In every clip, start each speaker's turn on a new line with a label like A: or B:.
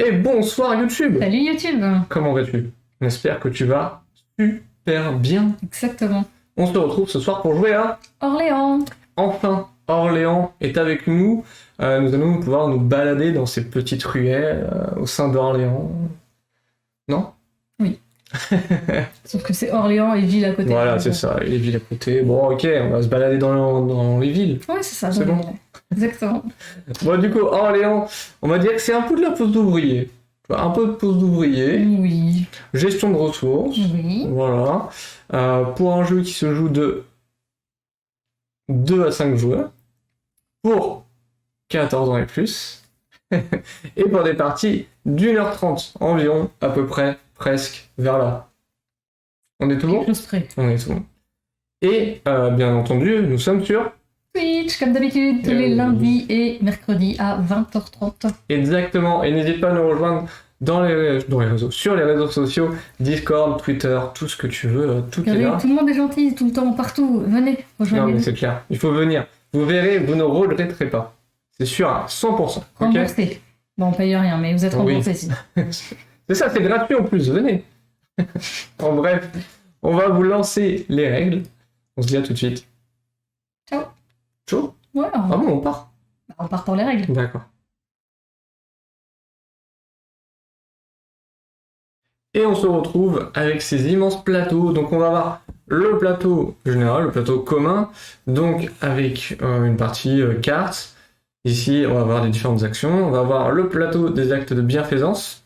A: Et bonsoir YouTube.
B: Salut YouTube.
A: Comment vas-tu? On espère que tu vas super bien.
B: Exactement.
A: On se retrouve ce soir pour jouer à
B: Orléans.
A: Enfin, Orléans est avec nous. Nous allons pouvoir nous balader dans ces petites ruelles au sein d'Orléans. Non?
B: Oui. Sauf que c'est Orléans et ville à côté.
A: Voilà, c'est ça, et les villes à côté. Bon, ok, on va se balader dans les villes.
B: Ouais, c'est ça.
A: C'est bon.
B: Exactement.
A: Bon, du coup, Orléans, on va dire que c'est un peu de la pose d'ouvrier. Un peu de pose d'ouvrier.
B: Oui.
A: Gestion de ressources.
B: Oui.
A: Voilà. Pour un jeu qui se joue de 2 à 5 joueurs. Pour 14 ans et plus. Et pour des parties d'1h30 environ, à peu près, presque, vers là. On est tout bon?
B: Chose près.
A: On est tout bon. Et bien entendu, nous sommes sur
B: Twitch, comme d'habitude, tous les lundis et mercredis à 20h30.
A: Exactement. Et n'hésite pas à nous rejoindre dans les réseaux, sur les réseaux sociaux, Discord, Twitter, tout ce que tu veux, tout est là.
B: Tout le monde est gentil, tout le temps, partout. Venez, rejoignez-nous.
A: Non mais c'est clair, il faut venir. Vous verrez, vous ne regretterez pas. C'est sûr à 100%.
B: Remboursé.
A: Okay,
B: bon, on paye rien, mais vous êtes remboursé ici.
A: C'est ça, c'est gratuit en plus, venez. En bref, on va vous lancer les règles. On se dit à tout de suite.
B: Ciao.
A: Ciao.
B: Ouais,
A: Ah bon, on part?
B: on part pour les règles.
A: D'accord. Et on se retrouve avec ces immenses plateaux. Donc on va avoir le plateau général, le plateau commun, donc avec une partie cartes. Ici, on va avoir des différentes actions. On va avoir le plateau des actes de bienfaisance,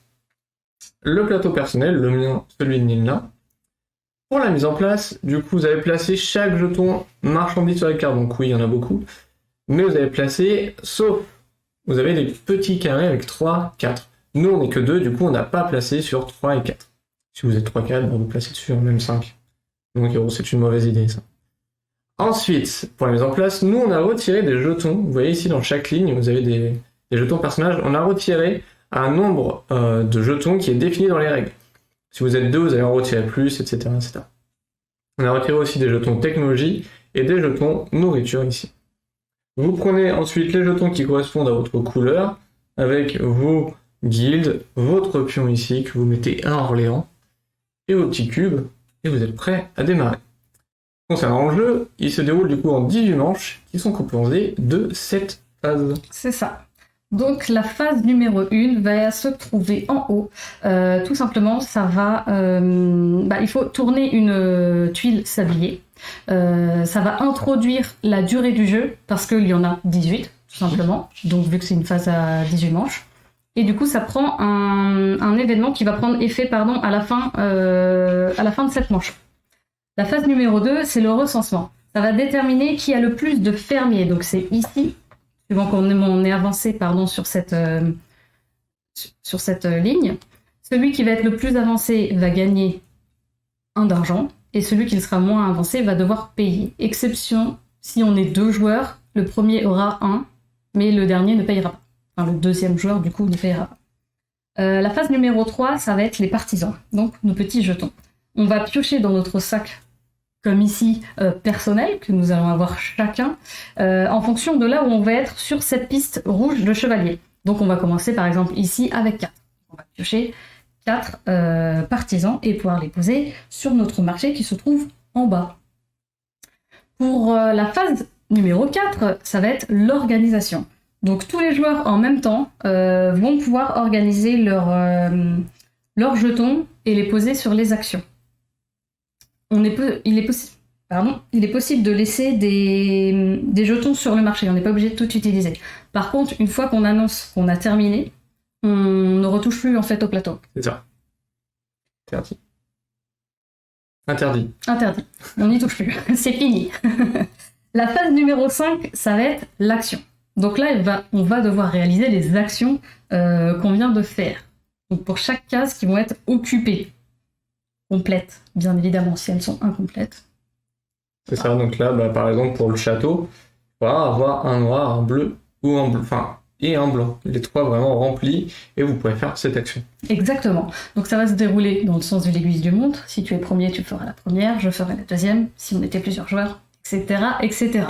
A: le plateau personnel, le mien, celui de Nina. Pour la mise en place, du coup, vous avez placé chaque jeton marchandise sur la carte. Donc oui, il y en a beaucoup. Mais vous avez placé, sauf, vous avez des petits carrés avec 3, 4. Nous, on n'est que 2, du coup, on n'a pas placé sur 3 et 4. Si vous êtes 3-4, vous placez sur même 5. Donc, c'est une mauvaise idée, ça. Ensuite, pour la mise en place, nous, on a retiré des jetons. Vous voyez ici, dans chaque ligne, vous avez des jetons personnages. On a retiré un nombre de jetons qui est défini dans les règles. Si vous êtes 2, vous allez en retirer plus, etc., etc. On a retiré aussi des jetons technologie et des jetons nourriture ici. Vous prenez ensuite les jetons qui correspondent à votre couleur, avec vos guildes, votre pion ici, que vous mettez à Orléans, et vos petits cubes, et vous êtes prêts à démarrer. Concernant le jeu, il se déroule du coup en 18 manches, qui sont composées de 7 phases.
B: C'est ça. Donc la phase numéro 1 va se trouver en haut. Tout simplement, ça va... il faut tourner une tuile sablier. Ça va introduire la durée du jeu, parce qu'il y en a 18, tout simplement. Donc vu que c'est une phase à 18 manches. Et du coup, ça prend un événement qui va prendre effet à la fin de cette manche. La phase numéro 2, c'est le recensement. Ça va déterminer qui a le plus de fermiers. Donc c'est ici, suivant qu'on est avancé sur cette ligne. Celui qui va être le plus avancé va gagner 1 d'argent. Et celui qui sera moins avancé va devoir payer. Exception, si on est 2 joueurs, le premier aura 1, mais le dernier ne payera pas. Enfin, le deuxième joueur, du coup, ne payera pas. La phase numéro 3, ça va être les partisans, donc nos petits jetons. On va piocher dans notre sac, comme ici, personnel, que nous allons avoir chacun, en fonction de là où on va être sur cette piste rouge de chevalier. Donc on va commencer par exemple ici avec 4. On va piocher 4 partisans et pouvoir les poser sur notre marché qui se trouve en bas. Pour la phase numéro 4, ça va être l'organisation. Donc tous les joueurs en même temps vont pouvoir organiser leurs jetons et les poser sur les actions. Il est possible de laisser des jetons sur le marché, on n'est pas obligé de tout utiliser. Par contre, une fois qu'on annonce qu'on a terminé, on ne retouche plus en fait au plateau.
A: C'est ça. Interdit.
B: Interdit. On n'y touche plus. C'est fini. La phase numéro 5, ça va être l'action. Donc là, on va devoir réaliser les actions qu'on vient de faire. Donc pour chaque case qui vont être occupées. Complètes, bien évidemment, si elles sont incomplètes.
A: C'est ça, donc là, par exemple, pour le château, il va avoir un noir, un bleu ou un bleu, et un blanc. Les 3 vraiment remplis, et vous pouvez faire cette action.
B: Exactement. Donc ça va se dérouler dans le sens de l'aiguille du montre. Si tu es premier, tu feras la première, je ferai la deuxième, si on était plusieurs joueurs, etc. etc.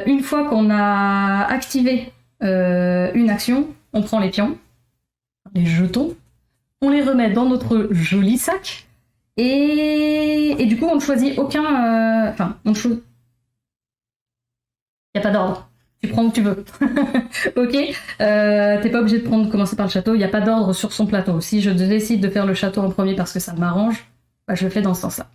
B: Une fois qu'on a activé une action, on prend les pions. les jetons, on les remet dans notre joli sac, et du coup on ne choisit aucun... Enfin, on ne choisit... Il n'y a pas d'ordre. Tu prends où tu veux. Ok, t'es pas obligé de commencer par le château, il n'y a pas d'ordre sur son plateau. Si je décide de faire le château en premier parce que ça m'arrange, bah, je le fais dans ce sens-là.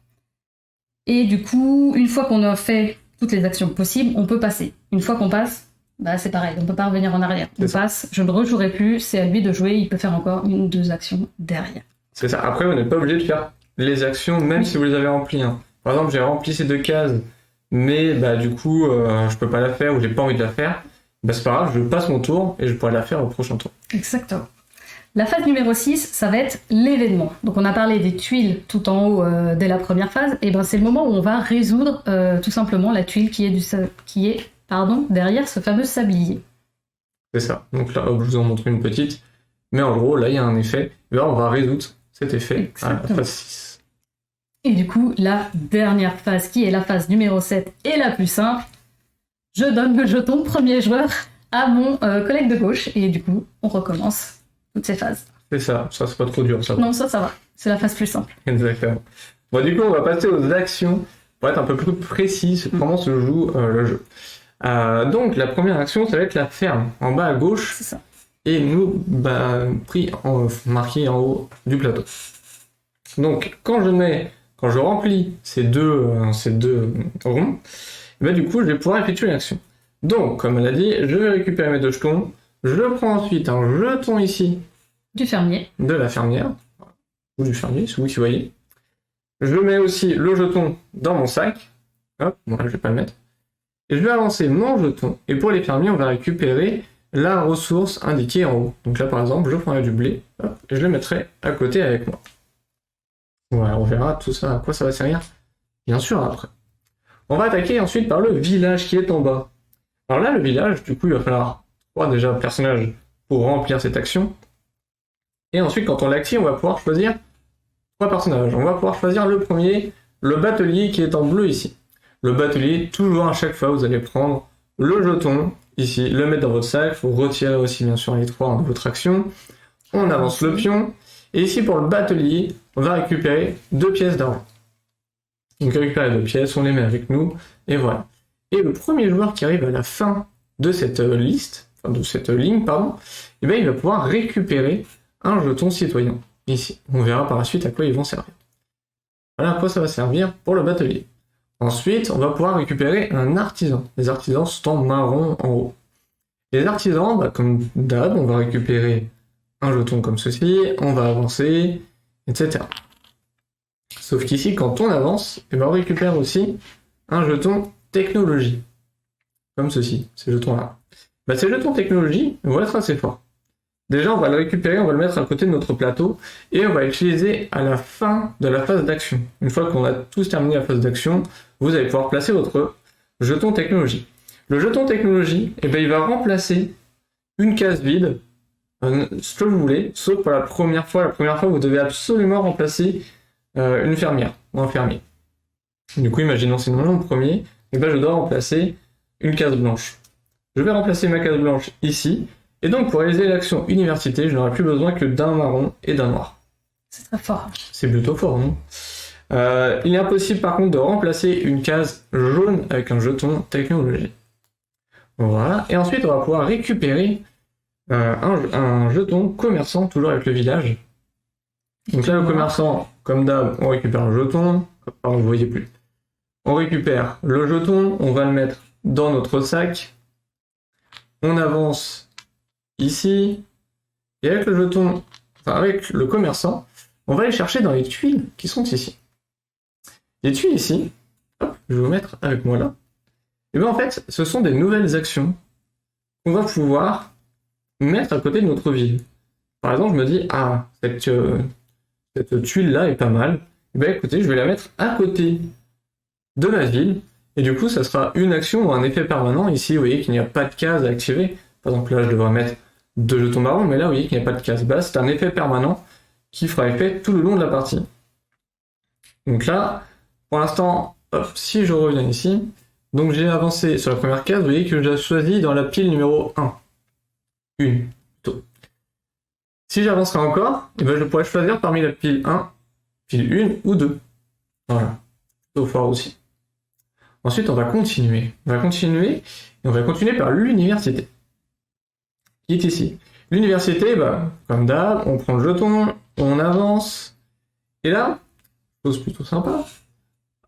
B: Et du coup, une fois qu'on a fait toutes les actions possibles, on peut passer. Une fois qu'on passe, bah, c'est pareil, on peut pas revenir en arrière. On passe, je ne rejouerai plus, c'est à lui de jouer, il peut faire encore 1 ou 2 actions derrière.
A: C'est ça, après vous n'êtes pas obligé de faire les actions même si vous les avez remplies. Hein. Par exemple, j'ai rempli ces 2 cases, mais bah, du coup, je peux pas la faire ou j'ai pas envie de la faire. Bah, c'est pas grave, je passe mon tour et je pourrai la faire au prochain tour.
B: Exactement. La phase numéro 6, ça va être l'événement. Donc on a parlé des tuiles tout en haut dès la première phase, et ben c'est le moment où on va résoudre tout simplement la tuile qui est derrière ce fameux sablier.
A: C'est ça. Donc là, je vous en montre une petite, mais en gros, là il y a un effet, et là on va résoudre cet effet à la phase 6.
B: Et du coup, la dernière phase, qui est la phase numéro 7 et la plus simple, je donne le jeton premier joueur à mon collègue de gauche, et du coup, on recommence toutes ces phases.
A: C'est ça, c'est pas trop dur, ça va.
B: Non, ça va. C'est la phase plus simple.
A: Exactement. Bon, du coup, on va passer aux actions pour être un peu plus précis sur comment se joue le jeu. Donc, la première action, ça va être la ferme, en bas à gauche.
B: C'est ça.
A: Et nous, marqué en haut du plateau. Donc, quand je remplis ces deux ronds, bah, du coup, je vais pouvoir effectuer l'action. Donc, comme elle a dit, je vais récupérer mes 2 jetons. Je prends ensuite un jeton ici.
B: Du fermier.
A: De la fermière. Ou du fermier, c'est vous qui voyez. Je mets aussi le jeton dans mon sac. Hop, bon là je vais pas le mettre. Et je vais avancer mon jeton. Et pour les fermiers, on va récupérer la ressource indiquée en haut. Donc là par exemple, je prendrai du blé. Hop, et je le mettrai à côté avec moi. Voilà, on verra tout ça, à quoi ça va servir. Bien sûr après. On va attaquer ensuite par le village qui est en bas. Alors là, le village, du coup, il va falloir 3 déjà personnages pour remplir cette action. Et ensuite, quand on l'active, on va pouvoir choisir 3 personnages. On va pouvoir choisir le premier, le batelier qui est en bleu ici. Le batelier, toujours à chaque fois, vous allez prendre le jeton ici, le mettre dans votre sac. Il faut retirer aussi bien sûr les 3 de votre action. On avance le pion. Et ici, pour le batelier, on va récupérer 2 pièces d'argent. Donc récupérer 2 pièces, on les met avec nous, et voilà. Et le premier joueur qui arrive à la fin de cette liste, de cette ligne, pardon, et bien il va pouvoir récupérer un jeton citoyen, ici. On verra par la suite à quoi ils vont servir. Voilà à quoi ça va servir pour le batelier. Ensuite, on va pouvoir récupérer un artisan. Les artisans sont en marron en haut. Les artisans, bah, comme d'hab, on va récupérer un jeton comme ceci, on va avancer, etc. Sauf qu'ici, quand on avance, et ben on récupère aussi un jeton technologie. Comme ceci, ces jetons-là. Bah, ces jetons technologie vont être assez forts. Déjà, on va le récupérer, on va le mettre à côté de notre plateau, et on va l'utiliser à la fin de la phase d'action. Une fois qu'on a tous terminé la phase d'action, vous allez pouvoir placer votre jeton technologie. Le jeton technologie, eh ben, il va remplacer une case vide, ce que vous voulez, sauf pour la première fois. La première fois, vous devez absolument remplacer une fermière ou un fermier. Du coup, imaginons c'est mon premier, et ben, je dois remplacer une case blanche. Je vais remplacer ma case blanche ici, et donc pour réaliser l'action université, je n'aurai plus besoin que d'un marron et d'un noir.
B: C'est très fort.
A: C'est plutôt fort, non? Il est impossible par contre de remplacer une case jaune avec un jeton technologie. Voilà, et ensuite on va pouvoir récupérer un jeton commerçant, toujours avec le village. Donc là, le commerçant, comme d'hab, on récupère un jeton. Pardon, vous voyez plus. On récupère le jeton, on va le mettre dans notre sac. On avance ici. Et avec le jeton, enfin avec le commerçant, on va aller chercher dans les tuiles qui sont ici. Les tuiles ici, hop, je vais vous mettre avec moi là. Et bien en fait, ce sont des nouvelles actions qu'on va pouvoir mettre à côté de notre ville. Par exemple, je me dis, ah, cette tuile-là est pas mal. Et bien écoutez, je vais la mettre à côté de ma ville. Et du coup, ça sera une action ou un effet permanent. Ici, vous voyez qu'il n'y a pas de case à activer. Par exemple, là, je devrais mettre 2 jetons marrons, mais là, vous voyez qu'il n'y a pas de case. Bah, c'est un effet permanent qui fera effet tout le long de la partie. Donc là, pour l'instant, hop, si je reviens ici, donc j'ai avancé sur la première case, vous voyez que j'ai choisi dans la pile numéro 1. Une, plutôt. Si j'avancerai encore, et ben je pourrais choisir parmi la pile 1, pile 1 ou 2. Voilà. Plutôt fort aussi. Ensuite, on va continuer. On va continuer, et on va continuer par l'université. Qui est ici. L'université, bah, comme d'hab, on prend le jeton, on avance, et là, chose plutôt sympa,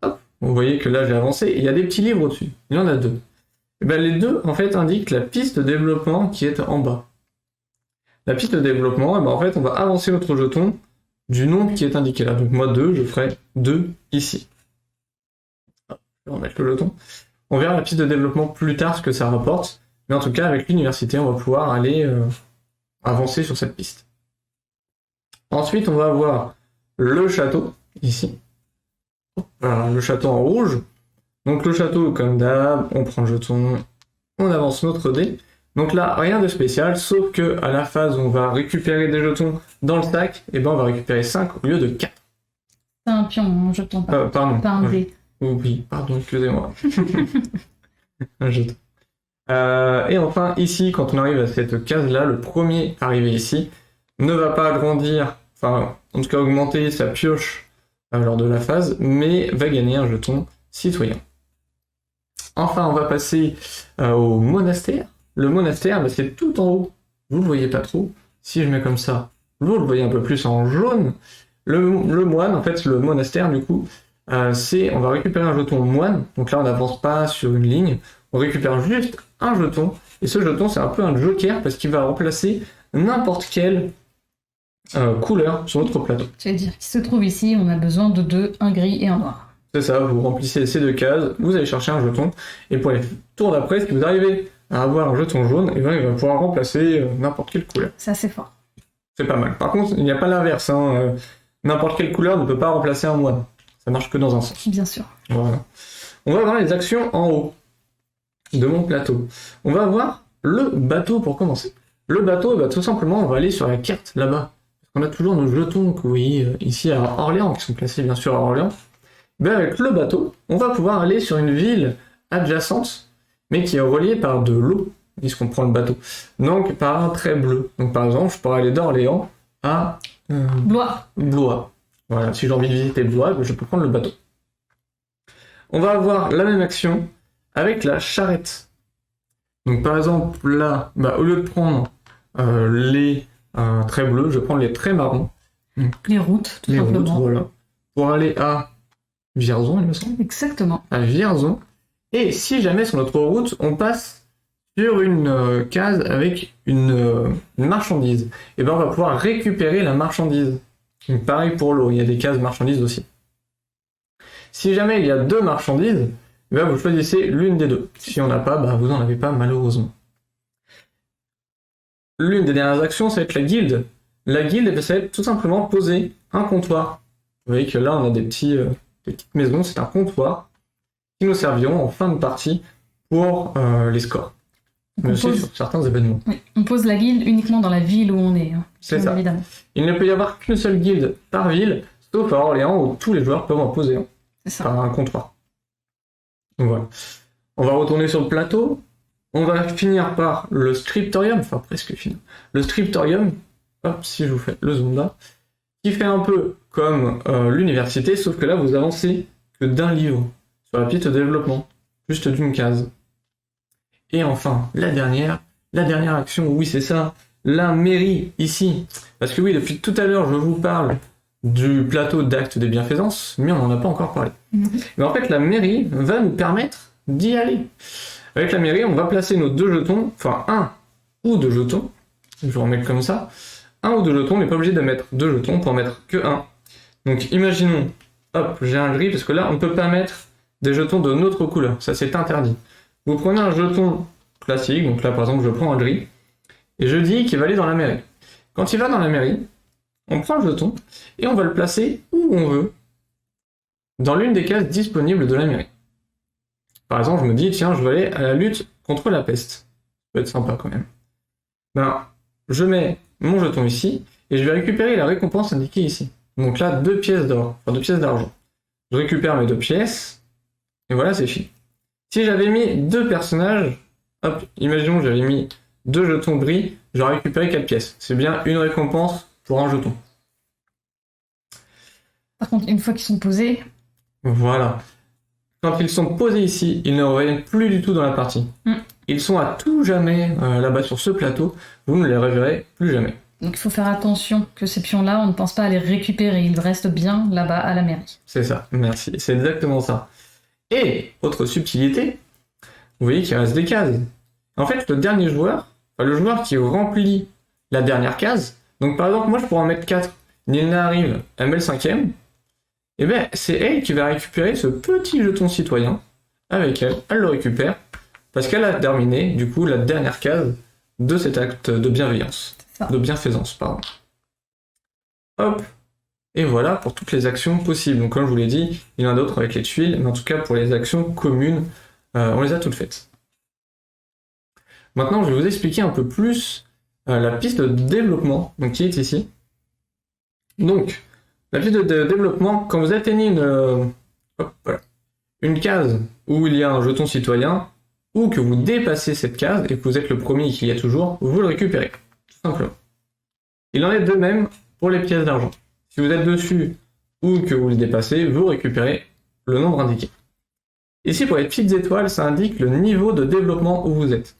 A: hop, vous voyez que là j'ai avancé, et il y a des petits livres au-dessus. Il y en a 2. Et ben, les 2, en fait, indiquent la piste de développement qui est en bas. La piste de développement, en fait, on va avancer notre jeton du nombre qui est indiqué là. Donc moi 2, je ferai 2 ici. Hop, je vais remettre le jeton. On verra la piste de développement plus tard ce que ça rapporte, mais en tout cas avec l'université, on va pouvoir aller avancer sur cette piste. Ensuite, on va avoir le château, ici. Voilà, le château en rouge. Donc le château, comme d'hab, on prend le jeton, on avance notre dé. Donc là, rien de spécial, sauf que à la phase où on va récupérer des jetons dans le sac, et ben on va récupérer 5 au lieu de 4.
B: C'est un pion, un jeton,
A: Pardon.
B: pas un dé.
A: Oui, pardon, excusez-moi. Un jeton. Et enfin, ici, quand on arrive à cette case-là, le premier arrivé ici ne va pas agrandir, enfin, en tout cas augmenter sa pioche lors de la phase, mais va gagner un jeton citoyen. Enfin, on va passer au monastère. Le monastère, bah, c'est tout en haut. Vous le voyez pas trop. Si je mets comme ça, vous le voyez un peu plus en jaune. Le moine, en fait, le monastère, du coup, on va récupérer un jeton moine. Donc là, on n'avance pas sur une ligne. On récupère juste un jeton. Et ce jeton, c'est un peu un joker parce qu'il va remplacer n'importe quelle couleur sur notre plateau.
B: C'est-à-dire qu'il se trouve ici, on a besoin de 2, un gris et un noir.
A: C'est ça, vous remplissez ces 2 cases, vous allez chercher un jeton. Et pour les tours d'après, si vous arrivez à avoir un jeton jaune, et ben il va pouvoir remplacer n'importe quelle couleur.
B: C'est assez fort.
A: C'est pas mal. Par contre, il n'y a pas l'inverse. N'importe quelle couleur ne peut pas remplacer un moine. Ça marche que dans un sens.
B: Bien sûr.
A: Voilà. On va avoir les actions en haut de mon plateau. On va avoir le bateau pour commencer. Le bateau, bah, tout simplement, on va aller sur la carte là-bas. On a toujours nos jetons que vous voyez ici à Orléans, qui sont placés bien sûr à Orléans. Ben, avec le bateau, on va pouvoir aller sur une ville adjacente, mais qui est reliée par de l'eau, puisqu'on prend le bateau. Donc par un trait bleu. Donc par exemple, je pourrais aller d'Orléans à
B: Blois.
A: Blois. Voilà, si j'ai envie de visiter Blois, je peux prendre le bateau. On va avoir la même action avec la charrette. Donc par exemple, là, bah, au lieu de prendre les traits bleus, je prends les traits marrons.
B: Les routes, tout
A: les
B: simplement.
A: routes, voilà. Pour aller à Vierzon, il me semble.
B: Exactement.
A: À Vierzon. Et si jamais sur notre route, on passe sur une case avec une marchandise, et ben on va pouvoir récupérer la marchandise. Donc, pareil pour l'eau, il y a des cases marchandises aussi. Si jamais il y a 2 marchandises, eh ben vous choisissez l'une des 2. Si on n'a pas, bah, vous n'en avez pas malheureusement. L'une des dernières actions, ça va être la guilde. La guilde, ça va être tout simplement poser un comptoir. Vous voyez que là, on a des petites maisons, c'est un comptoir qui nous serviront en fin de partie pour les scores. Mais aussi sur certains événements.
B: Oui, on pose la guilde uniquement dans la ville où on est.
A: C'est ça.
B: Évidemment.
A: Il ne peut y avoir qu'une seule guilde par ville, sauf à Orléans où tous les joueurs peuvent en poser un.
B: C'est ça.
A: Par un comptoir. Donc voilà. On va retourner sur le plateau. On va finir par le scriptorium, enfin presque finir. Le scriptorium, hop, si je vous fais le zoom là, qui fait un peu comme l'université, sauf que là vous avancez que d'un livre sur la piste de développement, juste d'une case. Et enfin, la dernière action, oui c'est ça, la mairie ici. Parce que oui, depuis tout à l'heure je vous parle du plateau d'actes des bienfaisances, mais on n'en a pas encore parlé. Mais en fait, la mairie va nous permettre d'y aller. Avec la mairie, on va placer nos 2 jetons, enfin 1 ou 2 jetons, je vais remettre comme ça, 1 ou 2 jetons, on n'est pas obligé de mettre 2 jetons pour en mettre que 1. Donc imaginons, hop, j'ai un gris, parce que là, on ne peut pas mettre des jetons de notre couleur, ça c'est interdit. Vous prenez un jeton classique, donc là par exemple je prends un gris, et je dis qu'il va aller dans la mairie. Quand il va dans la mairie, on prend le jeton, et on va le placer où on veut, dans l'une des cases disponibles de la mairie. Par exemple, je me dis, tiens, je vais aller à la lutte contre la peste. Ça peut être sympa quand même. Ben, je mets mon jeton ici, et je vais récupérer la récompense indiquée ici. Donc là, 2 pièces d'or, enfin 2 pièces d'argent. Je récupère mes 2 pièces, et voilà, c'est fini. Si j'avais mis 2 personnages, hop, imaginons que j'avais mis 2 jetons gris, j'aurai récupéré 4 pièces. C'est bien une récompense pour un jeton.
B: Par contre, une fois qu'ils sont posés,
A: Voilà. Quand ils sont posés ici, ils ne reviennent plus du tout dans la partie. Ils sont à tout jamais là-bas sur ce plateau, vous ne les reverrez plus jamais.
B: donc il faut faire attention que ces pions-là, on ne pense pas à les récupérer, ils restent bien là-bas à la mairie.
A: C'est ça, merci, c'est exactement ça. Et, autre subtilité, vous voyez qu'il reste des cases. En fait, le dernier joueur, enfin, le joueur qui remplit la dernière case, donc par exemple, moi je pourrais en mettre 4, Nilna arrive, elle met le 5ème, et bien c'est elle qui va récupérer ce petit jeton citoyen, avec elle le récupère, parce qu'elle a terminé, du coup, la dernière case de cet acte de bienveillance, de bienfaisance, pardon. Hop, et voilà pour toutes les actions possibles. Donc comme je vous l'ai dit, il y en a d'autres avec les tuiles, mais en tout cas pour les actions communes, on les a toutes faites. Maintenant, je vais vous expliquer un peu plus la piste de développement, donc qui est ici. Donc, la piste de développement, quand vous atteignez une case où il y a un jeton citoyen, ou que vous dépassez cette case et que vous êtes le premier et qu'il y a toujours, vous le récupérez, tout simplement. Il en est de même pour les pièces d'argent. Si vous êtes dessus ou que vous les dépassez, vous récupérez le nombre indiqué. Ici, pour les petites étoiles, ça indique le niveau de développement où vous êtes.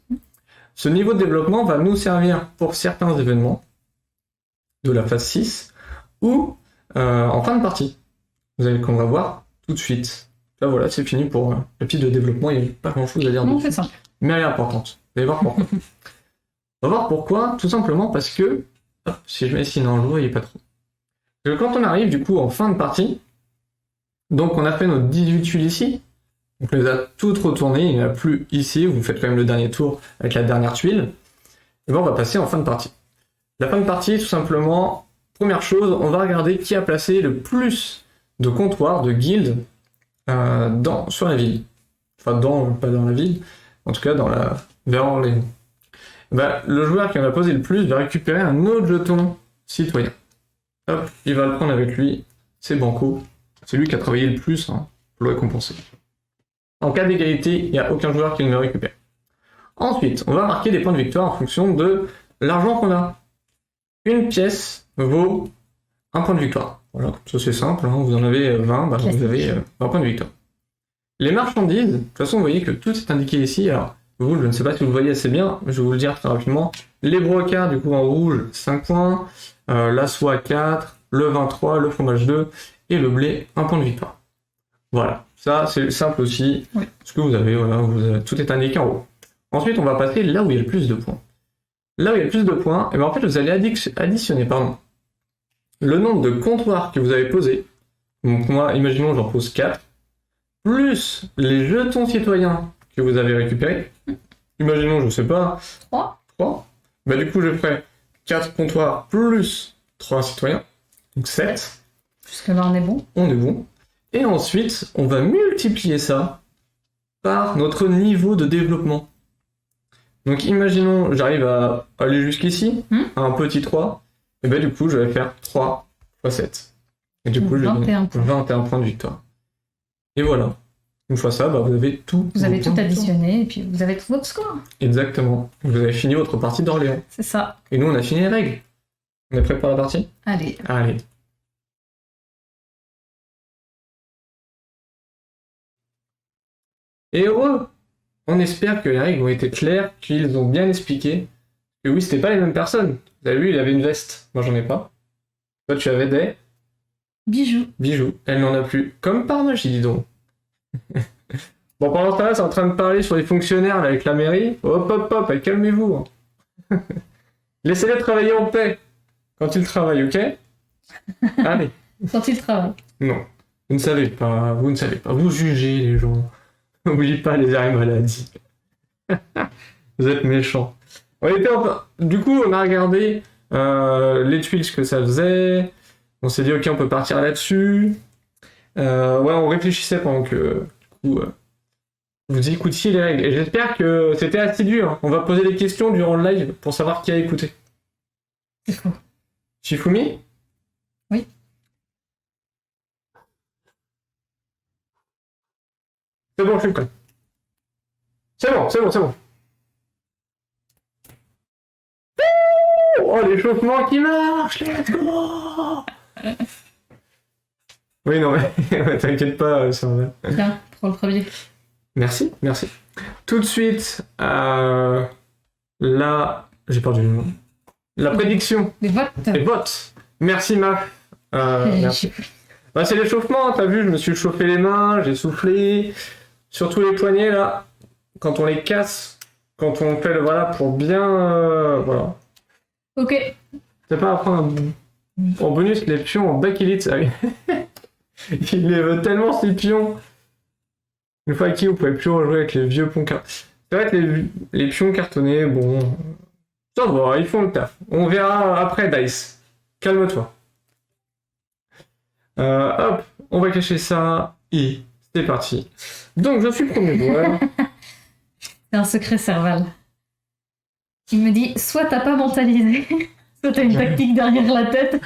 A: Ce niveau de développement va nous servir pour certains événements de la phase 6 ou en fin de partie. Vous allez qu'on va voir tout de suite. Là voilà, c'est fini pour la piste de développement, il n'y a pas grand chose à dire
B: Non,
A: dessus.
B: c'est ça.
A: Mais elle est importante. Vous allez voir pourquoi. On va voir pourquoi, tout simplement parce que, hop, si je mets ici, non, je ne voyais pas trop. Parce que quand on arrive du coup en fin de partie, donc on a fait nos 18 tuiles ici, donc on les a toutes retournées, il n'y en a plus ici, vous faites quand même le dernier tour avec la dernière tuile, et bien on va passer en fin de partie. La fin de partie, tout simplement, première chose, on va regarder qui a placé le plus de comptoirs, de guildes, sur la ville. Enfin, pas dans la ville, en tout cas vers Orléans. Ben, le joueur qui en a posé le plus va récupérer un autre jeton citoyen. Hop, il va le prendre avec lui, c'est banco. C'est lui qui a travaillé le plus pour le récompenser. En cas d'égalité, il n'y a aucun joueur qui ne le récupère. Ensuite, on va marquer des points de victoire en fonction de l'argent qu'on a. Une pièce vaut un point de victoire. Voilà, ça c'est simple, vous en avez 20, bah, vous avez 20 points de victoire. Les marchandises, de toute façon vous voyez que tout est indiqué ici, alors vous, je ne sais pas si vous le voyez assez bien, je vais vous le dire très rapidement. Les brocards, du coup en rouge, 5 points, la soie 4, le vin 3, le fromage 2, et le blé, 1 point de victoire. Voilà, ça c'est simple aussi, ce que vous avez, voilà, tout est indiqué en haut. Ensuite on va passer là où il y a le plus de points. Là où il y a le plus de points, et bien en fait vous allez additionner le nombre de comptoirs que vous avez posés. Donc moi, imaginons j'en pose 4, plus les jetons citoyens que vous avez récupérés. Imaginons, je sais pas, 3. Bah du coup je ferai 4 comptoirs plus 3 citoyens, donc 7.
B: Jusque-là on est bon.
A: On est bon. Et ensuite, on va multiplier ça par notre niveau de développement. Donc imaginons, j'arrive à aller jusqu'ici, à un petit 3, et ben du coup je vais faire 3 x 7. Et du coup je vais gagner 21 points de victoire. Et voilà. Une fois ça, bah, vous avez tout.
B: Vous avez tout additionné et puis vous avez tout votre score.
A: Exactement. Vous avez fini votre partie d'Orléans.
B: C'est ça.
A: Et nous on a fini les règles. On est prêt pour la partie ?
B: Allez.
A: Allez. Et heureux! On espère que les règles ont été claires, qu'ils ont bien expliqué. Que oui, c'était pas les mêmes personnes. Vous avez vu, il avait une veste. Moi, j'en ai pas. Toi, tu avais des...
B: Bijoux.
A: Bijoux. Elle n'en a plus. Comme par magie, dis donc. Bon, pendant ce temps-là, c'est en train de parler sur les fonctionnaires là, avec la mairie. Hop, hop, hop, calmez-vous. Laissez-les travailler en paix. Quand ils travaillent, ok? Allez.
B: Quand ils travaillent.
A: Non. Vous ne savez pas. Vous ne savez pas. Vous jugez les gens. N'oubliez pas les arrêts maladie. Vous êtes méchants. Du coup, on a regardé les tuiles, ce que ça faisait. On s'est dit, ok, on peut partir là-dessus. On réfléchissait pendant que, du coup, vous écoutiez les règles. Et j'espère que c'était assidu. On va poser des questions durant le live pour savoir qui a écouté.
B: C'est faux.
A: Shifumi ?
B: Oui.
A: C'est bon, je suis prêt. C'est bon. Oh, l'échauffement qui marche, let's go. Oui, non, mais t'inquiète pas, c'est normal.
B: Tiens, prends le premier.
A: Merci, merci. Tout de suite, là, j'ai perdu le nom. La prédiction,
B: Les votes.
A: les votes. Merci, Marc. Merci. Bah, c'est l'échauffement, t'as vu, je me suis chauffé les mains, j'ai soufflé. Surtout les poignets, là, quand on les casse, quand on fait le voilà pour bien... voilà.
B: Ok.
A: C'est pas après en bonus les pions en back elite, ça. Il les veut tellement ces pions. Une fois acquis, vous pouvez plus rejouer avec les vieux pions cartonnés. C'est vrai que les pions cartonnés, bon, ça va, ils font le taf. On verra après Dice. Calme-toi. Hop, on va cacher ça. Et c'est parti. Donc je suis premier joueur.
B: C'est un secret Serval. Il me dit, soit t'as pas mentalisé, soit t'as une tactique derrière la tête.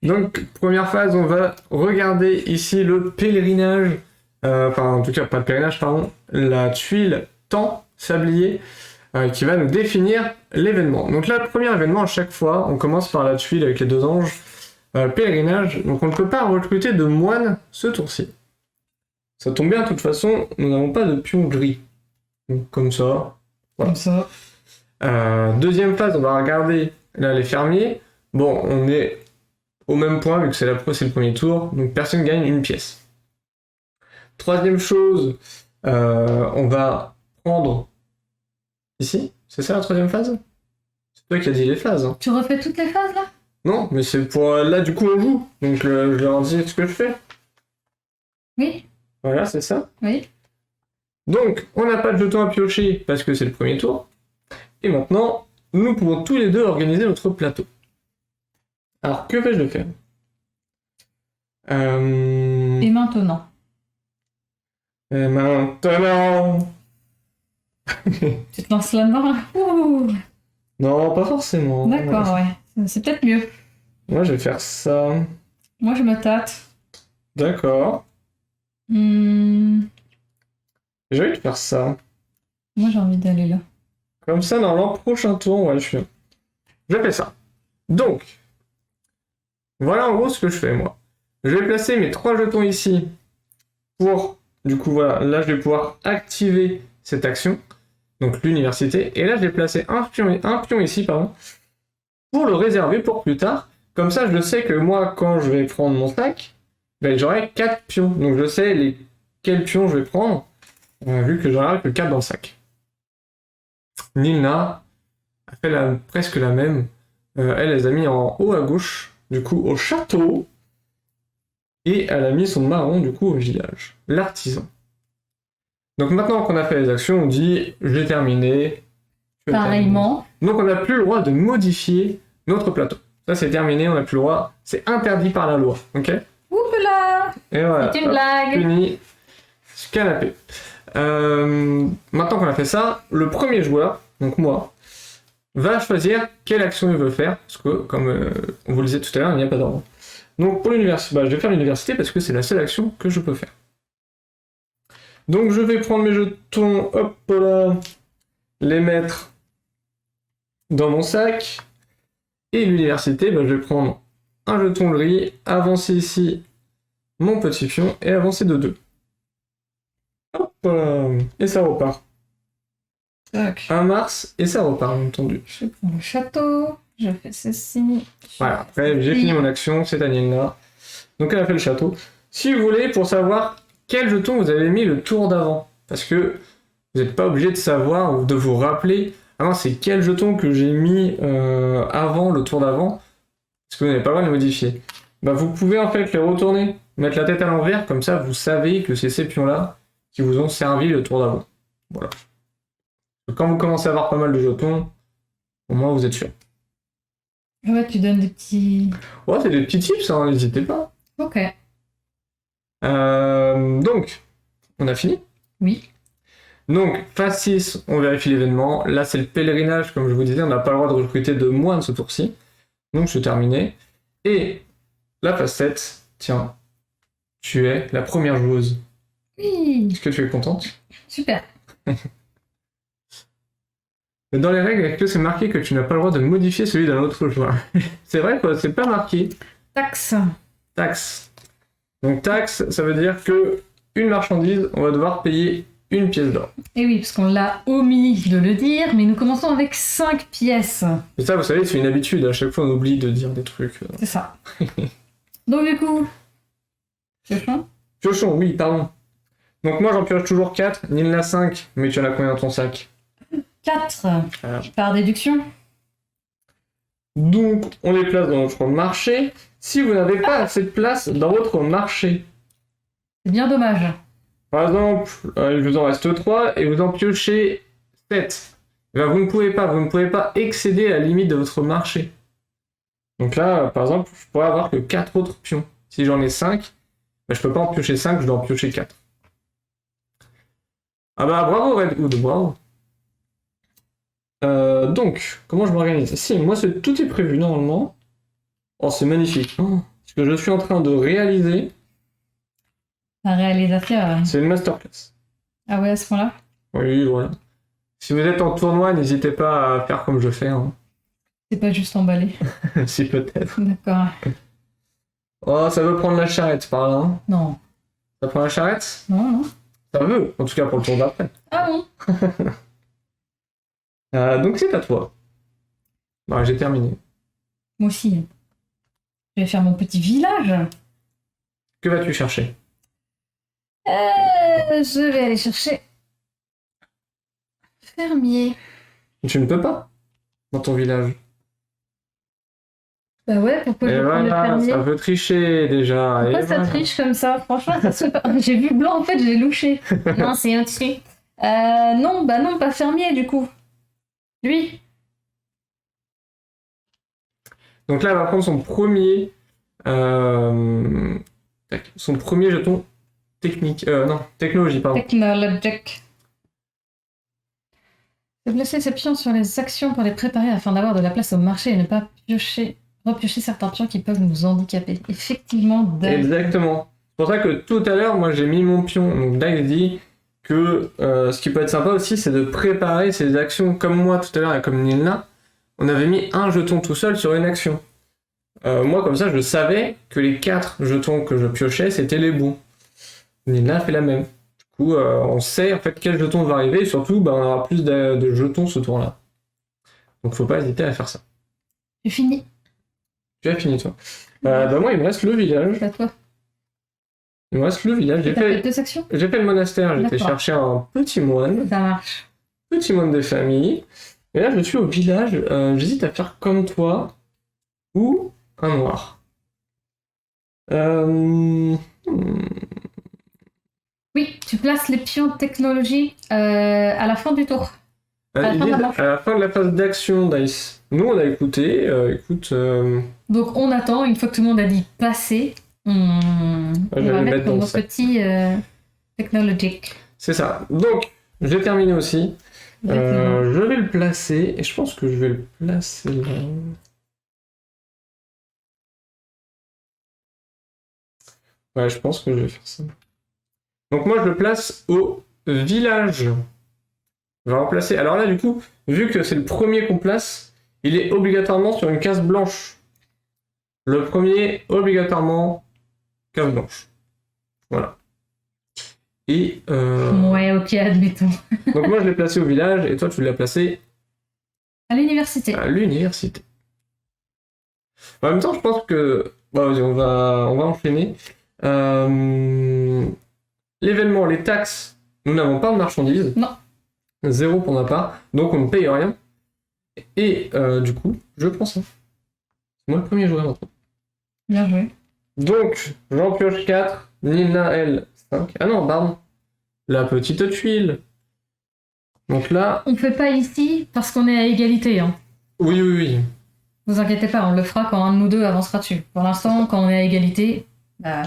A: Donc, première phase, on va regarder ici le pèlerinage, enfin en tout cas pas le pèlerinage, pardon, la tuile temps sablier qui va nous définir l'événement. Donc là, le premier événement, à chaque fois, on commence par la tuile avec les deux anges, pèlerinage, donc on ne peut pas recruter de moine ce tour-ci. Ça tombe bien, de toute façon, nous n'avons pas de pion gris. Donc comme ça, voilà.
B: Comme ça.
A: Deuxième phase, on va regarder là les fermiers. Bon, on est au même point vu que c'est le premier tour, donc personne gagne une pièce. Troisième chose, on va prendre ici, c'est ça la troisième phase? C'est toi qui as dit les phases. Hein.
B: Tu refais toutes les phases là?
A: Non, mais c'est pour là du coup on joue, donc je leur dis ce que je fais.
B: Oui.
A: Voilà, c'est ça.
B: Oui.
A: Donc, on n'a pas de jetons à piocher parce que c'est le premier tour. Et maintenant, nous pouvons tous les deux organiser notre plateau. Alors, que vais-je faire?
B: Et maintenant?
A: Et maintenant...
B: Tu te lances là-dedans? Ouh.
A: Non, pas forcément.
B: D'accord, ouais. C'est peut-être mieux.
A: Moi, je vais faire ça.
B: Moi, je me tâte.
A: D'accord.
B: Hmm.
A: Je vais faire ça.
B: Moi, j'ai envie d'aller là.
A: Comme ça, dans l'an prochain tour, ouais, je fais ça. Donc, voilà en gros ce que je fais, moi. Je vais placer mes 3 jetons ici pour, du coup, voilà, là, je vais pouvoir activer cette action, donc l'université, et là, je vais placer un pion ici, pardon, pour le réserver pour plus tard. Comme ça, je sais que moi, quand je vais prendre mon sac, ben, j'aurai 4 pions, donc je sais quels pions je vais prendre, vu que j'aurai que 4 dans le sac. Nilna a fait presque la même. Elle les a mis en haut à gauche, du coup au château. Et elle a mis son marron, du coup, au village. L'artisan. Donc maintenant qu'on a fait les actions, on dit « j'ai terminé ».
B: Pareillement.
A: Donc on n'a plus le droit de modifier notre plateau. Ça c'est terminé, on n'a plus le droit. C'est interdit par la loi, ok?
B: Oupla!
A: Et voilà.
B: C'est une blague.
A: Puni. Canapé. Maintenant qu'on a fait ça, le premier joueur, donc moi, va choisir quelle action il veut faire, parce que, comme on vous le disait tout à l'heure, il n'y a pas d'ordre. Donc pour l'université, je vais faire l'université parce que c'est la seule action que je peux faire. Donc je vais prendre mes jetons, hop là, les mettre dans mon sac, et l'université, je vais prendre un jeton gris, avancer ici mon petit pion, et avancer de 2. Hop là, et ça repart.
B: Tac.
A: Un Mars, et ça repart, bien entendu.
B: Je prends le château, je fais ceci.
A: Voilà, après j'ai fini mon action, c'est Daniela. Donc elle a fait le château. Si vous voulez, pour savoir quel jeton vous avez mis le tour d'avant, parce que vous n'êtes pas obligé de savoir ou de vous rappeler, ah non, c'est quel jeton que j'ai mis avant le tour d'avant, parce que vous n'avez pas le droit de les modifier. Bah, vous pouvez en fait les retourner, mettre la tête à l'envers, comme ça vous savez que c'est ces pions-là qui vous ont servi le tour d'avant. Voilà. Donc, quand vous commencez à avoir pas mal de jetons, au moins vous êtes sûr.
B: Ouais, tu donnes des petits...
A: Ouais, c'est des petits tips, hein, n'hésitez pas.
B: Ok.
A: Donc, on a fini?
B: Oui.
A: Donc, phase 6, on vérifie l'événement. Là, c'est le pèlerinage, comme je vous disais, on n'a pas le droit de recruter de moine ce tour-ci. Donc, je suis terminé. Et la phase 7, tiens, tu es la première joueuse.
B: Oui.
A: Est-ce que tu es contente?
B: Super.
A: Dans les règles, est-ce que c'est marqué que tu n'as pas le droit de modifier celui d'un autre joueur? C'est vrai quoi, c'est pas marqué.
B: Taxe.
A: Taxe. Donc taxe, ça veut dire que une marchandise, on va devoir payer une pièce d'or.
B: Et oui, parce qu'on l'a omis de le dire, mais nous commençons avec 5 pièces.
A: Et ça, vous savez, c'est une habitude. À chaque fois, on oublie de dire des trucs.
B: C'est ça. Donc du coup, piochon.
A: Piochon, oui, pardon. Donc moi, j'en pioche toujours 4. Nil n'a 5. Mais tu en as combien dans ton sac?
B: 4.
A: Alors.
B: Par déduction.
A: Donc, on les place dans notre marché. Si vous n'avez pas assez de place dans votre marché,
B: C'est bien dommage.
A: par exemple, il vous en reste 3 et vous en piochez 7. Ben, vous ne pouvez pas excéder la limite de votre marché. Donc là, par exemple, je pourrais avoir que 4 autres pions. Si j'en ai 5, ben, je peux pas en piocher 5, je dois en piocher 4. Ah bah bravo Redwood, bravo. Donc, comment je m'organise? Si, moi tout est prévu normalement. Oh, c'est magnifique. Oh, ce que je suis en train de réaliser,
B: La réalisateur.
A: c'est une masterclass.
B: Ah ouais, à ce point-là.
A: Oui, voilà. Si vous êtes en tournoi, n'hésitez pas à faire comme je fais. Hein.
B: C'est pas juste emballé.
A: Si peut-être.
B: D'accord.
A: Oh, ça veut prendre la charrette par là. Hein.
B: Non.
A: Ça prend la charrette?
B: Non, non.
A: Ça veut, en tout cas pour le tour d'après.
B: Ah bon?
A: Donc c'est à toi. Bon, j'ai terminé.
B: Moi aussi. Je vais faire mon petit village.
A: Que vas-tu chercher?
B: Je vais aller chercher fermier.
A: Tu ne peux pas dans ton village.
B: Bah ouais, pourquoi je
A: Et
B: vais prendre le
A: voilà,
B: fermier?
A: ça veut tricher déjà.
B: Pourquoi
A: Et
B: ça
A: voilà.
B: triche comme ça? Franchement, ça se fait pas. J'ai vu blanc, en fait, j'ai louché. Non, c'est un tri. Non, bah non, pas fermier du coup. Lui.
A: Donc là, elle va prendre son premier jeton technique. Non, technologie, pardon.
B: Technologic. De placer ses pions sur les actions pour les préparer afin d'avoir de la place au marché et ne pas repiocher certains pions qui peuvent nous handicaper. Effectivement, d'accord.
A: Exactement. C'est pour ça que tout à l'heure, moi j'ai mis mon pion. Donc Dax dit que ce qui peut être sympa aussi, c'est de préparer ses actions comme moi tout à l'heure et comme Nilna. On avait mis un jeton tout seul sur une action. Moi, comme ça, je savais que les 4 jetons que je piochais, c'était les bons. Nilna a fait la même. Du coup, on sait en fait quel jeton va arriver et surtout, on aura plus de jetons ce tour-là. Donc, faut pas hésiter à faire ça.
B: J'ai fini.
A: Tu as fini, toi. Moi, il me reste le village.
B: C'est à toi.
A: Il me reste le village.
B: T'as fait 2 actions?
A: J'ai fait le monastère, j'étais
B: D'accord.
A: chercher un petit moine
B: Ça marche.
A: de famille. Et là, je suis au village. J'hésite à faire comme toi ou un noir.
B: Oui, tu places les pions de technologie à la fin du tour. la
A: Ils
B: fin de la
A: disent
B: manche.
A: à la fin de la phase d'action, Dice. Nous, on a écouté. Écoute,
B: Donc on attend, une fois que tout le monde a dit passer, on
A: je vais
B: va
A: le
B: mettre
A: mettre dans
B: nos
A: le sac.
B: petits technologiques.
A: C'est ça. Donc, j'ai terminé aussi.
B: Exactement.
A: Je vais le placer. Et je pense que je vais le placer là. Ouais, je pense que je vais faire ça. Donc moi, je le place au village. On va remplacer. Alors là, du coup, vu que c'est le premier qu'on place, il est obligatoirement sur une case blanche. Le premier, obligatoirement, case blanche. Voilà. Et
B: Ouais, ok, admettons.
A: donc moi, je l'ai placé au village et toi, tu l'as placé
B: À l'université.
A: à l'université. En même temps, je pense que... Bon, vas-y, on va enchaîner. L'événement, les taxes, nous n'avons pas de marchandises.
B: Non.
A: 0 pour ma part, donc on ne paye rien. Et du coup, je prends ça. C'est moi le premier joueur maintenant.
B: Bien joué.
A: Donc, j'en pioche 4, Nilna, elle, 5. Ah non, pardon. La petite tuile. Donc là,
B: On fait pas ici parce qu'on est à égalité. Hein.
A: oui.
B: Vous inquiétez pas, on le fera quand un de nous deux avancera dessus. Pour l'instant, quand on est à égalité, bah...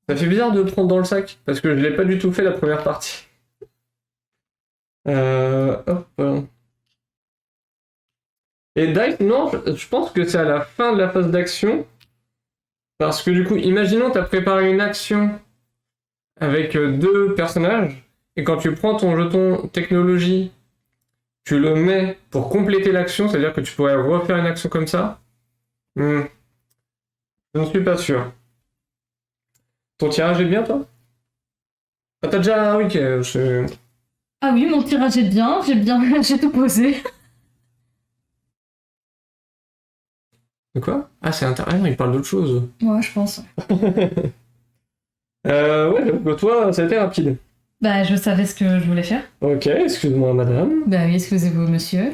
A: Ça fait bizarre de le prendre dans le sac, parce que je l'ai pas du tout fait la première partie. Hop. Et Dice, non, je pense que c'est à la fin de la phase d'action. Parce que du coup, imaginons tu as préparé une action avec 2 personnages, et quand tu prends ton jeton technologie tu le mets pour compléter l'action, c'est-à-dire que tu pourrais refaire une action comme ça. Je ne suis pas sûr. Ton tirage est bien, toi? Ah, t'as déjà... Ah oui, ok,
B: Ah oui, mon tirage est bien, j'ai tout posé.
A: De quoi? Ah, c'est intéressant, il parle d'autre chose.
B: Moi, je pense.
A: Ouais, j'avoue que toi, ça a été rapide.
B: Bah, je savais ce que je voulais faire.
A: Ok, excuse-moi, madame.
B: Bah oui, excusez-vous, monsieur.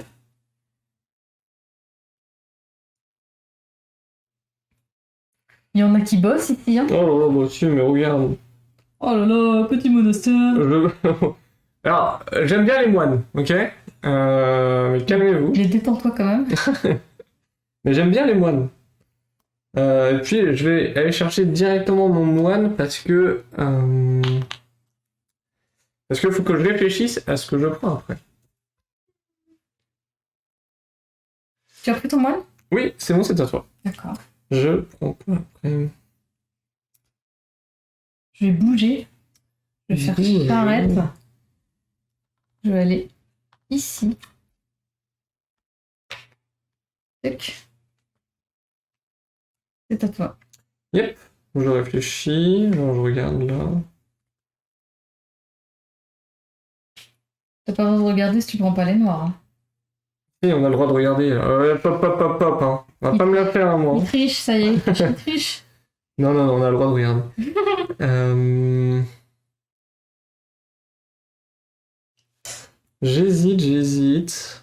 B: Il y en a qui bossent ici, hein.
A: Oh là là, monsieur, mais regarde.
B: Oh là là, petit monastère.
A: Alors, j'aime bien les moines, ok? Mais calmez-vous.
B: Mais détends-toi quand même.
A: Mais j'aime bien les moines. Et puis, je vais aller chercher directement mon moine parce que faut que je réfléchisse à ce que je prends après.
B: Tu as pris ton moine?
A: Oui, c'est bon, c'est à toi.
B: D'accord.
A: Je prends quoi après?
B: Je vais bouger. Je vais faire charrette. Je vais aller ici. Tac. C'est à toi.
A: Yep, je réfléchis, alors je regarde là.
B: T'as pas le droit de regarder si tu prends pas les noirs. Hein.
A: Si, on a le droit de regarder. Pop, hein. On va pas me la faire, hein, moi.
B: Il triche, ça y est, il triche.
A: Non, on a le droit de regarder. J'hésite.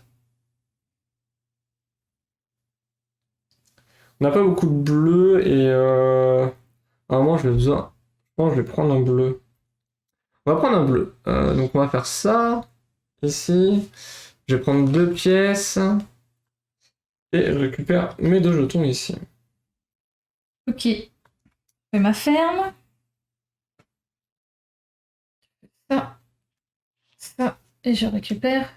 A: On n'a pas beaucoup de bleu et à un moment je vais besoin. Je pense que je vais prendre un bleu. On va prendre un bleu. Donc on va faire ça ici. Je vais prendre 2 pièces et je récupère mes 2 jetons ici.
B: Ok. Je fais ma ferme. Ça. Et je récupère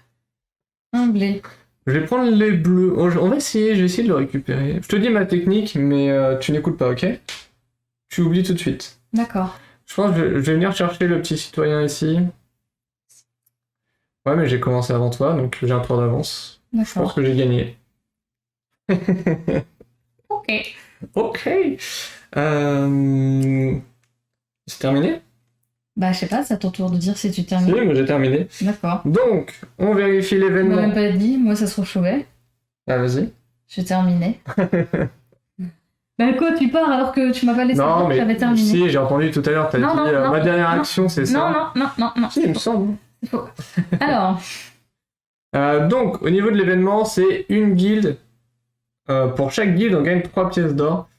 B: un blé.
A: Je vais prendre les bleus. On va essayer, je vais essayer de le récupérer. Je te dis ma technique, mais tu n'écoutes pas, ok? Tu oublies tout de suite.
B: D'accord.
A: Je pense que je vais venir chercher le petit citoyen ici. Ouais, mais j'ai commencé avant toi, donc j'ai un tour d'avance. Je pense que j'ai gagné.
B: Ok.
A: Ok. C'est terminé?
B: Bah, je sais pas, c'est à ton tour de dire si tu
A: Si,
B: termines.
A: moi j'ai terminé.
B: D'accord.
A: Donc, on vérifie
B: Tu m'as
A: l'événement.
B: même pas dit, moi ça se trouve chouette.
A: Ah, vas-y.
B: J'ai terminé. Bah quoi, tu pars alors que tu m'as pas laissé
A: Non,
B: dire que
A: mais
B: j'avais terminé.
A: si, j'ai entendu tout à l'heure, t'as dit
B: Non,
A: ma dernière
B: non,
A: action, c'est ça.
B: Non.
A: Si, il me semble.
B: C'est faux. Alors,
A: Donc, au niveau de l'événement, c'est une guilde. Pour chaque guilde, on gagne 3 pièces d'or.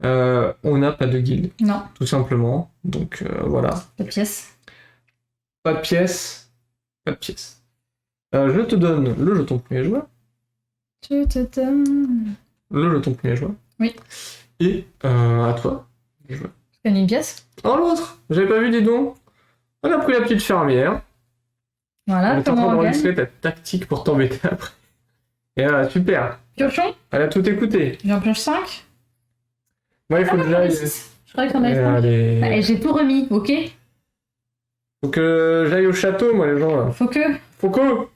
A: On n'a pas de guilde,
B: non,
A: tout simplement. Donc, voilà.
B: pas de pièce.
A: Pas de pièces. Pas de pièces. Je te donne le jeton premier joueur.
B: Je te donne.
A: Le jeton premier joueur.
B: Oui.
A: Et à toi.
B: Je gagne une pièce.
A: Oh, l'autre! J'avais pas vu, dis donc. On a pris la petite fermière.
B: Voilà,
A: On est en
B: comment
A: train
B: on
A: d'enregistrer
B: gagne?
A: ta tactique pour t'embêter après. Et super.
B: Piochon?
A: Elle a tout écouté.
B: J'en pioche 5.
A: Moi, il faut que j'aille.
B: Je croyais qu'on avait 5.
A: Allez.
B: Et j'ai tout remis, ok?
A: Faut que j'aille au château, moi, les gens, là.
B: Faut que.
A: Faut que.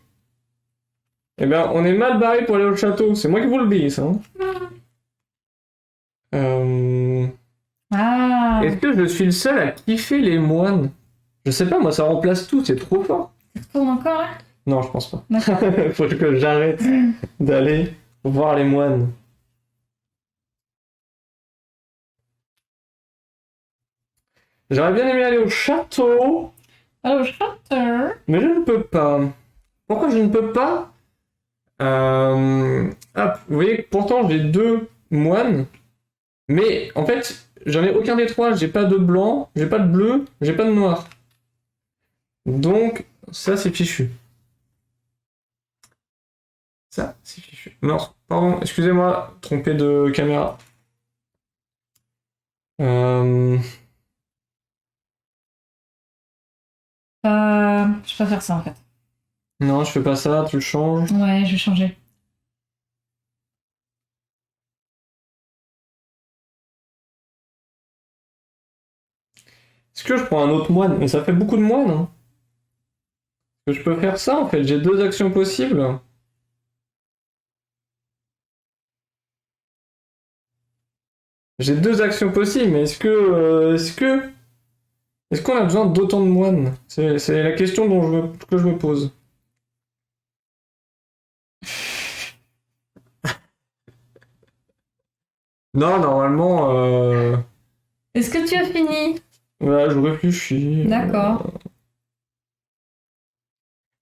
A: Eh ben, on est mal barré pour aller au château. C'est moi qui vous le dis, ça. Hein.
B: Ah!
A: Est-ce que je suis le seul à kiffer les moines? Je sais pas, moi, ça remplace tout. C'est trop fort.
B: Ça tourne encore là?
A: Non, je pense pas.
B: D'accord.
A: Faut que j'arrête d'aller voir les moines. J'aurais bien aimé aller au château,
B: Alors, château.
A: mais je ne peux pas. Pourquoi je ne peux pas? Hop, vous voyez, pourtant j'ai 2 moines, mais en fait, j'en ai aucun des 3. J'ai pas de blanc, j'ai pas de bleu, j'ai pas de noir. Donc, ça c'est fichu. Ça, c'est fichu. Non, pardon, excusez-moi, trompé de caméra.
B: Je peux faire ça en fait.
A: Non, je fais pas ça, tu le changes.
B: Ouais, je vais changer.
A: Est-ce que je prends un autre moine? Mais ça fait beaucoup de moines, hein. Je peux faire ça en fait, j'ai deux actions possibles. J'ai deux actions possibles, mais est-ce qu'on a besoin d'autant de moines? C'est la question que je me pose. Non, normalement,
B: Est-ce que tu as fini?
A: voilà, je réfléchis.
B: D'accord.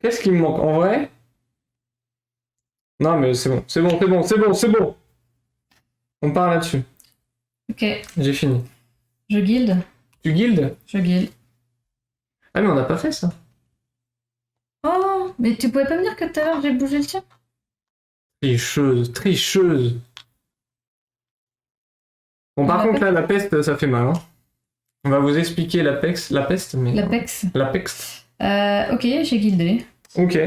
A: Qu'est-ce qui me manque? En vrai? Non, mais c'est bon, c'est bon, c'est bon, c'est bon, c'est bon. On part là-dessus.
B: Ok.
A: J'ai fini.
B: Je guilde.
A: Tu guildes?
B: Je guilde.
A: Ah, mais on n'a pas fait ça.
B: Oh, mais tu pouvais pas me dire que tout à l'heure j'ai bougé le tien?
A: Tricheuse, tricheuse. Bon, par contre, là, la peste, ça fait mal. Hein. On va vous expliquer la peste, mais...
B: L'Apex.
A: La peste.
B: Ok, j'ai guildé.
A: Ok.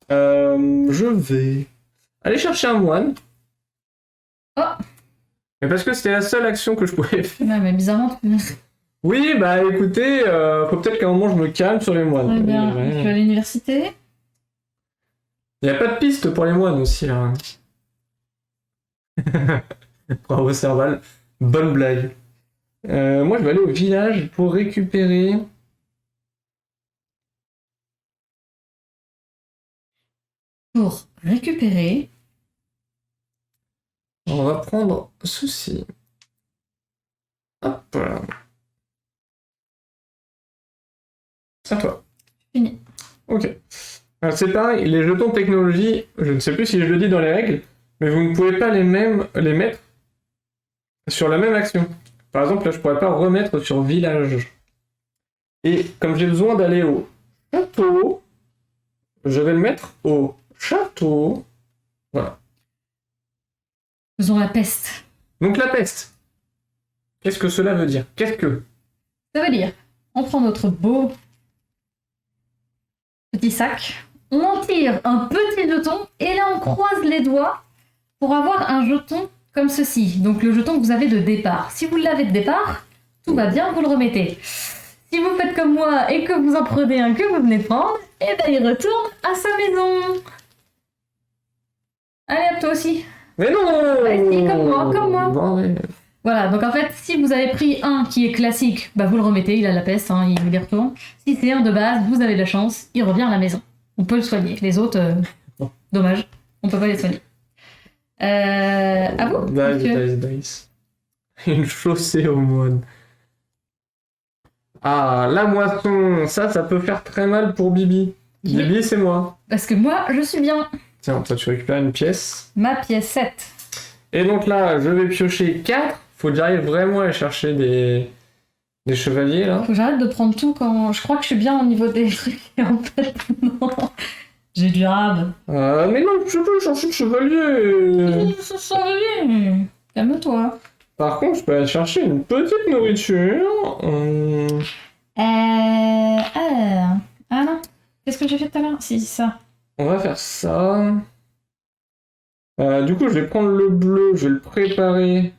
A: Je vais aller chercher un moine.
B: Oh.
A: Mais parce que c'était la seule action que je pouvais faire.
B: Ouais, mais bizarrement,
A: Oui, bah écoutez, faut peut-être qu'à un moment je me calme sur les moines.
B: Eh bien,
A: Ouais.
B: je suis à l'université.
A: Il n'y a pas de piste pour les moines aussi, là. Bravo, Serval. Bonne blague. Moi, je vais aller au village pour récupérer...
B: Pour récupérer.
A: On va prendre ceci. Hop là. À toi.
B: Fini.
A: Ok. Alors, c'est pareil, les jetons technologie, je ne sais plus si je le dis dans les règles, mais vous ne pouvez pas les mettre sur la même action. Par exemple, là, je pourrais pas remettre sur village. Et comme j'ai besoin d'aller au château, je vais le mettre au château. Voilà.
B: Faisons la peste.
A: Donc la peste. Qu'est-ce que cela veut dire? Qu'est-ce que...
B: Ça veut dire, on prend notre beau petit sac, on en tire un petit jeton, et là on croise les doigts pour avoir un jeton comme ceci. Donc le jeton que vous avez de départ. Si vous l'avez de départ, tout va bien, vous le remettez. Si vous faites comme moi et que vous en prenez un que vous venez de prendre, et ben il retourne à sa maison. Allez, hop, toi aussi.
A: Mais non!
B: Ouais, si, comme moi.
A: Bon, ouais.
B: Voilà, donc en fait, si vous avez pris un qui est classique, bah vous le remettez, il a la peste, hein, il vous y retourne. Si c'est un de base, vous avez de la chance, il revient à la maison. On peut le soigner. Les autres, dommage, on peut pas les soigner. À vous?
A: Dice. Une chaussée au moine. Ah, la moisson, ça peut faire très mal pour Bibi.
B: Qui?
A: Bibi, c'est moi.
B: Parce que moi, je suis bien.
A: Tiens, toi, tu récupères une pièce.
B: Ma pièce 7.
A: Et donc là, je vais piocher 4. Faut que j'arrive vraiment à aller chercher des chevaliers, là.
B: Faut que j'arrête de prendre tout quand... Je crois que je suis bien au niveau des trucs, et en fait, non. J'ai du rab.
A: Mais non, je peux chercher le chevalier.
B: Ça sent bien. Calme-toi.
A: Par contre, je peux aller chercher une petite nourriture.
B: Ah non. Qu'est-ce que j'ai fait tout à l'heure? Si, ça.
A: On va faire ça. Du coup, je vais prendre le bleu, je vais le préparer.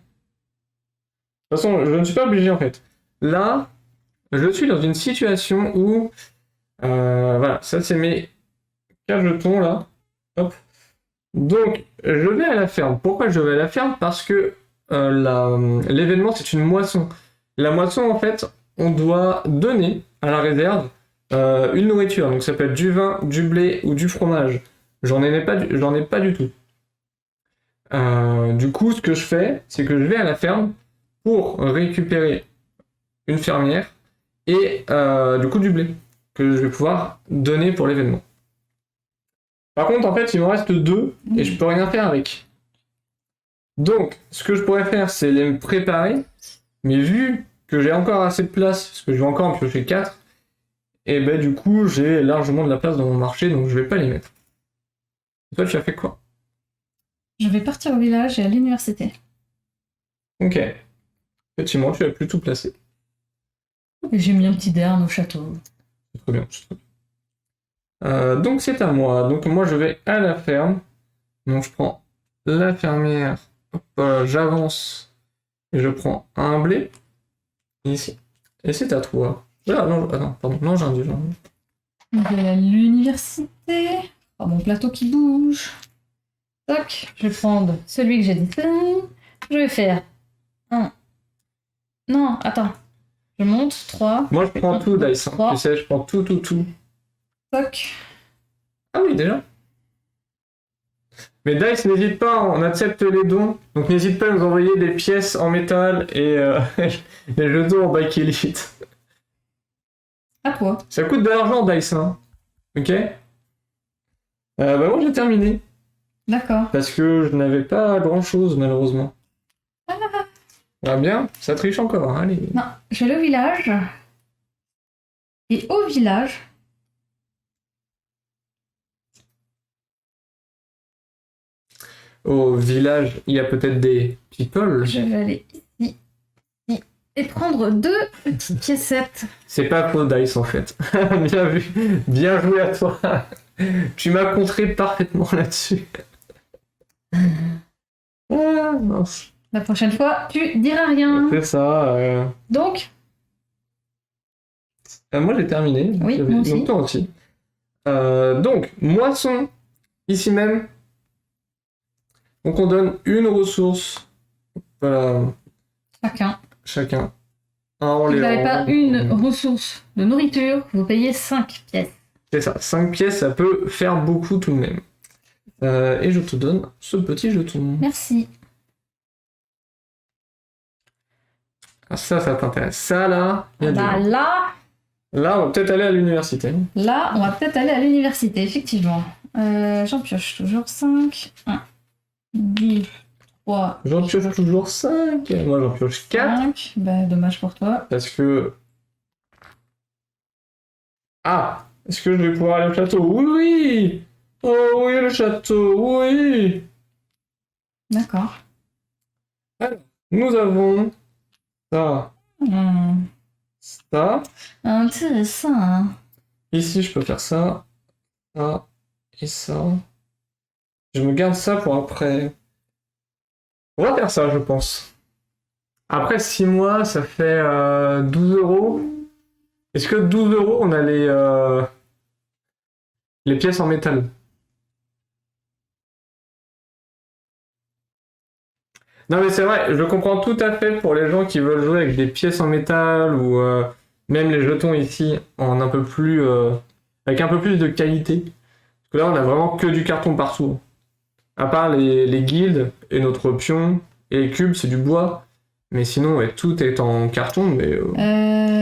A: De toute façon, je ne suis pas obligé en fait. Là, je suis dans une situation où... voilà, ça c'est mes 4 jetons là. Hop. Donc, je vais à la ferme. Pourquoi je vais à la ferme? Parce que l'événement c'est une moisson. La moisson en fait, on doit donner à la réserve une nourriture. Donc ça peut être du vin, du blé ou du fromage. J'en ai pas du tout. Du coup, ce que je fais, c'est que je vais à la ferme pour récupérer une fermière et du coup du blé que je vais pouvoir donner pour l'événement. Par contre, en fait, il me reste 2 et je peux rien faire avec. Donc, ce que je pourrais faire, c'est les préparer, mais vu que j'ai encore assez de place, parce que je vais encore en piocher 4, et ben du coup, j'ai largement de la place dans mon marché, donc je vais pas les mettre. Et toi, tu as fait quoi?
B: Je vais partir au village et à l'université.
A: Ok. Effectivement, tu as plus tout placé.
B: Et j'ai mis un petit derne au château.
A: C'est très bien, c'est très bien. Donc c'est à moi. Donc moi je vais à la ferme. Donc je prends la fermière. Hop, j'avance. Et je prends un blé. Ici. Et c'est à toi. Ah non, attends, pardon. Non, j'ai un dieu.
B: Je vais aller à l'université. Oh, mon plateau qui bouge. Toc, je vais prendre celui que j'ai dit. Je vais faire un. Non, attends. Je monte 3.
A: Moi, je prends tout, Dice. Hein.
B: Trois.
A: Tu sais, je prends tout.
B: Toc.
A: Ah oui, déjà. Mais Dice, n'hésite pas, on accepte les dons. Donc n'hésite pas à nous envoyer des pièces en métal et les jetons en Bike Elite.
B: À toi.
A: Ça coûte de l'argent, Dice. Hein. Ok bah moi, j'ai terminé.
B: D'accord.
A: Parce que je n'avais pas grand-chose, malheureusement. Ah bien, ça triche encore. Hein, allez.
B: Non, je vais aller au village. Et au village...
A: Au village, il y a peut-être des people.
B: Je vais aller ici. Et prendre 2 petites piécettes.
A: C'est pas faux, Dice, en fait. Bien vu. Bien joué à toi. Tu m'as contré parfaitement là-dessus. Ah, mince.
B: La prochaine fois, tu diras rien.
A: C'est ça.
B: Donc,
A: Moi, j'ai terminé.
B: Oui, moi aussi.
A: Donc, toi aussi. Donc, moisson, ici même. Donc, on donne une ressource. Voilà,
B: chacun.
A: On
B: Si
A: les
B: vous n'avez pas
A: rend.
B: une ressource de nourriture, vous payez 5 pièces.
A: C'est ça, 5 pièces, ça peut faire beaucoup tout de même. Et je te donne ce petit jeton.
B: Merci.
A: Ah, ça t'intéresse. Ça, là, il y a du
B: Bah,
A: monde. Là, on va peut-être aller à l'université.
B: là, on va peut-être aller à l'université, effectivement. J'en pioche toujours 5. 1, 2, 3,
A: J'en pioche toujours 5. Moi, j'en pioche 4.
B: 5. Bah, dommage pour toi.
A: Parce que... Ah! Est-ce que je vais pouvoir aller au château? Oui! Oh oui, le château, oui!
B: D'accord.
A: Nous avons ça,
B: Hmm.
A: ça.
B: Intéressant. Hein.
A: Ici, je peux faire ça, ça et ça. Je me garde ça pour après. On va faire ça, je pense. Après 6 mois, ça fait 12 euros. Est-ce que 12 euros, on a les pièces en métal? Non mais c'est vrai, je comprends tout à fait pour les gens qui veulent jouer avec des pièces en métal ou même les jetons ici en un peu plus avec un peu plus de qualité. Parce que là on a vraiment que du carton partout. À part les guildes et notre pion et les cubes, c'est du bois. Mais sinon ouais, tout est en carton, mais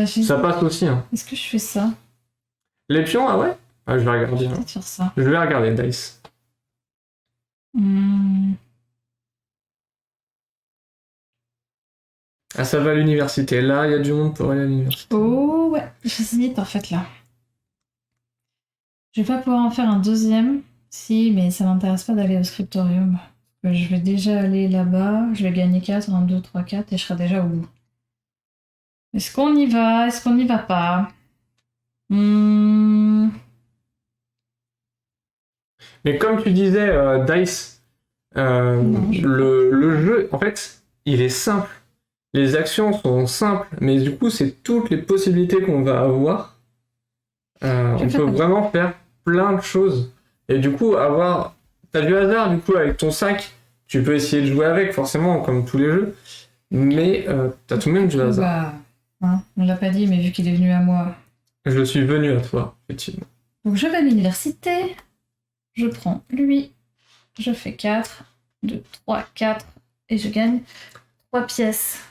A: ça passe aussi. Hein.
B: Est-ce que je fais ça?
A: Les pions, ah ouais? Ah, je vais regarder. Hein.
B: Peut-être faire ça.
A: Je vais regarder Dice. Ah, ça va à l'université. Là, il y a du monde pour aller à l'université.
B: Oh ouais, j'hésite en fait là. Je vais pas pouvoir en faire un deuxième. Si, mais ça m'intéresse pas d'aller au scriptorium. Je vais déjà aller là-bas, je vais gagner 4, 1, 2, 3, 4 et je serai déjà au bout. Est-ce qu'on y va? Est-ce qu'on n'y va pas?
A: Mais comme tu disais, Dice,
B: Non,
A: le jeu, en fait, il est simple. Les actions sont simples, mais du coup, c'est toutes les possibilités qu'on va avoir. On peut vraiment faire plein de choses. Et du coup, t'as du hasard, du coup, avec ton sac, tu peux essayer de jouer avec, forcément, comme tous les jeux. Mais t'as tout de même du hasard.
B: Bah, hein, on l'a pas dit, mais vu qu'il est venu à moi.
A: Je suis venu à toi, effectivement.
B: Donc je vais à l'université. Je prends lui. Je fais 4, 2, 3, 4. Et je gagne 3 pièces.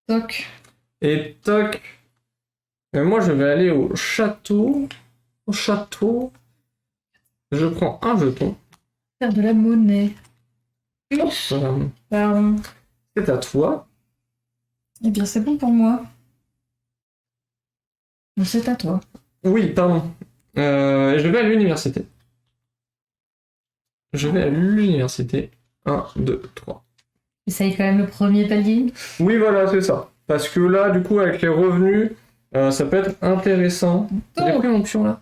B: Toc.
A: Et toc. Et moi, je vais aller au château. Au château. Je prends un jeton.
B: Faire de la monnaie. Pardon.
A: C'est à toi.
B: Eh bien, c'est bon pour moi. Donc c'est à toi.
A: Oui, pardon. Je vais à l'université. Je vais à l'université. 1, 2, 3.
B: Essaye quand même le premier palier.
A: Oui, voilà, c'est ça. Parce que là, du coup, avec les revenus, ça peut être intéressant. J'ai pris mon pion là.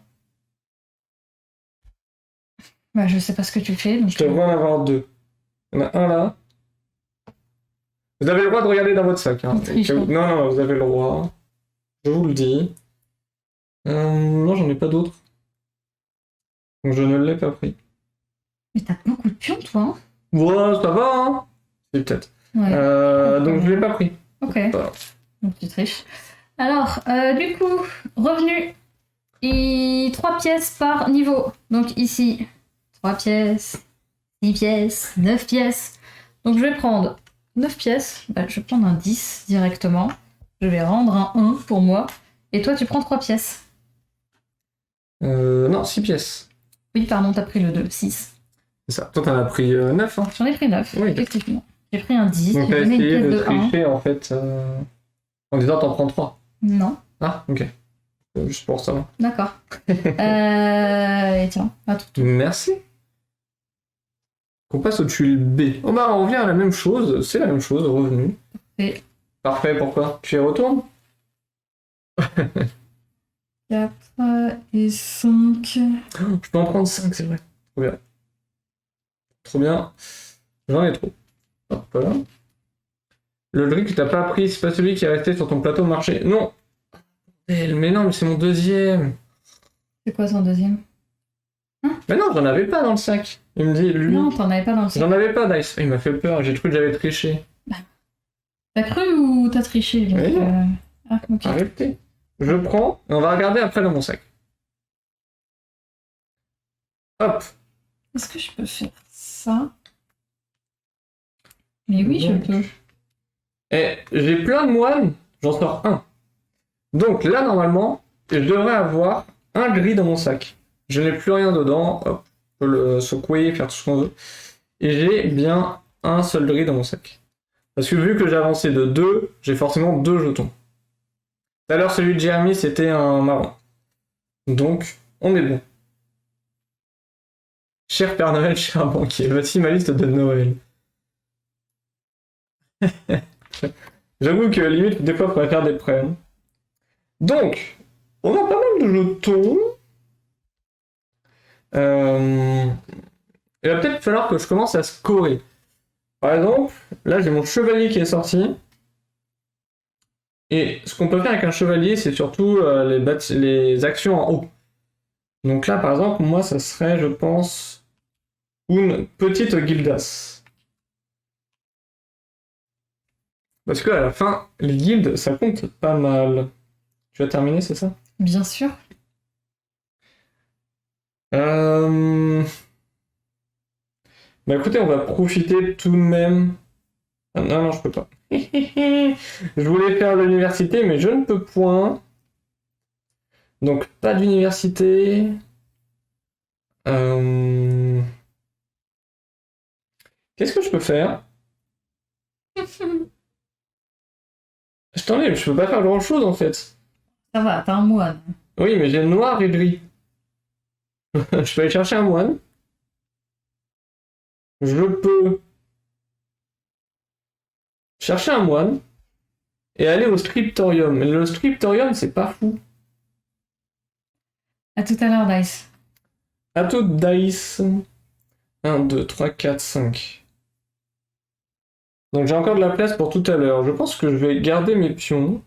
B: Bah, je sais pas ce que tu fais. Donc...
A: Je devrais en avoir 2. Il y en a un là. Vous avez le droit de regarder dans votre sac. Hein. Non, vous avez le droit. Je vous le dis. Non, j'en ai pas d'autres. Donc je ne l'ai pas pris.
B: Mais t'as beaucoup de pions, toi, hein?
A: Ouais, ça va, hein. C'est peut-être.
B: Ouais.
A: Donc je l'ai pas pris.
B: Ok.
A: Voilà.
B: Donc tu triches. Alors, du coup, revenu. 3 pièces par niveau. Donc ici, 3 pièces, 6 pièces, 9 pièces. Donc je vais prendre 9 pièces. Bah, je vais prendre un 10 directement. Je vais rendre un 1 pour moi. Et toi, tu prends 3 pièces.
A: Non, 6 pièces.
B: Oui, pardon, t'as pris le 2, 6.
A: C'est ça. Toi, t'en as pris 9, hein.
B: J'en ai pris 9,
A: Oui.
B: effectivement. J'ai pris un 10,
A: Donc
B: j'ai
A: t'as
B: donné une
A: essayé
B: pièce
A: de
B: de 1.
A: tricher, en fait, en disant t'en prends 3.
B: Non,
A: Ah, ok. Juste pour ça.
B: d'accord. Et tiens, à tout.
A: Merci. Qu'on passe au tuile B. Oh bah, on revient à la même chose. C'est la même chose, revenu.
B: Et
A: Parfait, pourquoi? Tu y retournes?
B: 4 et 5.
A: Je peux en prendre 5, c'est vrai. Trop bien. Trop bien. J'en ai trop. Hop là. Le drink que t'as pas pris, c'est pas celui qui est resté sur ton plateau marché. Non. Mais non, mais c'est mon deuxième.
B: C'est quoi son deuxième?
A: Mais non, j'en avais pas dans le sac. Il me dit, lui.
B: Non, t'en avais pas dans le sac.
A: J'en avais pas, Dice. Il m'a fait peur, j'ai cru que j'avais triché.
B: T'as cru ou t'as triché donc,
A: Oui.
B: Ah, ok.
A: Arrêtez. Je prends et on va regarder après dans mon sac. Hop.
B: Est-ce que je peux faire ça? Mais oui, je
A: Donc.
B: peux.
A: Et j'ai plein de moines, j'en sors un. Donc là, normalement, je devrais avoir un gris dans mon sac. Je n'ai plus rien dedans. Hop, je peux le secouer, faire tout ce qu'on veut. Et j'ai bien un seul gris dans mon sac. Parce que vu que j'ai avancé de 2, j'ai forcément 2 jetons. Tout à l'heure, celui de Jérémy, c'était un marron. Donc, on est bon. Cher Père Noël, cher banquier, voici ma liste de Noël. J'avoue que limite, des fois, il faudrait faire des prêts. Hein. Donc, on a pas mal de jetons. Il va peut-être falloir que je commence à scorer. Par exemple, là, j'ai mon chevalier qui est sorti. Et ce qu'on peut faire avec un chevalier, c'est surtout les actions en haut. Donc là, par exemple, moi, ça serait, je pense, une petite guildas. Parce qu'à la fin, les guildes, ça compte pas mal. Tu vas terminer, c'est ça?
B: Bien sûr.
A: Bah écoutez, on va profiter tout de même. Ah, non, non, je peux pas. Je voulais faire l'université, mais je ne peux point. Donc, pas d'université. Qu'est-ce que je peux faire? Je t'en ai, je peux pas faire grand-chose en fait.
B: Ça va, t'as un moine.
A: Oui, mais j'ai le noir et le gris. Je peux aller chercher un moine. Je peux chercher un moine et aller au scriptorium. Mais le scriptorium, c'est pas fou.
B: À tout à l'heure, Dice.
A: À tout dice. 1, 2, 3, 4, 5. Donc j'ai encore de la place pour tout à l'heure. Je pense que je vais garder mes pions.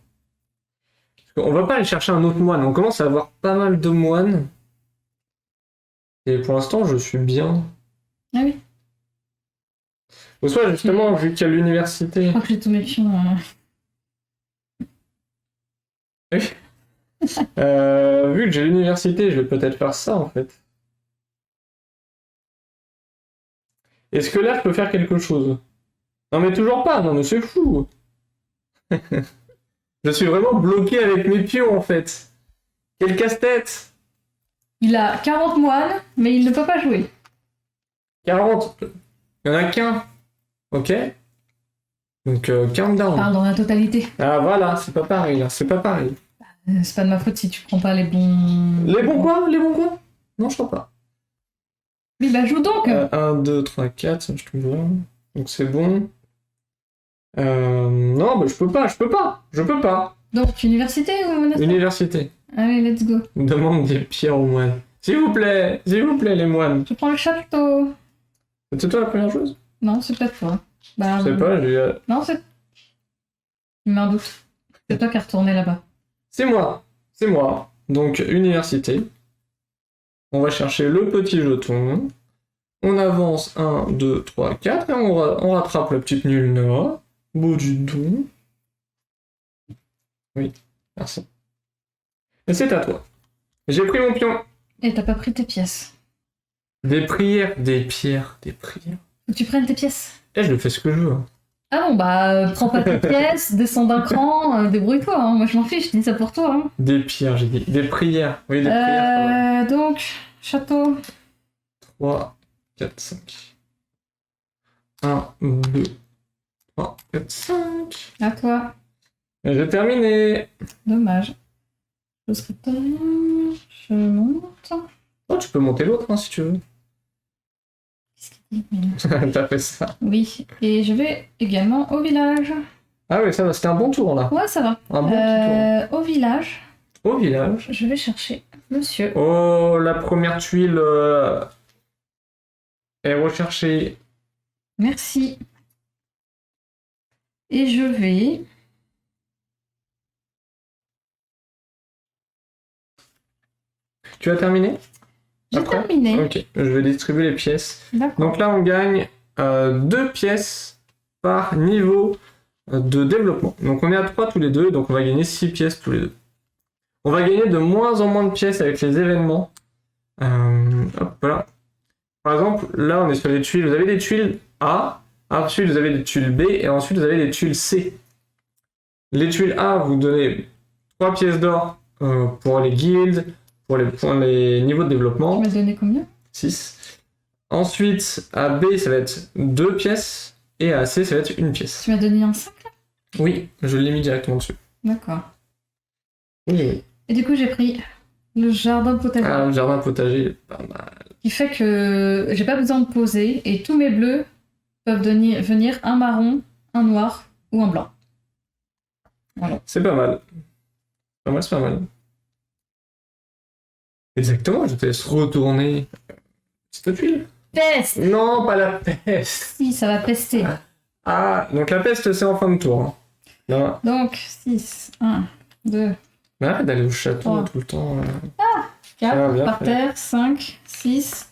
A: On va pas aller chercher un autre moine. On commence à avoir pas mal de moines. Et pour l'instant, je suis bien.
B: Ah oui.
A: Ou soit justement, vu qu'il y a l'université.
B: Je crois que j'ai tous mes pions.
A: Vu que j'ai l'université, je vais peut-être faire ça en fait. Est-ce que là, je peux faire quelque chose? Non mais toujours pas, non mais c'est fou. Je suis vraiment bloqué avec mes pions en fait. Quel casse-tête.
B: Il a 40 moines, mais il ne peut pas jouer.
A: 40. Il y en a qu'un. Ok. Donc count down.
B: Parle dans la totalité.
A: Ah voilà, c'est pas pareil là, c'est pas pareil.
B: C'est pas de ma faute si tu prends pas les bons...
A: Les bons quoi? Les bons quoi? Non, je crois pas.
B: Oui, bah joue donc.
A: 1, 2, 3, 4, ça je trouve là. Donc c'est bon. Non, bah je peux pas.
B: Donc, université ou monastère?
A: Université.
B: Allez, let's go.
A: Demande des pierres aux moines. S'il vous plaît, les moines.
B: Je prends le château.
A: C'est toi la première chose?
B: Non, c'est peut-être toi. Bah,
A: Je sais pas, j'ai...
B: Non, c'est... Il m'a un doute. C'est toi qui as retourné là-bas.
A: C'est moi. Donc, université. On va chercher le petit jeton. On avance 1, 2, 3, 4 et on rattrape la petite nulle là. Bout du dos. Oui, merci. Et c'est à toi. J'ai pris mon pion.
B: Et t'as pas pris tes pièces.
A: Des prières, des pierres, des prières.
B: Faut que tu prennes tes pièces.
A: Eh, je fais ce que je veux. Hein.
B: Ah bon, bah, prends pas tes pièces, descends d'un cran, débrouille-toi. Hein. Moi, je m'en fiche, je dis ça pour toi. Hein.
A: Des pierres, j'ai dit. Des prières. Oui, des prières.
B: Donc, château.
A: 3, 4, 5. 1, 2, 3, 4, 5.
B: À toi.
A: J'ai terminé.
B: Dommage. Je serai temps. Je monte.
A: Oh, tu peux monter l'autre hein, si tu veux.
B: Qu'est-ce qu'il dit
A: T'as fait ça.
B: Oui, et je vais également au village.
A: Ah oui, ça va, c'était un bon tour là.
B: Ouais, ça va.
A: Un bon petit
B: Au village,
A: tour. Au village.
B: je vais chercher monsieur.
A: Oh, la première tuile est recherchée.
B: Merci. Et je vais...
A: Tu as terminé?
B: J'ai
A: Après
B: terminé.
A: Ok, je vais distribuer les pièces.
B: D'accord.
A: Donc là, on gagne 2 pièces par niveau de développement. Donc on est à 3 tous les deux, donc on va gagner 6 pièces tous les deux. On va gagner de moins en moins de pièces avec les événements. Hop, voilà. Par exemple, là, on est sur les tuiles. Vous avez des tuiles A, ensuite vous avez des tuiles B, et ensuite vous avez des tuiles C. Les tuiles A, vous donnez 3 pièces d'or pour les guildes, pour les niveaux de développement.
B: Tu m'as donné combien?
A: 6. Ensuite, à B, ça va être 2 pièces, et à C, ça va être 1 pièce.
B: Tu m'as donné un 5 là?
A: Oui, je l'ai mis directement dessus.
B: D'accord.
A: Oui.
B: Et du coup, j'ai pris le jardin potager.
A: Ah, le jardin potager, pas mal.
B: Qui fait que j'ai pas besoin de poser et tous mes bleus peuvent venir un marron, un noir ou un blanc. Voilà.
A: C'est pas mal. Pas mal, c'est pas mal. Exactement, je te laisse retourner. Cette tuile.
B: Peste!
A: Non, pas la peste.
B: Si, ça va pester.
A: Ah, donc la peste, c'est en fin de tour. Hein. Non.
B: Donc, 6, 1, 2,
A: Mais arrête d'aller au château
B: 3.
A: tout le temps.
B: 4,
A: bien
B: par
A: fait.
B: terre, 5, 6.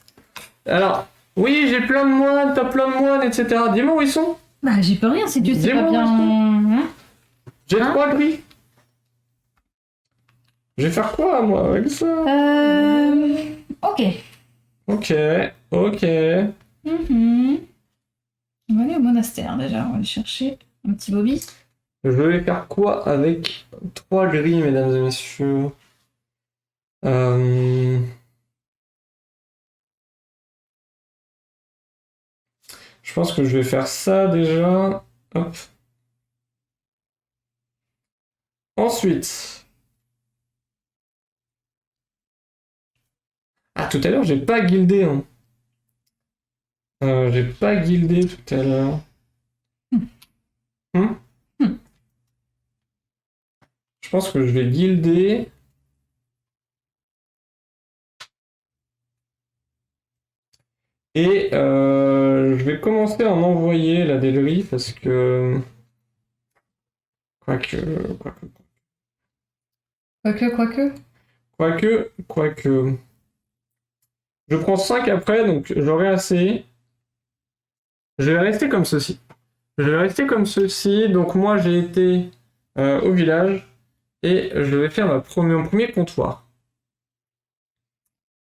A: Alors, oui, j'ai plein de moines, t'as plein de moines, etc. Dis-moi où ils sont.
B: Bah, j'y peux rien si tu sais
A: Dis-moi
B: pas
A: où
B: bien. Hein.
A: J'ai
B: Hein
A: 3 gris. Je vais faire quoi, moi, avec ça?
B: Ok.
A: Ok, ok.
B: Mhm. On va aller au monastère déjà. On va aller chercher un petit Bobby.
A: Je vais faire quoi avec 3 gris, mesdames et messieurs? Je pense que je vais faire ça déjà. Hop. Ensuite. Ah, tout à l'heure, j'ai pas guildé. Hein. J'ai pas guildé tout à l'heure.
B: Hmm.
A: Je pense que je vais guilder. Et je vais commencer à en envoyer la des gris parce que. Quoique. Je prends 5 après, donc j'aurai assez. Je vais rester comme ceci. Donc moi j'ai été au village et je vais faire mon premier comptoir.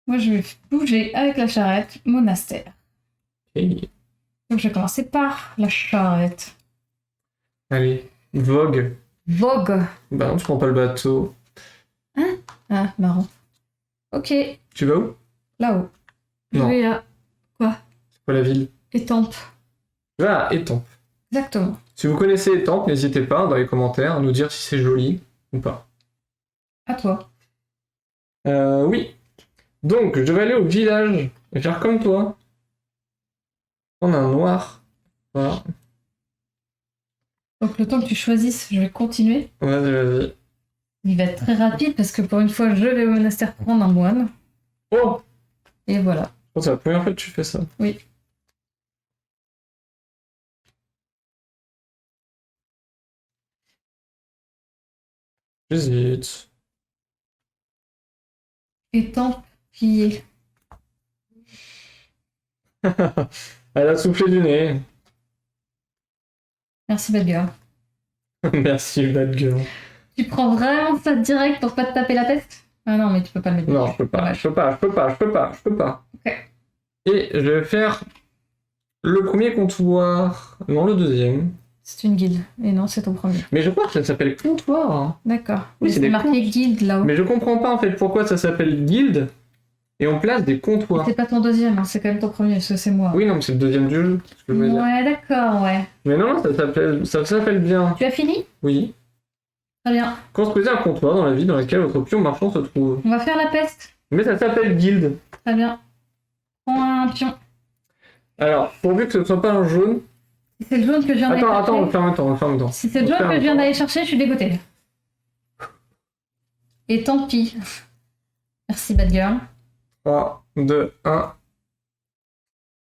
B: Moi, je vais bouger avec la charrette monastère.
A: Et...
B: Donc, je vais commencer par la charrette.
A: Allez, vogue.
B: Vogue.
A: Bah non, tu prends pas le bateau.
B: Hein? Ah, marrant. Ok,
A: Tu vas où?
B: là-haut. Je
A: Non.
B: vais à... Quoi?
A: C'est quoi la ville?
B: Étampes.
A: Je vais à Étampes.
B: Exactement.
A: Si vous connaissez Étampes, n'hésitez pas dans les commentaires à nous dire si c'est joli ou pas.
B: À toi.
A: Oui. Donc, je vais aller au village et faire comme toi. On a un noir. Voilà.
B: Donc, le temps que tu choisisses, je vais continuer.
A: Vas-y.
B: Il va être très rapide parce que pour une fois, je vais au monastère prendre un moine.
A: Oh!
B: Et voilà.
A: C'est la première fois que tu fais ça.
B: Oui.
A: J'hésite.
B: Étampillé.
A: Elle a soufflé du nez.
B: Merci, bad girl.
A: Merci, bad girl.
B: Tu prends vraiment ça direct pour pas te taper la peste? Ah non, mais tu peux pas le mettre.
A: Non, je peux pas, je peux pas.
B: Ok.
A: Et je vais faire le premier comptoir. Non, le deuxième.
B: C'est une guilde. Et non, c'est ton premier.
A: Mais je crois que ça s'appelle comptoir. Hein.
B: D'accord.
A: Oui,
B: Mais
A: c'est
B: c'est
A: des
B: marqué guilde là-haut.
A: Mais je comprends pas en fait pourquoi ça s'appelle guilde et on place des comptoirs.
B: C'est pas ton deuxième, hein, c'est quand même ton premier, parce que c'est moi.
A: Oui, non, mais c'est le deuxième du jeu. Ce que je veux dire.
B: Ouais, d'accord, ouais.
A: Mais non, ça s'appelle bien.
B: Tu as fini?
A: Oui.
B: Très bien.
A: Construisez un comptoir dans la ville dans laquelle votre pion marchand se trouve.
B: On va faire la peste.
A: Mais ça s'appelle guilde.
B: Très bien. Prends un pion.
A: Alors, pourvu que ce ne soit pas un jaune.
B: Si c'est le jaune que je viens d'aller chercher.
A: Attends, on le fait en même temps.
B: Si c'est le jaune que je viens d'aller chercher, je suis dégoûtée. Et tant pis. Merci, bad girl.
A: 3, 2, 1.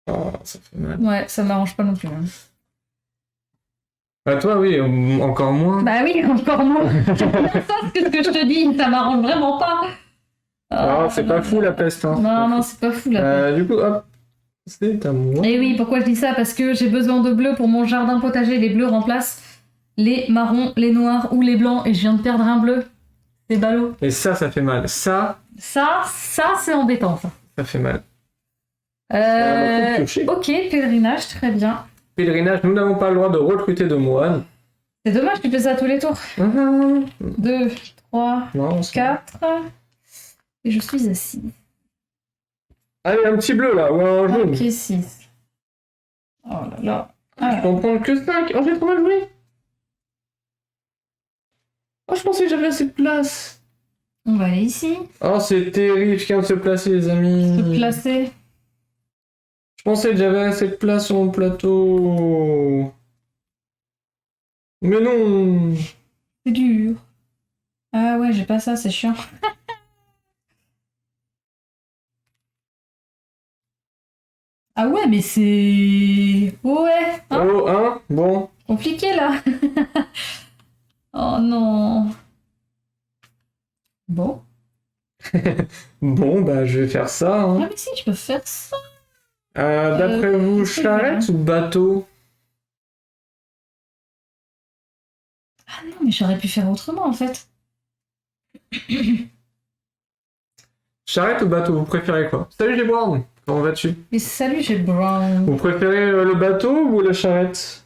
A: Oh, ça fait mal.
B: Ouais, ça m'arrange pas non plus. Hein.
A: Bah, toi, oui, encore moins.
B: Bah oui, encore moins. C'est ça ce que je te dis, ça m'arrange vraiment pas.
A: Ah, c'est pas fou la peste. Hein.
B: Non, c'est pas fou la peste.
A: Du coup, hop. C'est à moi.
B: Et oui, pourquoi je dis ça? Parce que j'ai besoin de bleu pour mon jardin potager. Les bleus remplacent les marrons, les noirs ou les blancs. Et je viens de perdre un bleu. C'est ballot.
A: Et ça fait mal. Ça
B: c'est embêtant, ça.
A: Ça fait mal.
B: Ok, pèlerinage, très bien.
A: Pèlerinage, nous n'avons pas le droit de recruter de moines.
B: C'est dommage, tu fais ça à tous les tours. 2, 3, 4. Et je suis assis.
A: Allez, un petit bleu là, ou un jaune.
B: Ok, 6. Oh là là.
A: Je peux en prendre que 5. Oh, j'ai trop mal joué. Oh, je pensais que j'avais assez de place.
B: On va aller ici.
A: Oh, c'est terrifiant de se placer, les amis.
B: Se placer.
A: Je pensais que j'avais assez de place sur mon plateau. Mais non.
B: C'est dur. Ah ouais, j'ai pas ça, c'est chiant. Ah ouais, mais c'est... Ouais. Hein,
A: Oh, hein. Bon.
B: compliqué là. Oh non. Bon.
A: Bon, bah, je vais faire ça. Hein.
B: Ah mais si, je peux faire ça.
A: D'après vous,
B: c'est
A: charrette ou bateau?
B: Ah non, mais j'aurais pu faire autrement en fait.
A: Charrette ou bateau, vous préférez quoi? Salut les Brown, comment vas-tu?
B: Mais salut, j'ai Brown.
A: Vous préférez le bateau ou la charrette?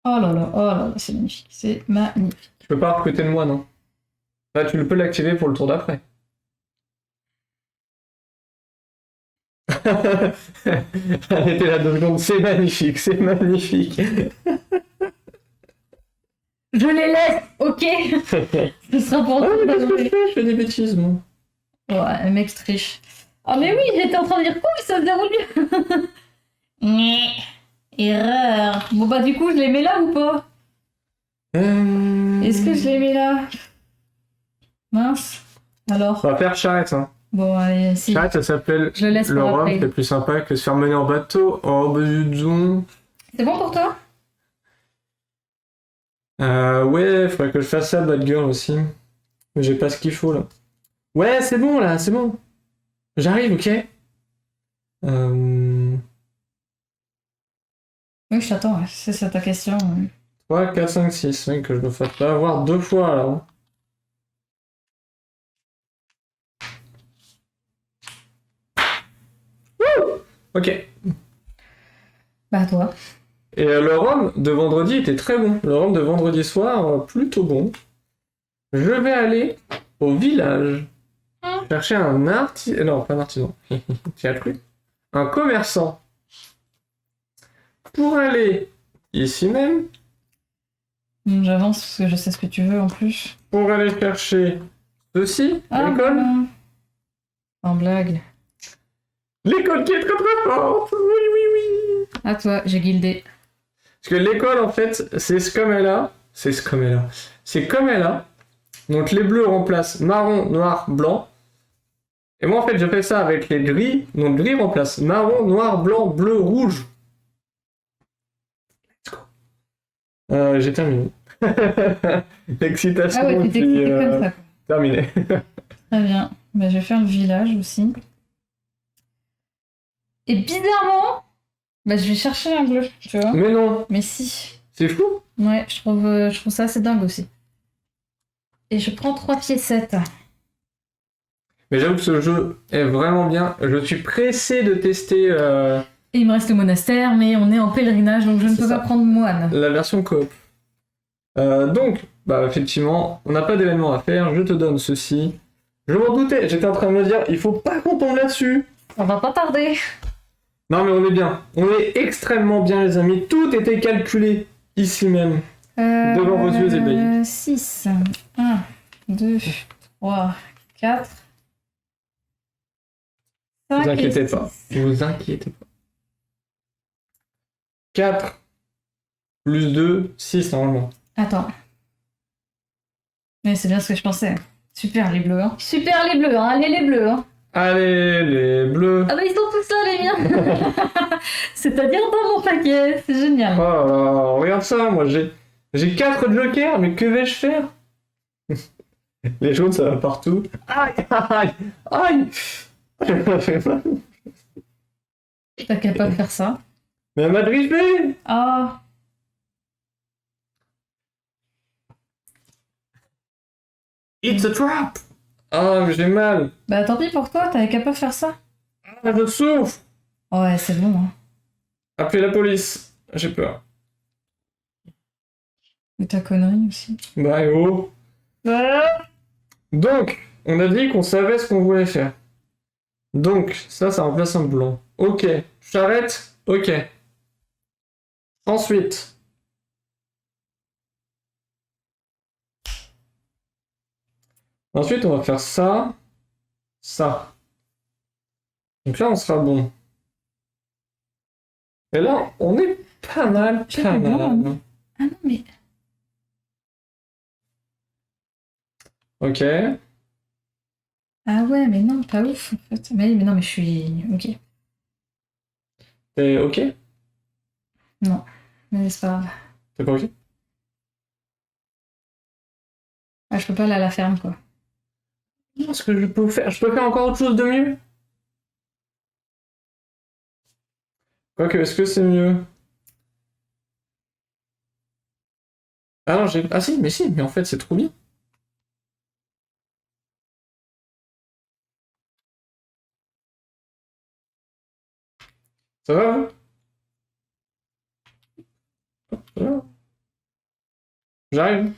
B: Oh là là, c'est magnifique, c'est magnifique.
A: Tu peux pas recruter de moi, non? Bah, tu peux l'activer pour le tour d'après. Arrêtez là 2 secondes, c'est magnifique, c'est magnifique.
B: Je les laisse, ok. Ce sera pour
A: Ah,
B: tout
A: mais qu'est-ce que
B: d'abord.
A: je fais? Je fais des bêtises, moi.
B: Ouais, un mec triche. Oh mais oui, j'étais en train de dire cool, ça se déroule bien. Nyeh, erreur. Bon bah du coup, je les mets là ou pas? Est-ce que je les mets là? Mince. Alors?
A: On va faire charrette, hein.
B: Bon, allez, si.
A: Charrette, ça s'appelle
B: Je le laisse
A: le
B: pour
A: rhum,
B: après.
A: c'est plus sympa que se faire mener en bateau. Oh, bah, dis donc.
B: C'est bon pour toi?
A: Ouais, faudrait que je fasse ça, Bad Girl aussi. Mais j'ai pas ce qu'il faut là. Ouais, c'est bon là, c'est bon. J'arrive, ok?
B: Oui, je t'attends, ouais. C'est ça ta question.
A: 3, 4, 5, 6. Oui, que je me fasse pas avoir 2 fois là. Hein. Ok.
B: Bah toi.
A: Et le rhum de vendredi était très bon. Le rhum de vendredi soir, plutôt bon. Je vais aller au village. Chercher un artisan. Non, pas un artisan. Tu as cru? Un commerçant. Pour aller ici même.
B: J'avance parce que je sais ce que tu veux en plus.
A: Pour aller chercher ceci. L'école.
B: En blague.
A: L'école qui est très très forte. Oui, oui, oui.
B: À toi, j'ai guildé.
A: Parce que l'école, en fait, c'est ce comme elle a. C'est ce comme elle a. C'est comme elle a. Donc les bleus remplacent marron, noir, blanc. Et moi, en fait, je fais ça avec les gris. Donc gris remplace marron, noir, blanc, bleu, rouge. J'ai terminé. L'excitation,
B: Ah ouais, tu t'es
A: puis,
B: excité comme ça, quoi.
A: terminé.
B: Très bien. Bah, je vais faire le village aussi. Et bizarrement, bah, je vais chercher un bleu, tu vois.
A: Mais non,
B: Mais si.
A: c'est fou.
B: Ouais, je trouve ça assez dingue aussi. Et je prends 3 piécettes.
A: Mais j'avoue que ce jeu est vraiment bien. Je suis pressé de tester
B: Et il me reste le monastère, mais on est en pèlerinage, donc je ne
A: C'est
B: peux
A: ça.
B: pas prendre moine.
A: la version coop. Donc, bah effectivement, on n'a pas d'événement à faire. Je te donne ceci. Je m'en doutais. J'étais en train de me dire, il faut pas qu'on tombe là-dessus.
B: On va pas tarder.
A: Non mais on est bien. On est extrêmement bien les amis. Tout était calculé ici même. Devant vos yeux ébahis.
B: 6. 1, 2, 3, 4.
A: Vous inquiétez pas. Vous inquiétez pas. 4 plus 2, 6 normalement.
B: Attends. Mais c'est bien ce que je pensais. Super les bleus. Hein. Super les bleus, hein. Allez les bleus. Hein.
A: Allez, les bleus.
B: Ah bah ils sont tous là les miens. C'est-à-dire dans mon paquet. C'est génial.
A: Oh là là, regarde ça, moi j'ai 4 jokers, mais que vais-je faire? Les jaunes, ça va partout. Aïe, aïe, aïe.
B: T'as qu'à pas faire ça.
A: Mais elle m'a drippé.
B: Ah.
A: It's a trap. Ah, mais j'ai mal.
B: Bah tant pis pour toi, t'avais qu'à pas faire ça.
A: Ah, je souffre.
B: Ouais, c'est bon. Hein.
A: Appelez la police. J'ai peur.
B: Mais ta connerie aussi.
A: Bah, et oh. Donc, on a dit qu'on savait ce qu'on voulait faire. Donc, ça remplace un blanc. Ok. J'arrête. Ok. Ensuite. Ensuite, on va faire ça. Ça. Donc là, on sera bon. Et là, on est pas mal,
B: J'ai
A: pas
B: fait blanc,
A: mal.
B: hein. Ah non, mais.
A: Ok.
B: Ah ouais, mais non, pas ouf en fait. Mais non, mais je suis. Ok.
A: T'es ok?
B: Non, mais c'est pas grave.
A: T'es pas ok?
B: Ah, je peux pas aller à la ferme quoi.
A: Est-ce que je peux faire? Je peux faire encore autre chose de mieux? Quoique, est-ce que c'est mieux? Ah non, j'ai. Ah si, mais en fait, c'est trop bien. Ça va, vous? Ça va. J'arrive.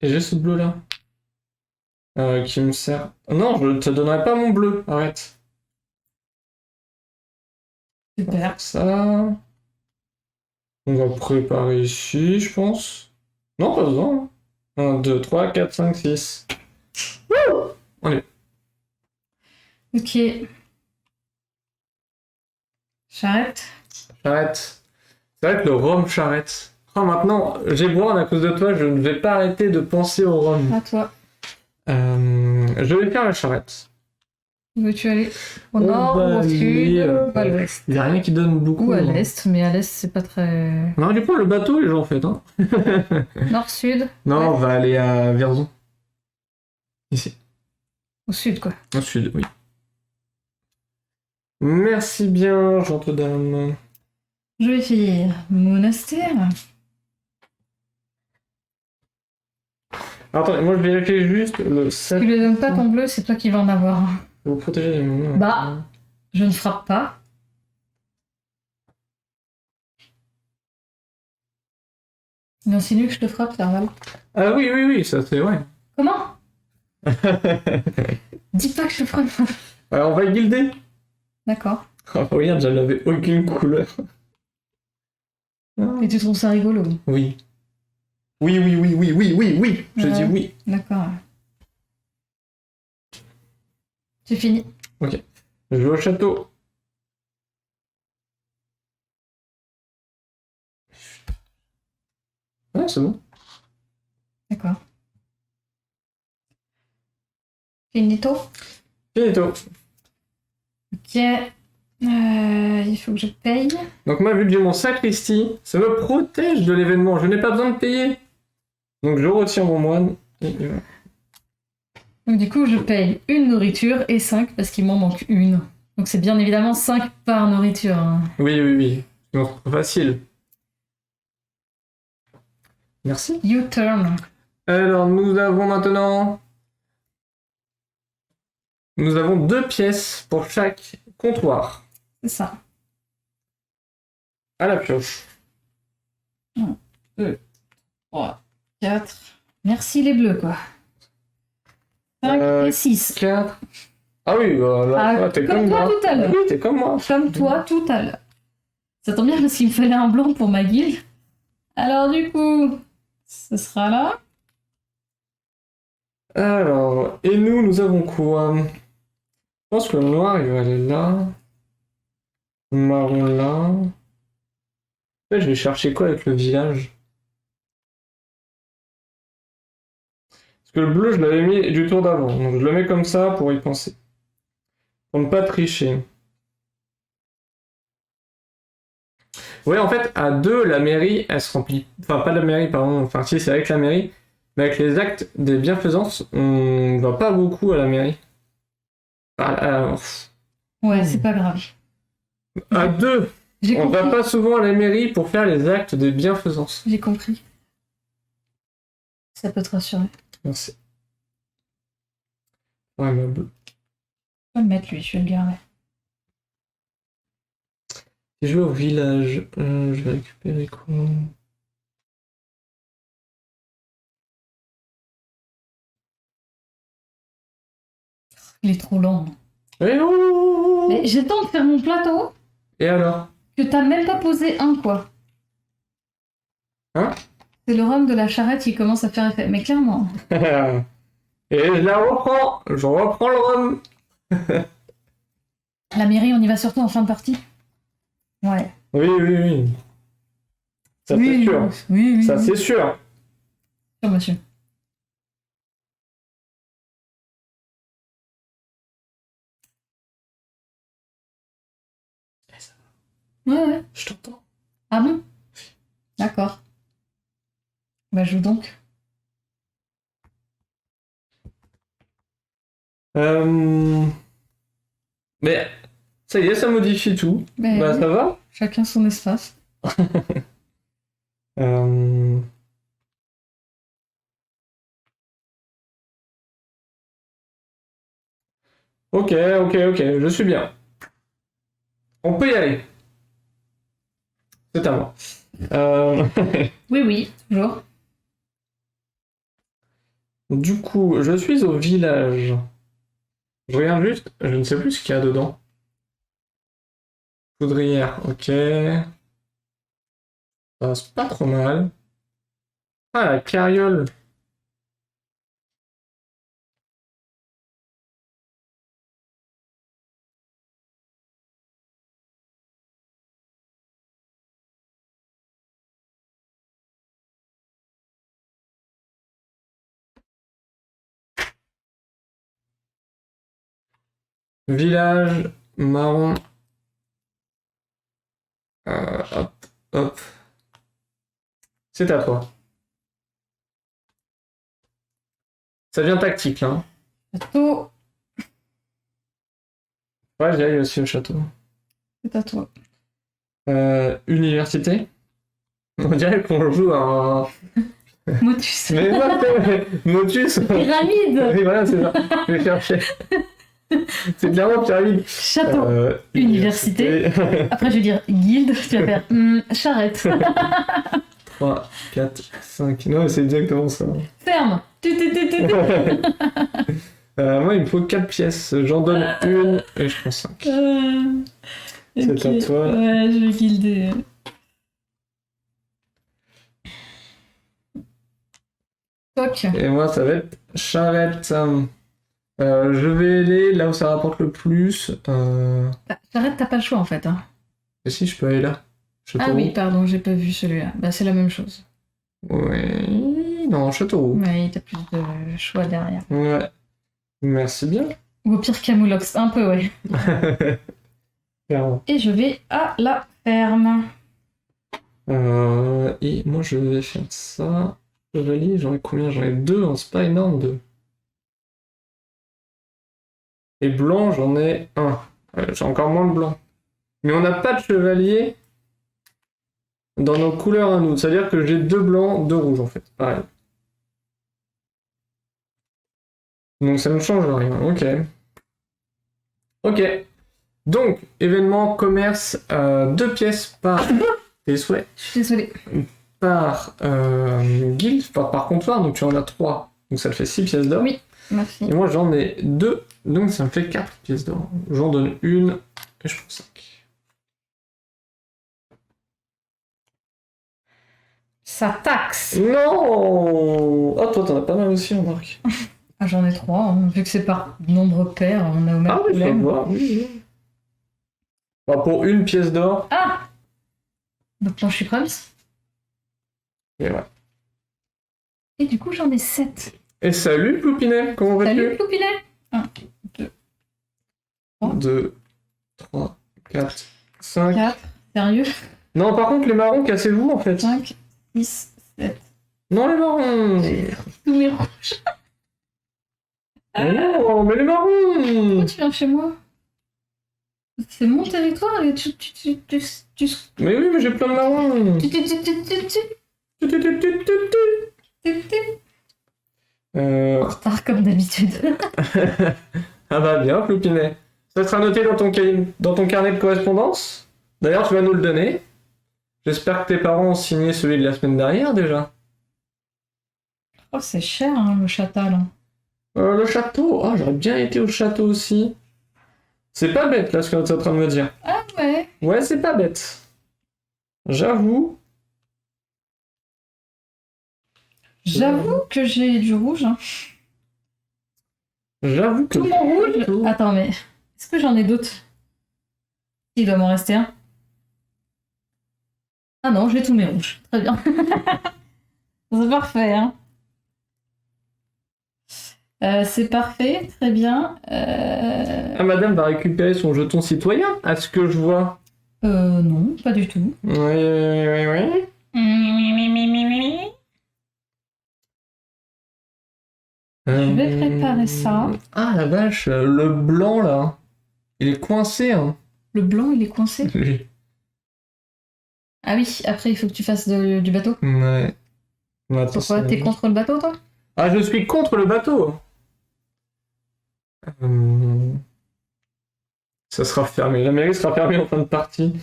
A: Et j'ai ce bleu là. Qui me sert. Non, je te donnerai pas mon bleu. Arrête.
B: Super.
A: Ça. On va préparer ici, je pense. Non, pas besoin. 1, 2, 3, 4, 5, 6. Allez.
B: Ok. J'arrête.
A: J'arrête. C'est vrai que le rhum charrette. Oh, maintenant, j'ai brown à cause de toi, je ne vais pas arrêter de penser au rhum.
B: À toi.
A: Je vais faire la charrette.
B: Où veux-tu aller? Au
A: On
B: nord,
A: va
B: ou au sud,
A: aller,
B: ou à l'ouest?
A: Il n'y a rien qui donne beaucoup.
B: Ou à
A: hein.
B: l'est, mais à l'est c'est pas très.
A: On aurait dû prendre le bateau, les gens, en fait. Hein.
B: Nord, sud?
A: Non,
B: Ouais.
A: on va aller à Vierzon. Ici.
B: Au sud quoi.
A: Au sud, oui. Merci bien, gentille dame.
B: Je vais faire monastère.
A: Alors, attendez, moi je vérifie juste le
B: Tu
A: 7.
B: lui donnes pas ton bleu, c'est toi qui vas en avoir.
A: Vous protéger les moments.
B: Bah. Je ne frappe pas. Il insinue que je te frappe, Serval.
A: Ah oui, ça c'est ouais.
B: Comment? Dis pas que je te frappe.
A: Alors on va guilder.
B: D'accord.
A: Oh, regarde, j'en avais aucune couleur.
B: Et tu trouves ça rigolo?
A: Oui. Oui. Je
B: Ouais.
A: dis oui.
B: D'accord. C'est fini.
A: Ok. Je vais au château. Ouais, c'est bon.
B: D'accord. Finito?
A: Finito.
B: Ok. Il faut que je paye.
A: Donc moi, vu que j'ai mon sacristie, ça me protège de l'événement. Je n'ai pas besoin de payer. Donc je retire mon moine. Et voilà.
B: Donc du coup, je paye une nourriture et 5 parce qu'il m'en manque une. Donc c'est bien évidemment 5 par nourriture. Hein.
A: Oui, oui, oui. Sinon, c'est trop facile. Merci.
B: You turn.
A: Alors, nous avons maintenant... Nous avons 2 pièces pour chaque comptoir.
B: C'est ça.
A: À la pioche.
B: 1, 2, 3, 4. Merci les bleus, quoi. 5 et 6.
A: 4. Ah oui, bah, là, t'es
B: comme
A: comme
B: toi
A: moi.
B: tout à l'heure.
A: Oui, t'es comme moi.
B: Comme toi tout à l'heure. Ça tombe bien parce qu'il me fallait un blanc pour ma guilde. Alors du coup, ce sera là.
A: Alors, et nous avons quoi? Je pense que le noir, il va aller là. Le marron là. Là, je vais chercher quoi avec le village? Parce que le bleu, je l'avais mis du tour d'avant. Donc je le mets comme ça pour y penser. Pour ne pas tricher. Ouais, en fait, à 2, la mairie, elle se remplit. Enfin, pas la mairie, pardon. Enfin, si, c'est avec la mairie. Mais avec les actes des bienfaisances, on va pas beaucoup à la mairie.
B: Ouais, c'est pas grave.
A: À 2,
B: J'ai
A: on
B: compris.
A: va pas souvent à la mairie pour faire les actes des bienfaisances.
B: J'ai compris. Ça peut te rassurer.
A: Merci. Ouais, mais bleu.
B: Je vais le mettre lui, je vais le garder.
A: Si je vais au village, je vais récupérer quoi?
B: Il est trop lent.
A: Eh oh!
B: Mais j'ai le temps de faire mon plateau
A: Et alors?
B: que t'as même pas posé un, quoi.
A: Hein?
B: C'est le rhum de la charrette qui commence à faire effet. Mais clairement.
A: Et je la reprends! Je reprends le rhum!
B: La mairie, on y va surtout en fin de partie. Ouais.
A: Oui, oui, oui. Ça, c'est
B: oui,
A: sûr.
B: Oui, oui.
A: Ça,
B: oui.
A: c'est sûr.
B: Sûr, monsieur. Ouais, ouais.
A: Je t'entends.
B: Ah bon? D'accord. Bah, joue donc.
A: Mais ça y est, ça modifie tout.
B: Mais
A: Bah,
B: oui,
A: ça va?
B: chacun son espace.
A: Euh, Ok, ok, ok, je suis bien. On peut y aller. C'est à moi.
B: Oui, oui, toujours.
A: Du coup, je suis au village. Je regarde juste, je ne sais plus ce qu'il y a dedans. Poudrière, ok. Ça, c'est pas trop mal. Ah, la carriole. Village marron. Hop, hop. C'est à toi. Ça devient tactique, là. Hein.
B: Château,
A: Ouais, j'y aille aussi au château.
B: c'est à toi.
A: Université. On dirait qu'on joue à un...
B: Motus.
A: Mais non, Motus.
B: Pyramide.
A: Oui, voilà, c'est ça. Je vais chercher. C'est clairement pyramide.
B: Château. Université. Après, je vais dire guilde. Tu vas faire charrette.
A: 3, 4, 5. Non, c'est exactement ça.
B: Ferme.
A: Moi, il me faut 4 pièces. J'en donne une et je prends 5. C'est
B: Ok.
A: à toi.
B: Ouais, je vais guilder. Toc.
A: Et moi, ça va être charrette. Je vais aller là où ça rapporte le plus.
B: Charrette, t'as pas le choix en fait. Hein.
A: Et si je peux aller là? Château
B: Ah oui,
A: Roux.
B: pardon, j'ai pas vu celui-là. Bah, c'est la même chose.
A: Oui. Non, Château Roux.
B: Ouais, t'as plus de choix derrière.
A: Ouais. Merci bien.
B: Ou au pire, Camoulox. Un peu, ouais.
A: Clairement.
B: Et je vais à la ferme.
A: Et moi, je vais faire ça. Chevalier, j'en ai combien? J'en ai 2, hein, c'est pas énorme, 2. Et blanc, j'en ai 1. J'ai encore moins de blanc. Mais on n'a pas de chevalier dans nos couleurs à nous. C'est-à-dire que j'ai 2 blancs, 2 rouges, en fait. Pareil. Donc ça ne change rien. Ok. Ok. Donc, événement, commerce, 2 pièces par tes souhaits.
B: Je suis désolée.
A: Par guild, par comptoir, donc tu en as 3. Donc ça te fait 6 pièces d'or.
B: Oui, merci.
A: Et moi j'en ai 2, donc ça me fait 4 pièces d'or. J'en donne une et je prends 5.
B: Ça taxe.
A: Non. Oh, toi t'en as pas mal aussi, remarque.
B: Ah, j'en ai 3, hein. Vu que c'est par nombre pair, on a au même
A: Ah oui, je peux
B: problème.
A: voir, oui, oui. Bah, pour une pièce d'or.
B: Ah! Donc non, je suis Crumbs.
A: Et ouais.
B: Et du coup, j'en ai 7.
A: Et salut Ploupinet, comment
B: Salut,
A: vas-tu?
B: Ploupinet.
A: 2, 3, 4, 5.
B: 4. Sérieux?
A: Non, par contre, les marrons, cassez-vous en fait.
B: 5, 6, 7.
A: Non, les marrons.
B: Tous mes rouges.
A: Non, mais les marrons.
B: Pourquoi tu viens chez moi? C'est mon territoire et tu...
A: Mais oui, mais j'ai plein de marrons.
B: En retard comme d'habitude.
A: Ah bah bien, Ploupinet. Ça sera noté dans ton carnet de correspondance. D'ailleurs, tu vas nous le donner. J'espère que tes parents ont signé celui de la semaine dernière déjà.
B: Oh, c'est cher, hein, le châtal.
A: Le château. Ah, j'aurais bien été au château aussi. C'est pas bête là ce que tu es en train de me dire.
B: Ah ouais.
A: Ouais, c'est pas bête. J'avoue.
B: J'avoue que j'ai du rouge. Hein.
A: J'avoue que...
B: Tout mon rouge. Attends, mais est-ce que j'en ai d'autres? Il doit m'en rester un. Ah non, j'ai tous mes rouges. Très bien. C'est parfait, hein. C'est parfait, très bien.
A: Ah, madame va récupérer son jeton citoyen, à ce que je vois.
B: Non, pas du tout.
A: Oui, oui, oui, oui.
B: Je vais préparer ça.
A: Ah la vache, le blanc là, il est coincé. Hein.
B: Le blanc, il est coincé.
A: Oui.
B: Ah oui, après, il faut que tu fasses du bateau.
A: Ouais.
B: Pourquoi? T'es contre le bateau, toi?
A: Ah, je suis contre le bateau. Ça sera fermé. La mairie sera fermée en fin de partie.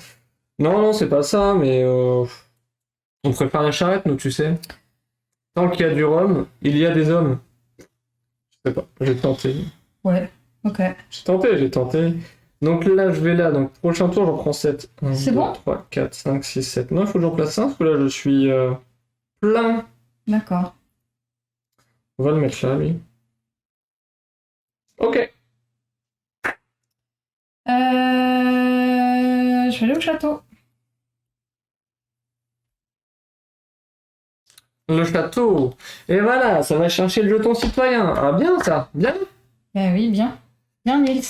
A: Non, non, c'est pas ça, mais on prépare la charrette, nous, tu sais. Tant qu'il y a du rhum, il y a des hommes. Je sais pas, j'ai tenté.
B: Ouais, ok.
A: J'ai tenté. Donc là, je vais là. Donc prochain tour, j'en prends 7. 1,
B: C'est
A: 2,
B: bon
A: 3, 4, 5, 6, 7. Non, il faut que j'en place 5 parce que là, je suis plein.
B: D'accord.
A: On va le mettre là, lui. Ok.
B: Je vais aller au château.
A: Le château. Et voilà, ça va chercher le jeton citoyen. Ah, bien ça. Bien.
B: Ben oui, bien. Bien, Nils.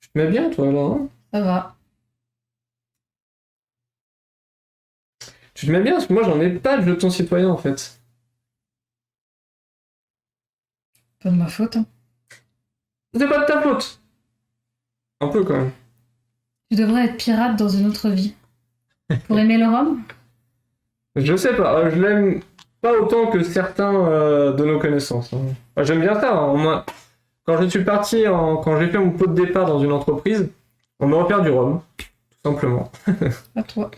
A: Tu te mets bien, toi, là. Hein,
B: Ça va.
A: tu te mets bien parce que moi, j'en ai pas de jeton citoyen, en fait.
B: Pas de ma faute. Hein.
A: C'est pas de ta faute. Un peu, quand même.
B: Tu devrais être pirate dans une autre vie. Pour aimer le rhum?
A: Je sais pas. Je l'aime pas autant que certains de nos connaissances. Hein. Enfin, j'aime bien ça. Hein. Moi, quand je suis parti, quand j'ai fait mon pot de départ dans une entreprise, on m'a offert du rhum. Tout simplement.
B: À toi.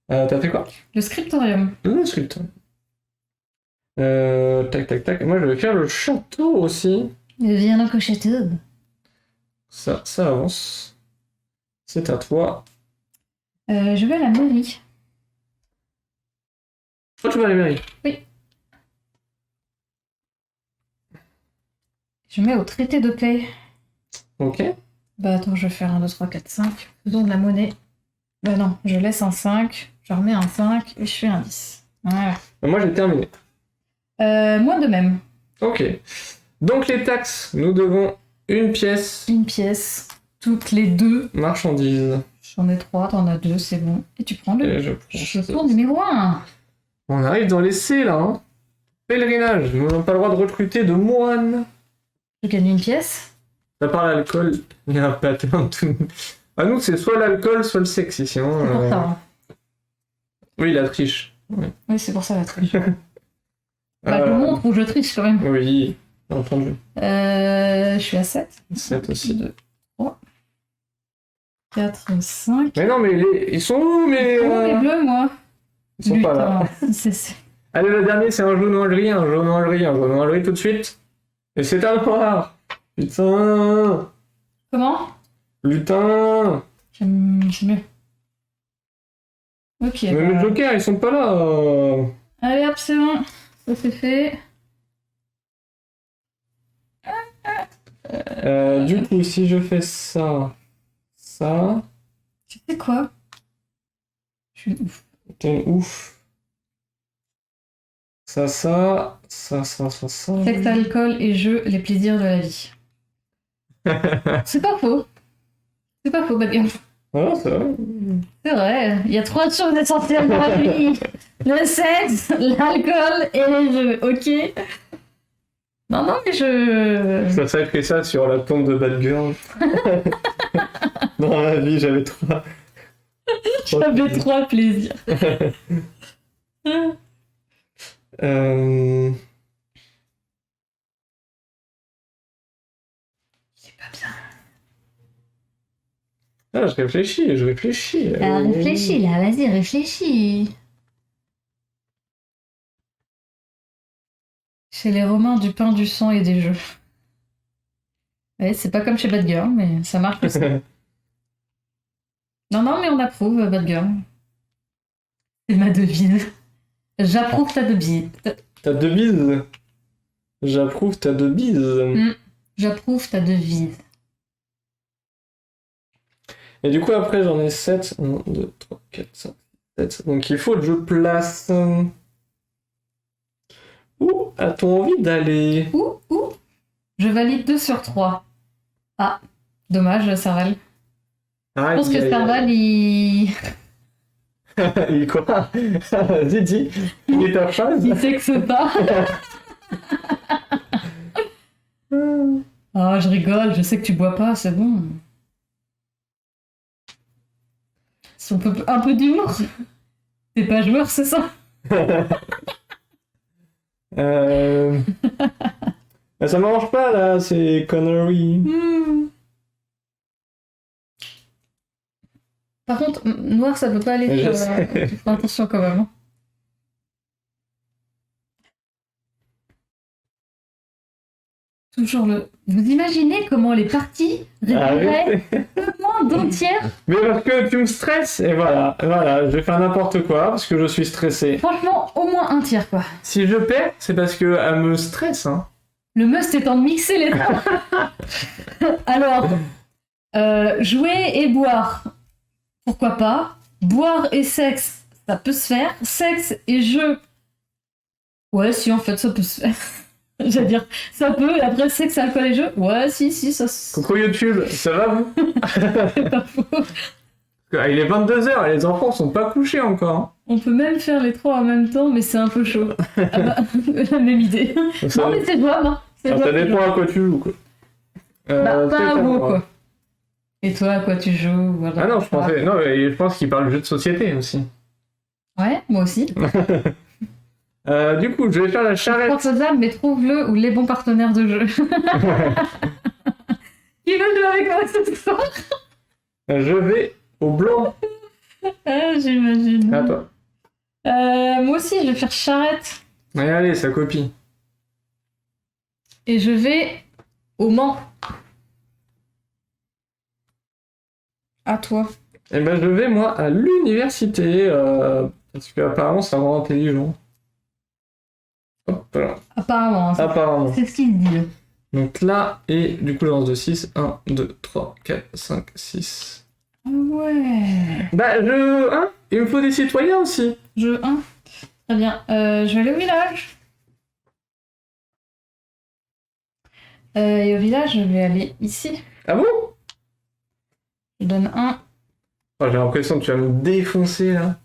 A: T'as fait quoi?
B: Le scriptorium.
A: Le script. Tac, tac, tac. Moi, je vais faire le château aussi.
B: Viens donc au château.
A: Ça avance. C'est à toi.
B: Je vais à la mairie.
A: Toi, tu vas à la mairie.
B: Oui. Je mets au traité de paix.
A: Ok.
B: Bah attends, je vais faire 1, 2, 3, 4, 5. Faisons de la monnaie. Bah non, je laisse un 5, je remets un 5 et je fais un 10. Voilà.
A: Moi, j'ai terminé.
B: Moi de même.
A: Ok. Donc, les taxes, nous devons une pièce
B: Une pièce. Toutes les 2.
A: marchandise.
B: J'en ai 3, t'en as 2, c'est bon. Et tu prends le
A: Et je prends
B: tour numéro 1.
A: On arrive dans l'essai là. Hein. Pèlerinage. Nous n'avons pas le droit de recruter de moines.
B: Je gagne une pièce.
A: À part l'alcool, il y a un pattern tout. À nous, c'est soit l'alcool, soit le sexe ici. Hein.
B: C'est pour ça. Hein.
A: Oui, la triche.
B: Oui, c'est pour ça la triche. Bah, je montre où je triche quand même.
A: Oui, entendu.
B: Je suis à 7.
A: 7 aussi.
B: 2, 3, 4, 5.
A: Mais non, mais ils sont où, mais...
B: Les bleus, moi.
A: Ils sont pas là.
B: C'est...
A: Allez, le dernier, c'est un jaune gris, un jaune gris tout de suite. Et c'est un noir. Putain.
B: Comment?
A: Lutin.
B: C'est mieux. Ok.
A: Mais les jokers, ils sont pas là.
B: Allez, hop, c'est bon. Ça c'est fait.
A: Du coup, si je fais ça...
B: Tu sais quoi? Je suis ouf.
A: T'es une ouf. Ça.
B: Sexe, alcool et jeu, les plaisirs de la vie. C'est pas faux. C'est pas faux, Babien.
A: Ah, ça va.
B: C'est vrai. Il y a 3 choses essentielles dans la vie. Le sexe, l'alcool et les jeux. Ok. Non, mais je...
A: Ça serait écrit ça sur la tombe de Bad Girl. Dans ma vie, j'avais 3.
B: J'avais 3 plaisirs. C'est pas bien.
A: Ah, je réfléchis.
B: Réfléchis là, vas-y, réfléchis. Chez les Romains, du pain, du sang et des jeux. Ouais, c'est pas comme chez Bad Girl, mais ça marche aussi. Non, mais on approuve Bad Girl. C'est ma devise. J'approuve ta devise.
A: Ta devise. J'approuve ta devise.
B: J'approuve ta devise.
A: Et du coup, après, j'en ai 7. 1, 2, 3, 4, 5, 7. Donc, il faut que je place... Où a-t-on envie d'aller?
B: Où Je valide 2 sur 3. Ah, dommage, Serval. Je pense que Serval, il...
A: Il quoi? Dis, il est ta phrase.
B: Il sexe pas. Oh, je rigole, je sais que tu bois pas, c'est bon. Si on peut... Un peu d'humour. T'es pas joueur, c'est ça?
A: Ça m'arrange pas là, c'est conneries.
B: Par contre, noir, ça peut pas aller. Fais attention quand même. Toujours le. Vous imaginez comment les parties réduiraient le monde entière?
A: Mais parce que tu me stresses, et voilà, je vais faire n'importe quoi parce que je suis stressé.
B: Franchement, au moins un tiers quoi.
A: Si je perds, c'est parce que elle me stresse, hein.
B: Le must étant de mixer les deux. Alors, jouer et boire, pourquoi pas. Boire et sexe, ça peut se faire. Sexe et jeu, ouais, si en fait, ça peut se faire. J'allais dire, ça peut, et après sexe, alcool et jeu, ouais, si, ça se...
A: Coucou YouTube, ça va vous?
B: C'est pas faux.
A: Il est 22h et les enfants sont pas couchés encore. Hein.
B: On peut même faire les 3 en même temps, mais c'est un peu chaud. Ah bah, la même idée.
A: Ça...
B: Non, mais c'est jouable. Hein.
A: Ça dépend à quoi tu joues, quoi.
B: Pas à vous, quoi. Et toi, à quoi tu joues? Voilà.
A: Ah non, je pense qu'il parle de jeux de société aussi.
B: Ouais, moi aussi.
A: Du coup, je vais faire la charrette.
B: Pas faisable, mais trouve-le ou les bons partenaires de jeu. Qui veut jouer avec moi ce soir?
A: Je vais au blanc.
B: Ah, j'imagine.
A: À toi.
B: Moi aussi, je vais faire charrette.
A: Allez, ça copie.
B: Et je vais au Mans. À toi.
A: Eh ben, je vais, moi, à l'université. Parce qu'apparemment, c'est vraiment intelligent. Hop là.
B: Apparemment.
A: Apparemment.
B: C'est ce qu'il dit.
A: Donc là, et du coup, je lance de 6. 1, 2, 3, 4, 5, 6.
B: Ouais.
A: Bah, il me faut des citoyens aussi.
B: Jeu 1. Très bien. Je vais aller au village. Et au village, je vais aller ici.
A: Ah bon?
B: Je donne 1.
A: Oh, j'ai l'impression que tu vas me défoncer là.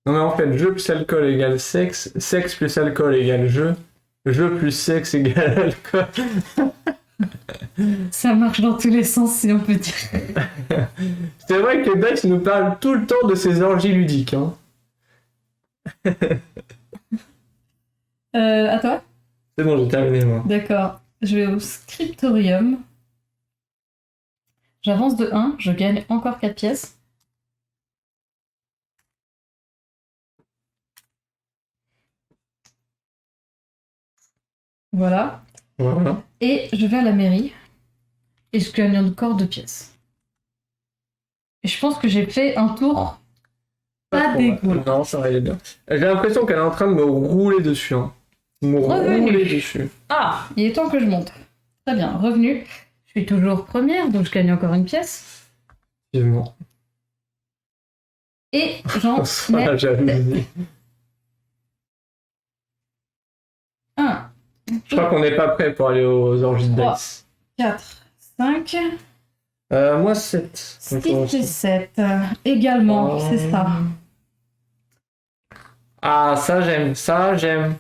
A: Non mais en fait, jeu plus alcool égale sexe, sexe plus alcool égale jeu, jeu plus sexe égale alcool.
B: Ça marche dans tous les sens, si on peut dire.
A: C'est vrai que Dice nous parle tout le temps de ses orgies ludiques. Hein.
B: À toi?
A: C'est bon, j'ai terminé moi.
B: D'accord. Je vais au scriptorium. J'avance de 1, je gagne encore 4 pièces. Voilà.
A: Voilà.
B: Et je vais à la mairie. Et je gagne encore 2 pièces. Et je pense que j'ai fait un tour pas dégueu.
A: Non, ça va aller bien. J'ai l'impression qu'elle est en train de me rouler dessus. Hein. Me
B: Revenu.
A: rouler dessus.
B: Ah, il est temps que je monte. Très bien, revenu. Je suis toujours première, donc je gagne encore une pièce.
A: Effectivement.
B: Et j'en
A: On sera
B: mets
A: jamais.
B: 1,
A: Je crois qu'on n'est pas prêt pour aller aux orgies de
B: Trois.
A: Dice.
B: 4, 5,
A: Moi 7.
B: 6 et 7. Également, c'est ça.
A: Ah, ça j'aime, ça j'aime.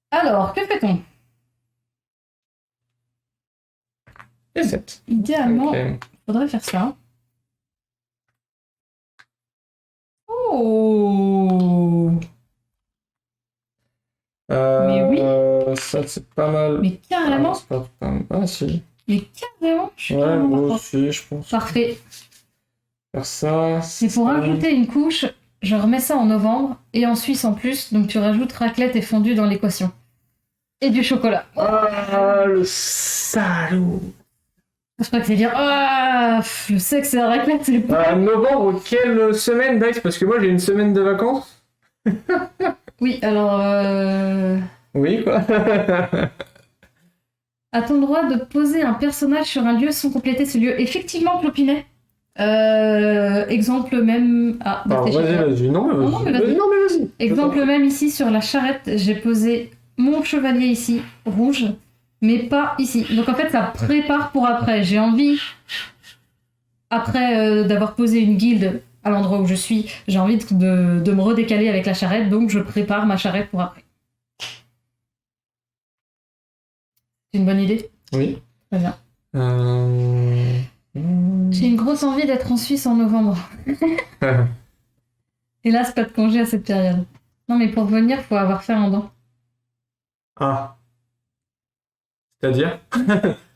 B: Alors, que fait-on?
A: Et 7.
B: Idéalement,
A: Ok.
B: il faudrait faire ça. Oh! Mais oui.
A: Ça c'est pas mal.
B: Mais carrément,
A: Ah, c'est pas mal. Ah si.
B: mais carrément, je suis
A: Ouais,
B: carrément
A: moi
B: d'accord.
A: aussi, je pense.
B: Parfait.
A: Faire ça.
B: C'est pour rajouter une couche, je remets ça en novembre, et en Suisse en plus, donc tu rajoutes raclette et fondue dans l'équation. Et du chocolat.
A: Ah, le salaud.
B: Je crois que c'est dire, ah, le sexe et la raclette, c'est pas...
A: Novembre, quelle semaine, Dice? Parce que moi j'ai une semaine de vacances.
B: Oui, alors,
A: Oui, quoi.
B: a-t-on le droit de poser un personnage sur un lieu sans compléter ce lieu? Effectivement, Clopinet. Exemple même... Ah,
A: Alors,
B: réfléchis.
A: vas-y. Non, mais vas-y.
B: Non, mais vas-y.
A: Non, mais vas-y.
B: Exemple même ici sur la charrette, j'ai posé mon chevalier ici, rouge, mais pas ici. Donc en fait, ça prépare pour après. J'ai envie, après d'avoir posé une guilde à l'endroit où je suis, j'ai envie de me redécaler avec la charrette, donc je prépare ma charrette pour après. C'est une bonne idée?
A: Oui.
B: Très bien. J'ai une grosse envie d'être en Suisse en novembre. Hélas, pas de congé à cette période. Non, mais pour venir, faut avoir fait un don.
A: Ah. C'est-à-dire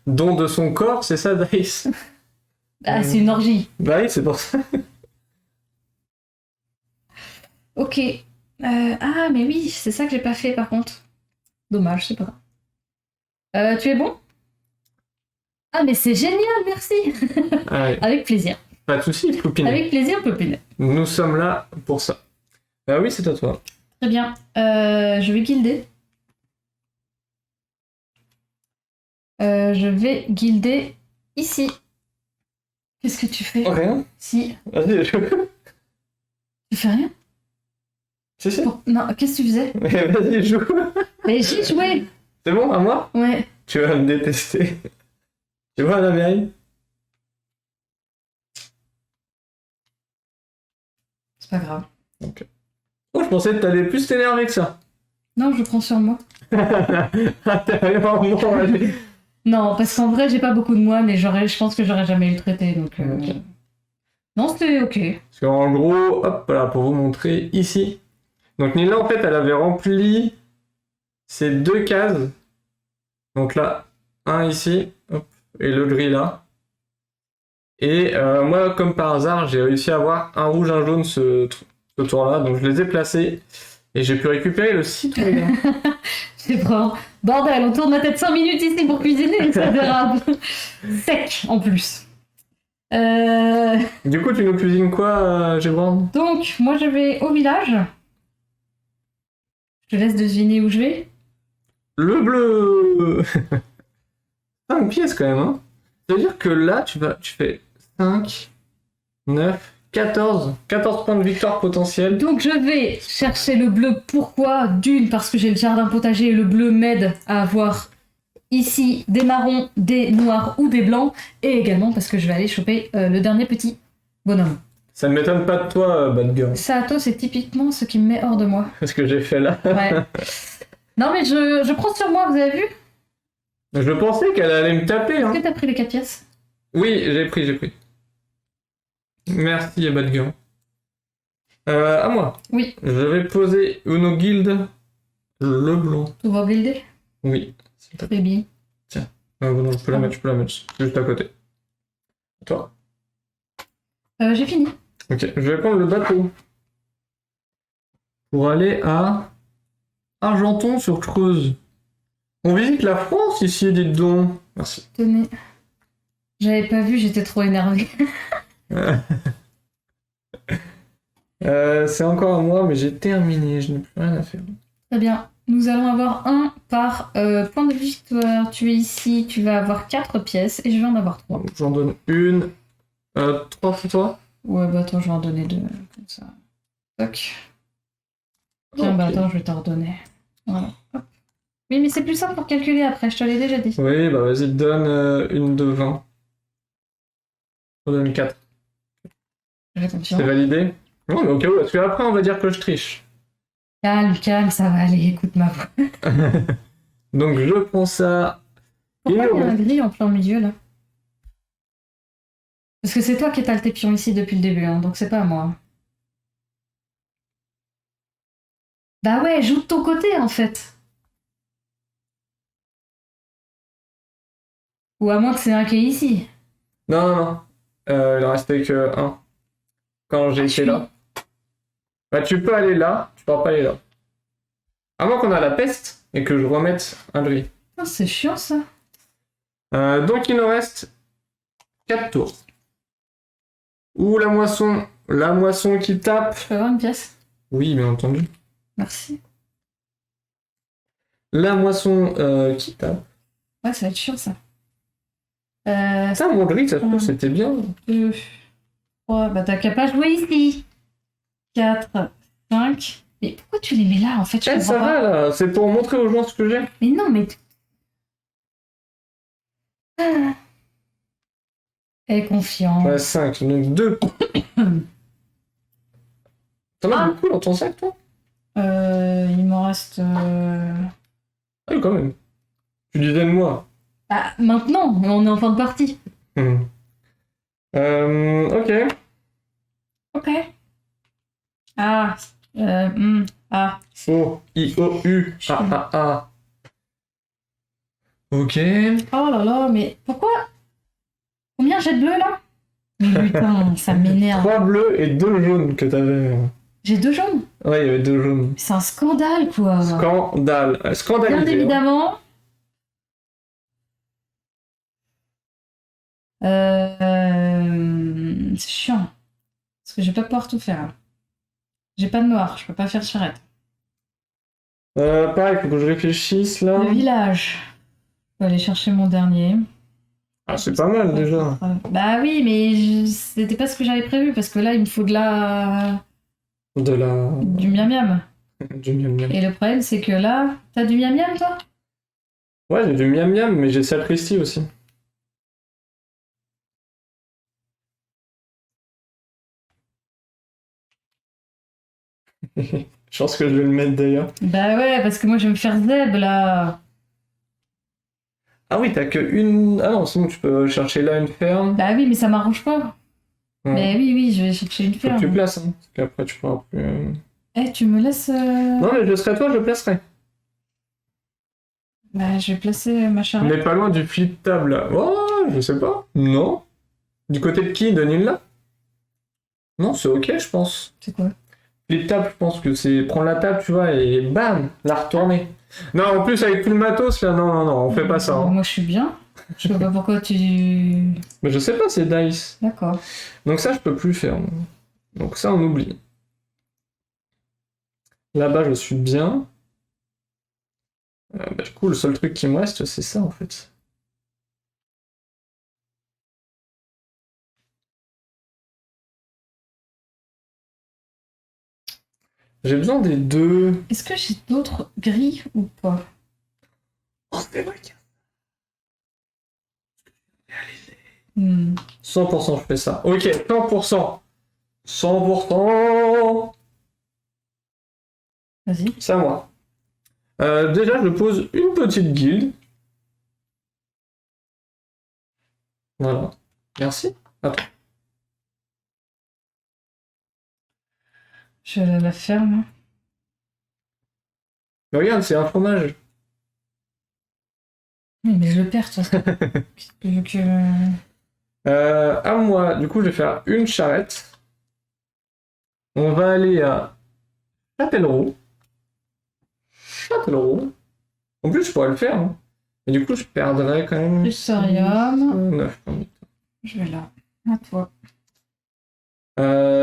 A: don de son corps, c'est ça, Dice?
B: Ah, c'est une orgie.
A: Bah oui, c'est pour ça.
B: Ok. Ah, mais oui, c'est ça que j'ai pas fait par contre. Dommage, c'est pas grave. Tu es bon? Ah, mais c'est génial, merci.
A: Allez,
B: Avec plaisir.
A: pas de soucis, Clopinet.
B: Avec plaisir, Popine.
A: Nous sommes là pour ça. Bah oui, c'est à toi.
B: Très bien. Je vais guilder. Je vais guilder ici. Qu'est-ce que tu fais?
A: Rien.
B: Si.
A: Vas-y, je...
B: Tu fais rien?
A: Si.
B: Non, qu'est-ce que tu faisais?
A: Mais vas-y, joue.
B: Mais j'ai joué.
A: C'est bon, à moi?
B: Ouais.
A: Tu vas me détester. Tu vois, la vieille?
B: C'est pas grave.
A: Ok. Oh, je pensais que t'allais plus t'énerver que ça.
B: Non, je prends sur moi.
A: Intérieurement, allez.
B: Non, parce qu'en vrai, j'ai pas beaucoup de moines et je pense que j'aurais jamais eu le traité. Donc,
A: Ok.
B: non, c'était ok.
A: Parce qu'en gros, hop, voilà, pour vous montrer ici. Donc Nila, en fait, elle avait rempli ces 2 cases. Donc là, un ici, hop, et le gris là. Et moi, comme par hasard, j'ai réussi à avoir un rouge, un jaune ce tour-là. Donc je les ai placés. Et j'ai pu récupérer le citron.
B: C'est vraiment... Bordel, on tourne ma tête 5 minutes ici pour cuisiner, c'est adorable. Sec, en plus.
A: Du coup, tu nous cuisines quoi, Gébran?
B: Donc, moi, je vais au village. Je te laisse deviner où je vais.
A: Le bleu. 5 pièces quand même, hein. Ça veut dire que là, tu fais 5, 9, 14 points de victoire potentielle.
B: Donc, je vais chercher le bleu. Pourquoi? D'une, parce que j'ai le jardin potager et le bleu m'aide à avoir ici des marrons, des noirs ou des blancs. Et également parce que je vais aller choper le dernier petit bonhomme.
A: Ça ne m'étonne pas de toi, Bad Girl.
B: Sato, c'est typiquement ce qui me met hors de moi.
A: Ce que j'ai fait là.
B: Ouais. Non, mais je prends sur moi, vous avez vu?
A: Je pensais qu'elle allait me taper.
B: Est-ce
A: Hein.
B: que t'as pris les 4 pièces?
A: Oui, j'ai pris. Merci, Bad Girl. À moi.
B: Oui.
A: Je vais poser Uno Guild le blanc.
B: Tout va builder?
A: Oui.
B: Très bien.
A: Ah, non, je peux la mettre, juste à côté. Toi?
B: J'ai fini.
A: Ok, je vais prendre le bateau. Pour aller à Argenton sur Creuse. On visite la France ici, dites donc. Merci.
B: Tenez. J'avais pas vu, j'étais trop énervée.
A: C'est encore à moi, mais j'ai terminé, je n'ai plus rien à faire.
B: Très bien. Nous allons avoir un par point de victoire. Tu es ici, tu vas avoir 4 pièces et je vais en avoir 3.
A: Donc, j'en donne une. 3 pour toi.
B: Ouais, bah attends, je vais en donner 2. Comme ça. Toc. Tiens, bah
A: Ok.
B: attends, je vais t'en redonner. Voilà. Hop. Oui, mais c'est plus simple pour calculer après, je te l'ai déjà dit.
A: Oui, bah vas-y, donne une de 20. Je donne 4.
B: J'ai confiance.
A: C'est validé? Non, mais au cas où, parce qu'après, on va dire que je triche.
B: Calme, ça va aller, écoute ma voix.
A: Donc, je prends ça.
B: Pourquoi il y a un
A: reste-
B: gris en plein milieu là? Parce que c'est toi qui étales tes pions ici depuis le début, hein, donc c'est pas moi. Bah ouais, joue de ton côté en fait. Ou à moins que c'est un qui est ici.
A: Non. Il en restait que un. Quand j'ai été là. Bah, tu peux aller là, tu pourras pas aller là. À moins qu'on a la peste et que je remette un gris.
B: Ah, c'est chiant ça.
A: Donc, il nous reste 4 tours. Ou la moisson qui tape.
B: Je peux avoir une pièce?
A: Oui, bien entendu.
B: Merci.
A: La moisson qui tape.
B: Ouais, ça va être chiant ça.
A: Ça, mon gris, ça se trouve, c'était bien.
B: 2, 3, bah t'as qu'à pas jouer ici. 4, 5. Mais pourquoi tu les mets là en fait? Je comprends
A: Ça
B: pas.
A: va là, c'est pour montrer aux gens ce que j'ai.
B: Mais non, mais. Ah. Aie confiance.
A: Ouais, 5, donc 2. T'en as
B: Ah.
A: beaucoup dans ton sac, toi?
B: Il m'en reste.
A: Ah oui, quand même. Tu disais de moi.
B: Bah, maintenant, on est en fin de partie.
A: Ok.
B: Ok. Ah. Ah.
A: O-I-O-U. A. Ok.
B: Oh là là, mais pourquoi? Combien j'ai de bleu là? Mais putain, ça m'énerve.
A: 3 bleus et 2 jaunes que t'avais.
B: J'ai 2 jaunes.
A: Ouais, il y avait 2 jaunes.
B: C'est un scandale quoi.
A: Scandale.
B: Bien
A: Scandalisé. Hein.
B: évidemment. C'est chiant. Parce que je vais pas pouvoir tout faire. J'ai pas de noir, je peux pas faire charrette.
A: Pareil, faut que je réfléchisse là.
B: Le village. Je vais aller chercher mon dernier.
A: Ah, c'est pas mal déjà.
B: Bah oui, mais c'était pas ce que j'avais prévu parce que là, il me faut de la.
A: De la.
B: Du miam miam.
A: Du miam miam.
B: Et le problème, c'est que là, t'as du miam miam toi?
A: Ouais, j'ai du miam miam, mais j'ai sapristi aussi. Je pense que je vais le mettre d'ailleurs.
B: Bah ouais, parce que moi, je vais me faire zeb là.
A: Ah oui, t'as que une. Ah non, sinon tu peux chercher là une ferme.
B: Bah oui, mais ça m'arrange pas.
A: Ouais.
B: Mais oui, je vais chercher une
A: Faut que
B: ferme.
A: tu places, hein, parce qu'après tu pourras plus.
B: Eh, tu me laisses.
A: Non, mais je serai toi, je placerai.
B: Bah, je vais placer ma
A: On
B: charrette.
A: n'est pas loin du flip table là. Oh, je sais pas. Non. Du côté de qui, de Nilla? Non, c'est ok, je pense.
B: C'est quoi?
A: Flip table, je pense que c'est prendre la table, tu vois, et bam, la retourner. Non, en plus, avec tout le matos là, non, on fait pas ça. Hein.
B: Moi, je suis bien. Je sais pas pourquoi tu.
A: Mais je sais pas, c'est Dice.
B: D'accord.
A: Donc ça, je peux plus faire. Donc ça, on oublie. Là-bas, je suis bien. Bah, du coup, le seul truc qui me reste, c'est ça, en fait. J'ai besoin des deux.
B: Est-ce que j'ai d'autres gris ou pas?
A: Oh, c'est vrai qu'il y a-
B: 100%.
A: 100% je fais ça. Ok, 100%. 100%.
B: Vas-y.
A: C'est à moi. Déjà, je pose une petite guilde. Voilà. Merci. À toi.
B: Je la ferme.
A: Mais regarde, c'est un fromage.
B: Oui, mais je le perds, toi. Qu'est-ce que tu veux que...
A: À moi, du coup, je vais faire une charrette. On va aller à Châtellerault. Châtellerault. En plus, je pourrais le faire. Hein. Mais du coup, je perdrais quand même.
B: Fusarium.
A: 9.
B: Je vais là. À toi.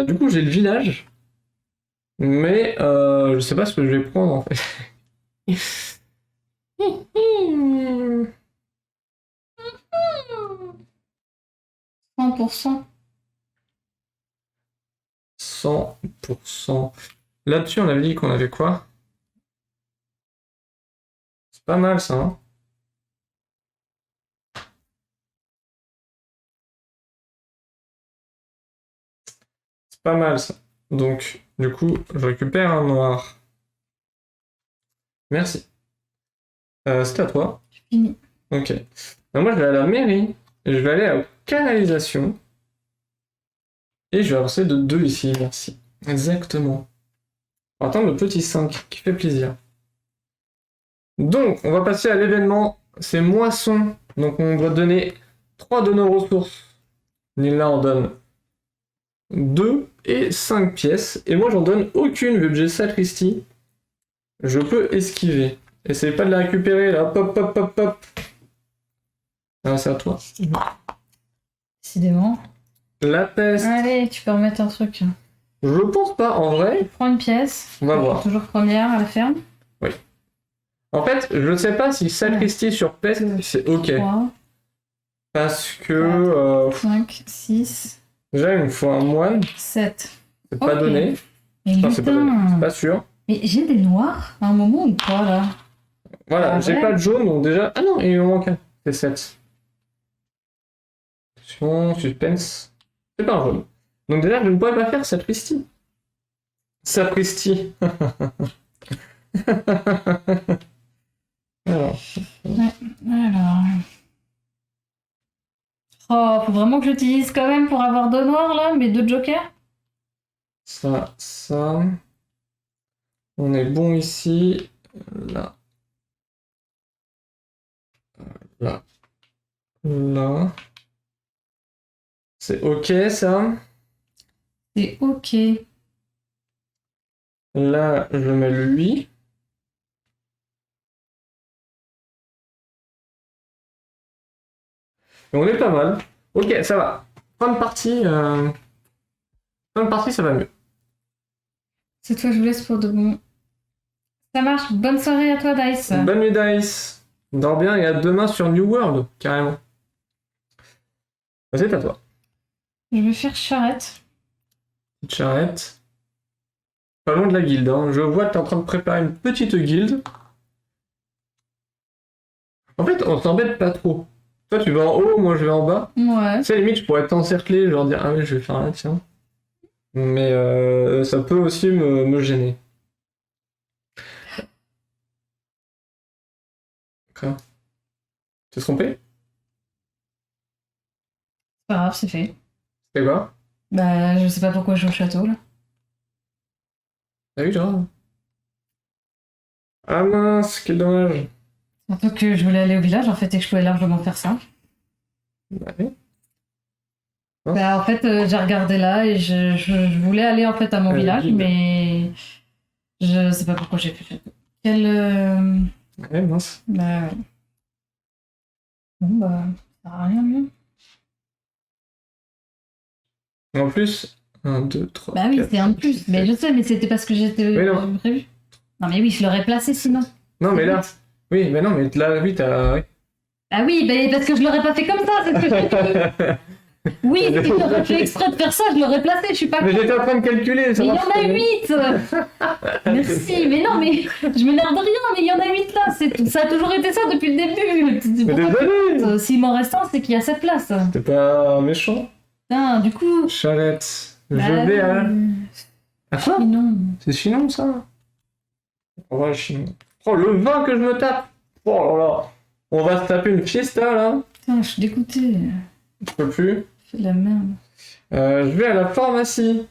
A: Du coup, j'ai le village. Mais je sais pas ce que je vais prendre en fait.
B: 100%.
A: 100%. Là-dessus, on avait dit qu'on avait quoi? C'est pas mal ça, hein? C'est pas mal ça. Donc, du coup, je récupère un noir. Merci. C'est à toi.
B: Fini.
A: Ok. Alors moi, je vais à la mairie. Et je vais aller à la canalisation. Et je vais avancer de 2 ici. Merci. Exactement. On va attendre le petit 5 qui fait plaisir. Donc, on va passer à l'événement. C'est moisson. Donc, on doit donner 3 de nos ressources. Là, on donne 2 et 5 pièces. Et moi, j'en donne aucune vu que j'ai Sacristi. Je peux esquiver. Essayez pas de la récupérer là. Pop, pop, pop, pop. Ah, c'est à toi.
B: Décidément.
A: La peste.
B: Allez, tu peux remettre un truc.
A: Je pense pas, en vrai.
B: Prends une pièce.
A: On va voir.
B: Toujours première à la ferme.
A: Oui. En fait, je sais pas si Sacristi sur peste, c'est ok.
B: 3,
A: Parce que...
B: 5, 6,
A: déjà, il me faut un moine.
B: 7.
A: C'est pas donné.
B: Mais
A: Enfin, c'est pas donné. C'est
B: putain.
A: pas sûr.
B: Mais j'ai des noirs à un moment ou pas là?
A: Voilà,
B: Ah
A: j'ai
B: ouais.
A: pas de jaune, donc déjà... Ah non, il me manque un. C'est 7. Attention, suspense. C'est pas un jaune. Donc déjà, je ne pourrais pas faire Sapristi. Sapristi. Alors.
B: Alors. Oh, faut vraiment que j'utilise quand même pour avoir 2 noirs là, mes 2 jokers?
A: Ça. On est bon ici. Là. Là. Là. C'est ok ça.
B: C'est ok.
A: Là, je mets lui. Et on est pas mal. Ok, ça va. Fin de partie, ça va mieux.
B: Cette fois, je vous laisse pour de bon. Ça marche. Bonne soirée à toi, Dice.
A: Bonne nuit, Dice. Dors bien et à demain sur New World, carrément. C'est à toi.
B: Je vais faire charrette.
A: Petite charrette. Pas loin de la guilde, hein. Je vois que t'es en train de préparer une petite guilde. En fait, on s'embête pas trop. Toi, tu vas en haut, moi je vais en bas.
B: Ouais.
A: Tu sais, limite, je pourrais t'encercler, genre dire, ah oui, je vais faire là, tiens. Mais ça peut aussi me gêner. Quoi? T'es trompé?
B: C'est pas grave, c'est fait.
A: C'est quoi?
B: Bah, je sais pas pourquoi je joue au château là.
A: Ah oui, genre. Ah mince, quel dommage.
B: Surtout que je voulais aller au village en fait et que je pouvais largement faire ça.
A: Bah oui.
B: Bah, en fait, j'ai regardé là et je voulais aller en fait à mon village,
A: guilde.
B: mais je sais pas pourquoi j'ai fait ça. Quel.
A: Ouais, mince.
B: Bah, ouais. Bon, bah, ça sert à rien, mieux.
A: En plus, 1, 2, 3.
B: Bah oui,
A: 4,
B: c'est un
A: 5,
B: plus.
A: 6,
B: Mais
A: 7.
B: je sais, mais c'était parce que j'étais
A: Mais non.
B: prévu. Non, mais oui, je l'aurais placé sinon.
A: Non, mais là. Oui, mais non, mais là, oui, t'as. Oui.
B: Ah oui, bah, parce que je l'aurais pas fait comme ça, c'est ce que je te dis. Oui, si j'aurais fait exprès de faire ça, je l'aurais placé, je suis pas
A: Mais
B: con.
A: j'étais en train de calculer. Ça
B: Mais il y
A: marche
B: en a
A: pas.
B: 8 Merci, mais non, mais je m'énerve de rien, mais il y en a 8 là, ça a toujours été ça depuis le début.
A: Mais
B: Pourquoi
A: désolé.
B: S'il m'en reste un, c'est qu'il y a 7 places.
A: T'es pas méchant.
B: Putain, du coup,
A: Charrette. Je vais à... À quoi?
B: Non.
A: C'est Chinon, ça? On va à Chinon. Oh, le vin que je me tape! Oh là là! On va se taper une fiesta, là.
B: Putain, je suis dégoûtée.
A: Je peux plus.
B: C'est de la merde.
A: Je vais à la pharmacie.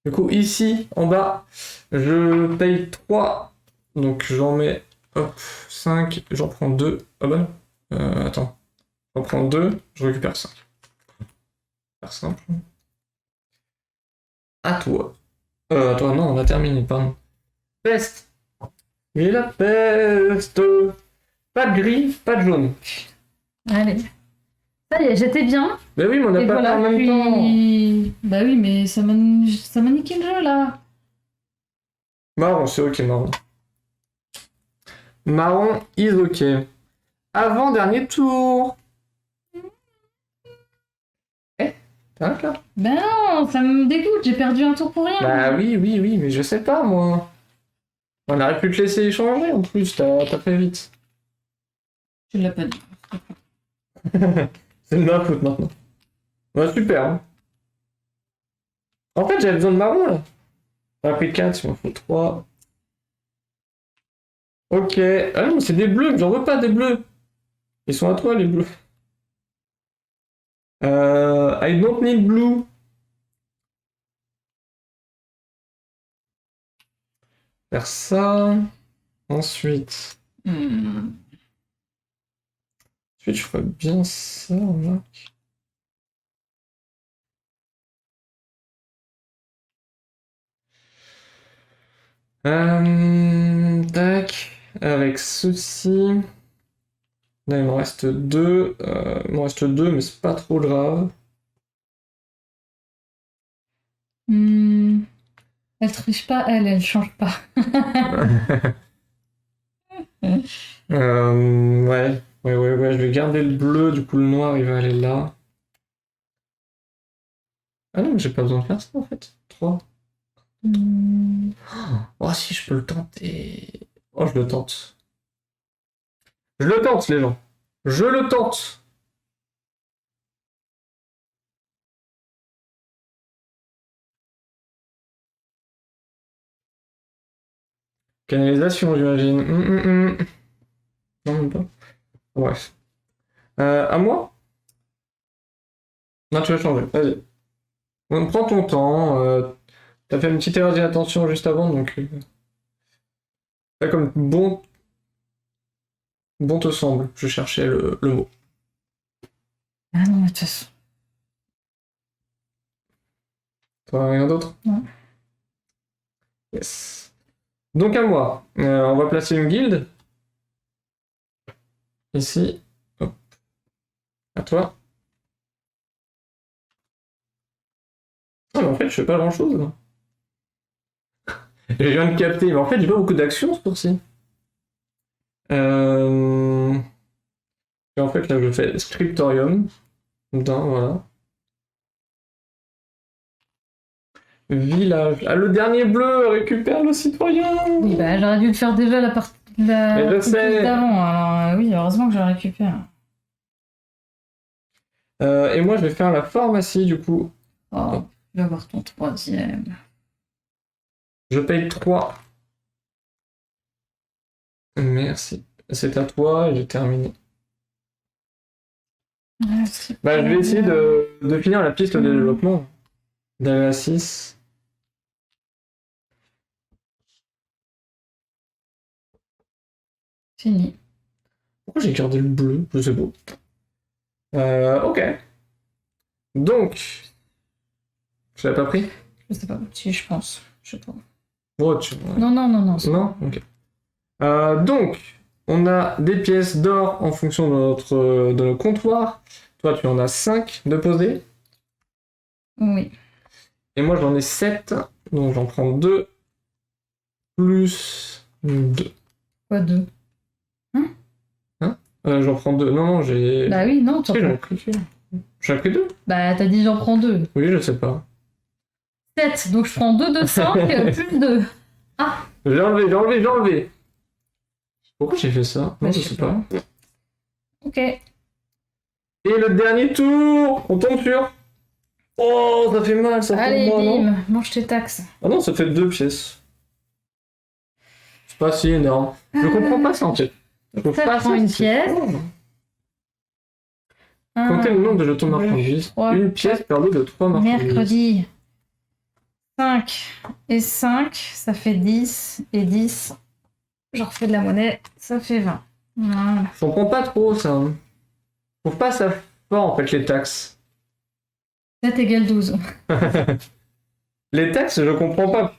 A: Du coup, ici, en bas, je paye 3. Donc, j'en mets, hop, 5. J'en prends 2. Ah bah non. Attends. J'en prends 2. Je récupère 5. Faire simple. À toi. À toi, non, on a terminé, pardon. Peste. Et la peste. Pas de gris, pas de jaune.
B: Allez. Ça y est, j'étais bien.
A: Mais oui, mais on n'a
B: Et
A: pas
B: voilà,
A: fait en même temps.
B: Bah oui, mais ça m'a niqué le jeu, là.
A: Marron, c'est ok, marron. Marron is ok. Avant-dernier tour. T'arrêtes là?
B: Ben non, ça me dégoûte, j'ai perdu un tour pour rien.
A: Bah oui, mais je sais pas, moi. On aurait pu te laisser échanger, en plus, t'as fait vite.
B: Tu l'as pas dit.
A: C'est de ma faute, maintenant. Ouais, super. Hein. En fait, j'avais besoin de marron, là. T'as pris 4, il m'en faut 3. Ok. Ah non, c'est des bleus, j'en veux pas des bleus. Ils sont à toi, les bleus. I don't need blue. Faire ça. Ensuite. Ensuite, je ferais bien ça, remarque. Tac. Avec ceci. Là, il m'en reste 2. Il m'en reste 2, mais c'est pas trop grave.
B: Elle triche pas, elle change pas.
A: Ouais, je vais garder le bleu, du coup le noir il va aller là. Ah non, mais j'ai pas besoin de faire ça en fait. 3. Oh si, je peux le tenter. Oh, je le tente. Je le tente, les gens. Je le tente. Canalisation, j'imagine. Non, même pas. Bref. À moi? Non, tu vas changer. Vas-y. On prend ton temps. T'as fait une petite erreur d'inattention juste avant, donc... Fais comme bon te semble. Je cherchais le mot.
B: Ah non, mais de toute façon.
A: Toi, rien d'autre?
B: Non.
A: Yes. Donc à moi. On va placer une guilde. Ici. Hop. À toi. Ah, mais en fait, je fais pas grand-chose, là. Je viens de capter, mais en fait, j'ai pas beaucoup d'actions ce tour-ci. Et en fait, là, je fais Scriptorium. Voilà. Village. Ah, le dernier bleu récupère le citoyen.
B: Oui, bah j'aurais dû le faire déjà la partie
A: Mais je sais.
B: d'avant. Alors oui, heureusement que je le récupère.
A: Et moi, je vais faire la pharmacie, du coup.
B: Oh, tu vas avoir ton 3e.
A: Je paye 3. Merci. C'est à toi, j'ai terminé. Bah, je vais essayer de finir la piste de développement. D'aller à 6.
B: Fini.
A: Pourquoi j'ai gardé le bleu? Je sais pas. Ok. Donc. Je l'avais pas pris?
B: Je sais pas. Si, je pense. Je sais pas.
A: Oh,
B: Non.
A: Non? Ok. Donc, on a des pièces d'or en fonction de notre comptoir. Toi, tu en as 5 de posés.
B: Oui.
A: Et moi, j'en ai 7. Donc, j'en prends 2. Plus 2.
B: Quoi 2?
A: J'en prends 2. Non, j'ai...
B: Bah oui, non,
A: Si, j'en ai pris 2. J'en ai pris 2?
B: Bah t'as dit j'en prends 2.
A: Oui, je sais pas.
B: 7, donc je prends 2 de 5 plus 2. Ah!
A: J'ai enlevé. Pourquoi j'ai fait ça? Non,
B: Bah,
A: je sais pas.
B: Ok.
A: Et le dernier tour, on tombe sur Oh, ça fait mal, ça
B: Allez,
A: pour moi, non?
B: bim, mange tes taxes.
A: Ah non, ça fait 2 pièces. C'est pas si énorme. Je comprends pas ça en fait. Je trouve
B: Ça
A: pas
B: prend
A: ça,
B: une
A: c'est
B: pièce.
A: fort. Comptez le nombre de jetons marchandises.
B: trois,
A: Une pièce per lot de 3 marchandises.
B: Mercredi. 5 et 5, ça fait 10. Et 10, je refais de la monnaie, ça fait 20. Voilà.
A: Je comprends pas trop ça. Je trouve pas ça fort en fait les taxes.
B: 7 égale 12.
A: Les taxes, je comprends pas.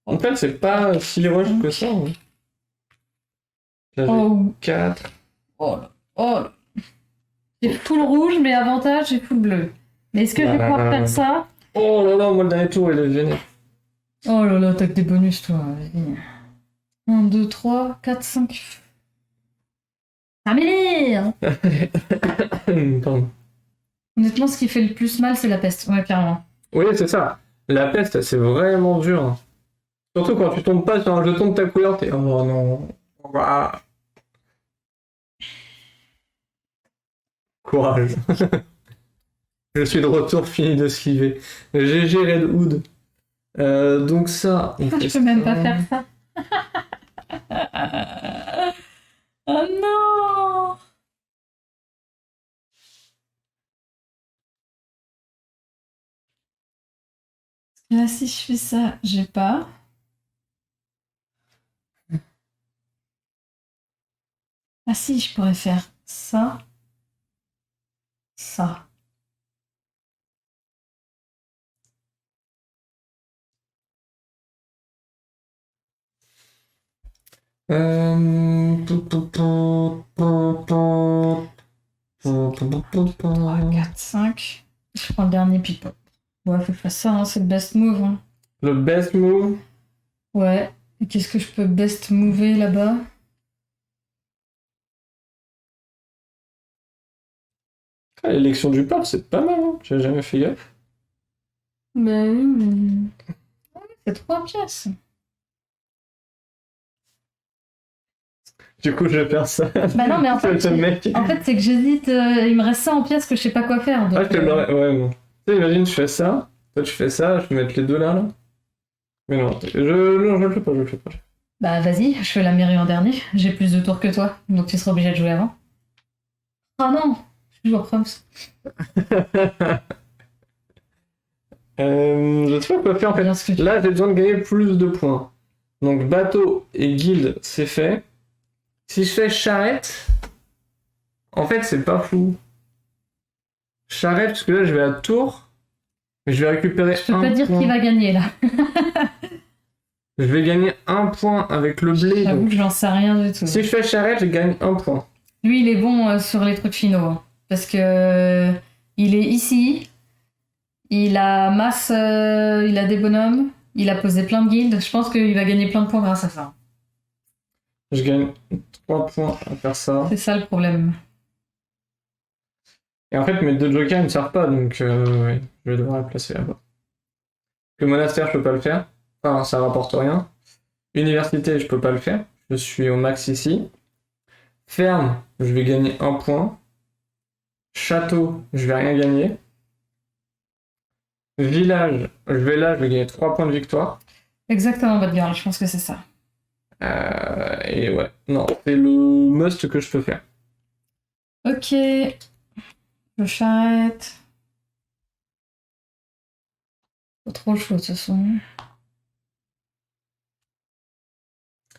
A: En fait, c'est pas si rush que ça. Hein. Là, j'ai
B: Oh,
A: 4.
B: oh là, oh là. J'ai full rouge, mais avantage, j'ai full bleu. Mais est-ce que je vais pouvoir faire ça?
A: Oh là là, moi le dernier tour il est vénère.
B: Oh là là, t'as que des bonus, toi. Vas-y. 1, 2, 3, 4, 5. Ça m'énerve!
A: Pardon.
B: Honnêtement, ce qui fait le plus mal, c'est la peste. Ouais, carrément.
A: Oui, c'est ça. La peste, c'est vraiment dur. Surtout quand tu tombes pas sur un jeton de ta couleur, t'es oh non. Ouah. Courage. Je suis de retour, fini de skiver. GG Red Hood. Donc ça, on fait
B: Je peux même
A: ça.
B: pas faire ça. Oh non! Là, si je fais ça, j'ai pas. Ah si, je pourrais faire ça. Ça.
A: Pou, pou, pou, pou, pou. Pou, pou, pou, pou, pou.
B: 3, 4, 5. Je prends le dernier pipeau. Ouais, faut que je fasse ça, hein, c'est le best move. Hein.
A: Le best move.
B: Ouais. Et qu'est-ce que je peux best mover là-bas?
A: Ah, l'élection du pape, c'est pas mal, hein. J'ai jamais fait gaffe.
B: Bah oui, mais... c'est 3 pièces.
A: Du coup, je vais faire ça.
B: Bah non, mais en fait,
A: Ce mec.
B: en fait c'est que j'hésite. Il me reste ça en pièces que je sais pas quoi faire. Donc,
A: Ah, je te l'aurais. Ouais, bon. Tu sais, imagine, je fais ça. Toi, tu fais ça. Je peux mettre les deux là, là. Mais non, non, je le fais pas, je le fais pas.
B: Bah vas-y, je fais la mairie en dernier. J'ai plus de tours que toi, donc tu seras obligé de jouer avant. Oh non, je joue en proms.
A: Je sais pas quoi faire en fait.
B: Regarde ce que tu-
A: Là, j'ai besoin de gagner plus de points. Donc, bateau et guilde, c'est fait. Si je fais charrette, en fait, c'est pas fou. Charrette, parce que là, je vais à tour. Mais je vais récupérer
B: Je peux
A: un
B: pas dire
A: point.
B: qui va gagner là.
A: Je vais gagner un point avec le blé.
B: J'avoue
A: Donc,
B: que j'en sais rien du tout.
A: si je fais charrette, je gagne un point.
B: Lui, il est bon sur les trucs finaux. Hein, parce que il est ici. Il a masse, il a des bonhommes. Il a posé plein de guildes. Je pense qu'il va gagner plein de points grâce à ça.
A: Je gagne 3 points à faire ça.
B: C'est ça le problème.
A: Et en fait, mes deux jokers ne me servent pas, donc ouais, je vais devoir les placer là-bas. Le monastère, je peux pas le faire. Enfin, ça rapporte rien. Université, je peux pas le faire. Je suis au max ici. Ferme, je vais gagner un point. Château, je vais rien gagner. Village, je vais là, je vais gagner 3 points de victoire.
B: Exactement, votre girl. Je pense que c'est ça.
A: Et ouais, non, c'est le must que je peux faire.
B: Ok. Je charrette. Pas trop chaud de toute façon.